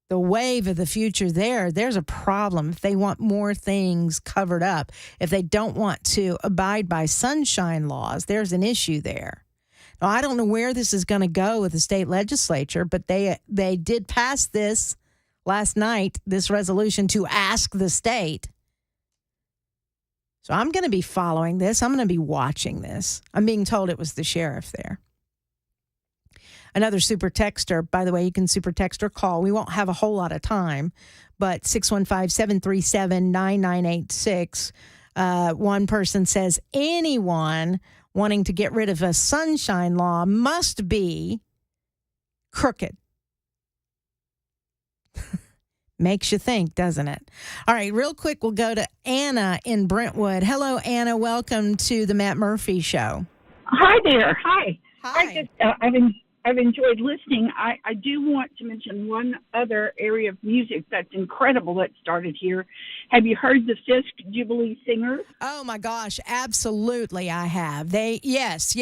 the wave of the future there's a problem. If they want more things covered up, if they don't want to abide by sunshine laws, there's an issue there. Now, I don't know where this is going to go with the state legislature, but they did pass this last night, this resolution to ask the state. So I'm going to be following this. I'm going to be watching this. I'm being told it was the sheriff there. Another super texter, by the way, you can super text or call. We won't have a whole lot of time, but 615-737-9986. One person says, anyone wanting to get rid of a sunshine law must be crooked. Makes you think, doesn't it? All right, real quick, we'll go to Anna in Brentwood. Hello, Anna. Welcome to the Matt Murphy Show. Hi there. Hi. Hi. I've enjoyed listening. I do want to mention one other area of music that's incredible that started here. Have you heard the Fisk Jubilee Singers? Oh my gosh, absolutely I have. Yes.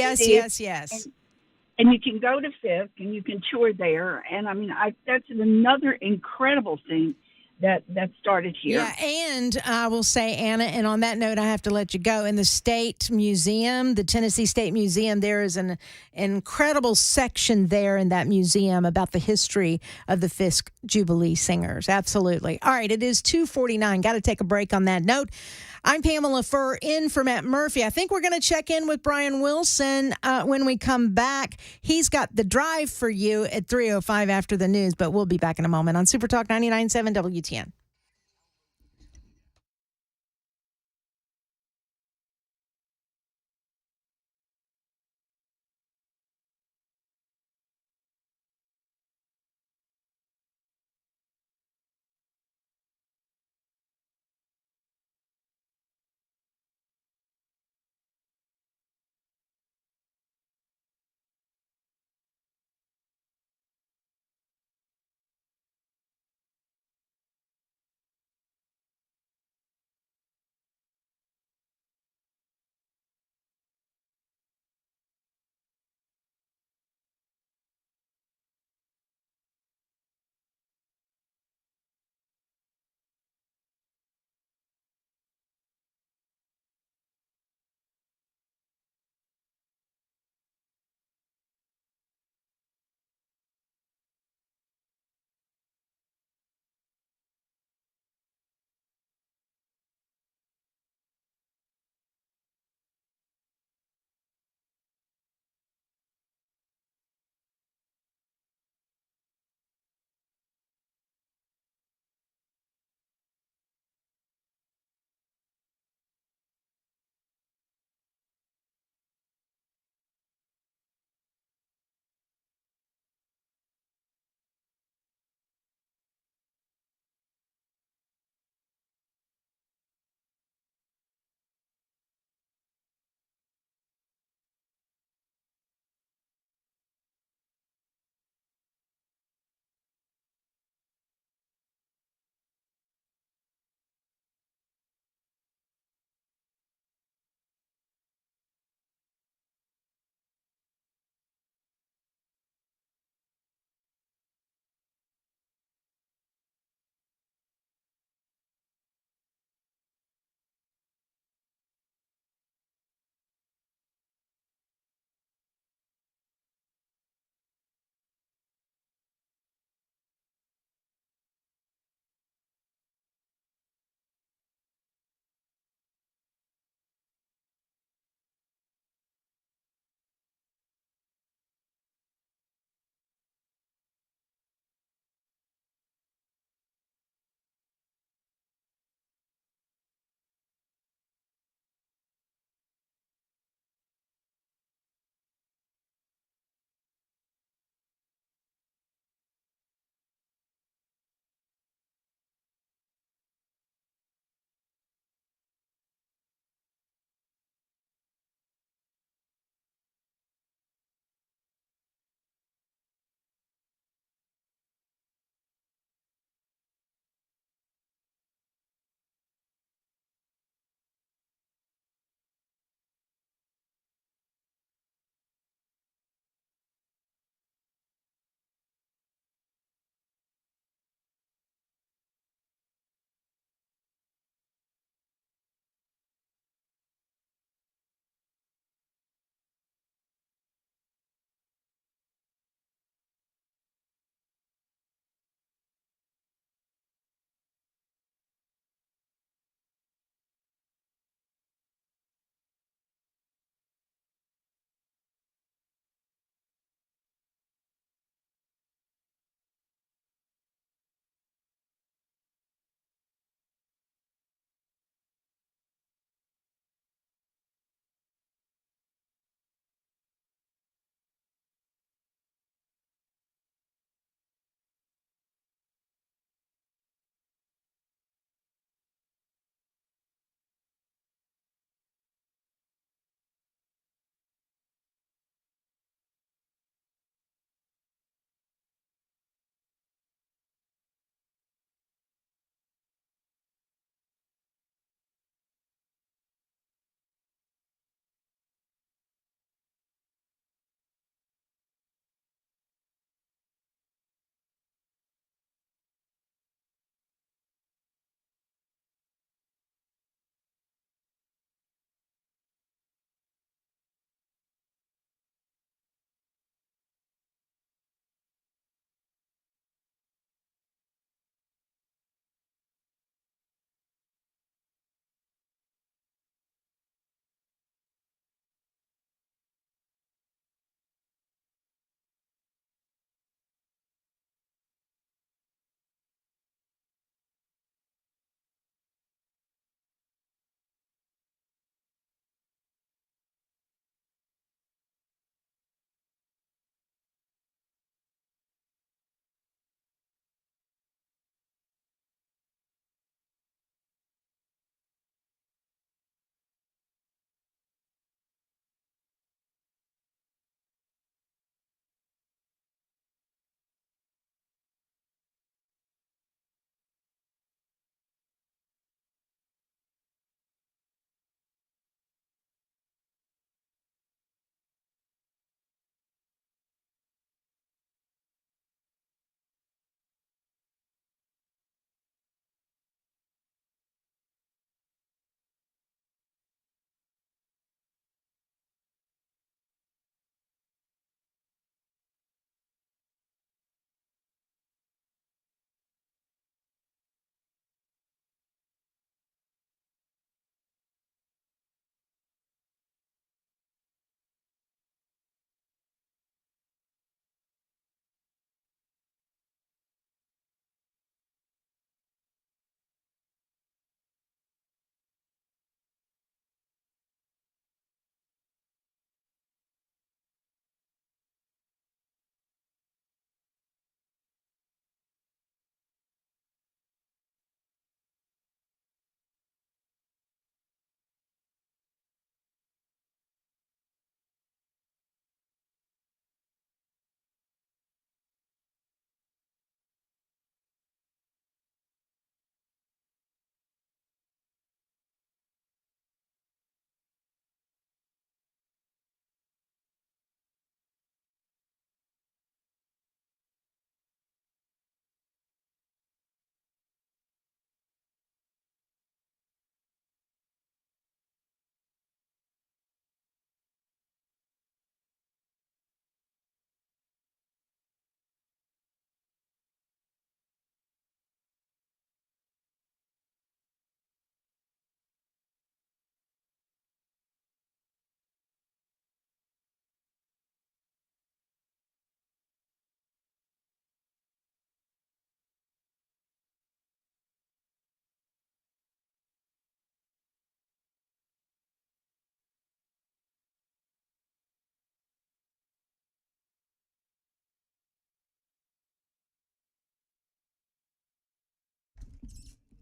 And you can go to Fisk and you can tour there. And I mean, that's another incredible thing that started here. Yeah, and I will say, Anna, and on that note, I have to let you go. In the State Museum, the Tennessee State Museum, there is an incredible section there in that museum about the history of the Fisk Jubilee Singers. Absolutely. All right, it is 2:49. Got to take a break on that note. I'm Pamela Furrs in for Matt Murphy. I think we're going to check in with Brian Wilson when we come back. He's got the drive for you at 3:05 after the news, but we'll be back in a moment on Super Talk 99.7 WTN.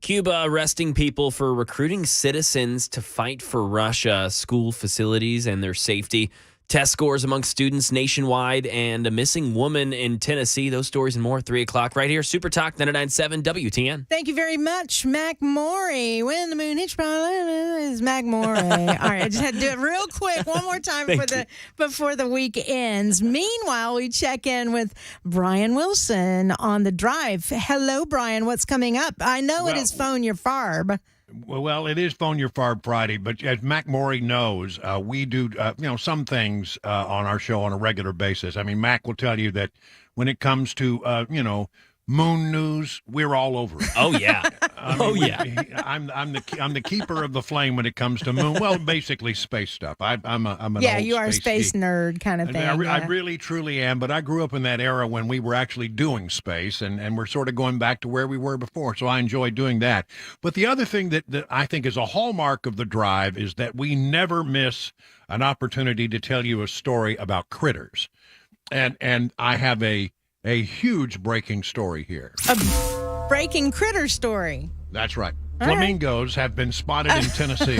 Cuba arresting people for recruiting citizens to fight for Russia, school facilities and their safety. Test scores among students nationwide, and a missing woman in Tennessee. Those stories and more, 3 o'clock right here. Super Talk 99.7 WTN. Thank you very much, Mac Morey. When the moon hits is Mac Morey. All right, I just had to do it real quick one more time before the week ends. Meanwhile, we check in with Brian Wilson on the drive. Hello, Brian. What's coming up? I know it is Phone Your Farb. Well, it is Phone Your Farb Friday, but as Mac Morey knows, we do some things on our show on a regular basis. I mean, Mac will tell you that when it comes to moon news, we're all over it. Oh yeah, I'm the keeper of the flame when it comes to moon. Well, basically space stuff. I'm an yeah, old you are a space geek. nerd kind of thing. I really truly am, but I grew up in that era when we were actually doing space, and we're sort of going back to where we were before. So I enjoy doing that. But the other thing that I think is a hallmark of the drive is that we never miss an opportunity to tell you a story about critters, and I have a huge breaking story here. A breaking critter story. That's right. All Flamingos have been spotted in Tennessee.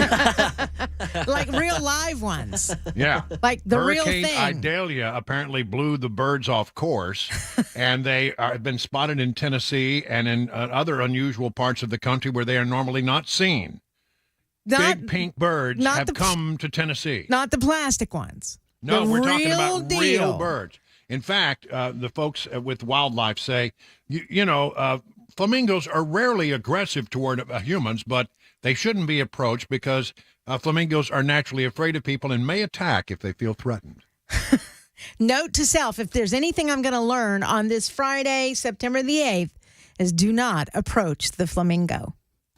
Like real live ones. Yeah. Like the Hurricane real thing. Idalia apparently blew the birds off course, and they have been spotted in Tennessee and in other unusual parts of the country where they are normally not seen. Big pink birds have come to Tennessee. Not the plastic ones. No, we're talking real about deal. real birds. In fact, the folks with wildlife say, flamingos are rarely aggressive toward humans, but they shouldn't be approached because flamingos are naturally afraid of people and may attack if they feel threatened. Note to self, if there's anything I'm going to learn on this Friday, September the 8th, is do not approach the flamingo.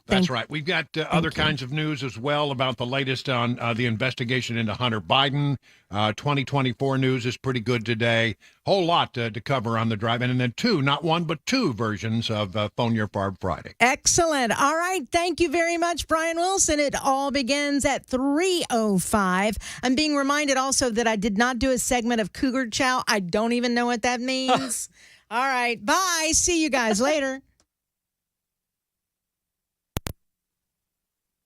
That's right. We've got other kinds of news as well about the latest on the investigation into Hunter Biden. 2024 news is pretty good today. Whole lot to cover on the drive. And then not one, but two versions of Phone Your Farb Friday. Excellent. All right. Thank you very much, Brian Wilson. It all begins at 3:05. I'm being reminded also that I did not do a segment of Cougar Chow. I don't even know what that means. All right. Bye. See you guys later.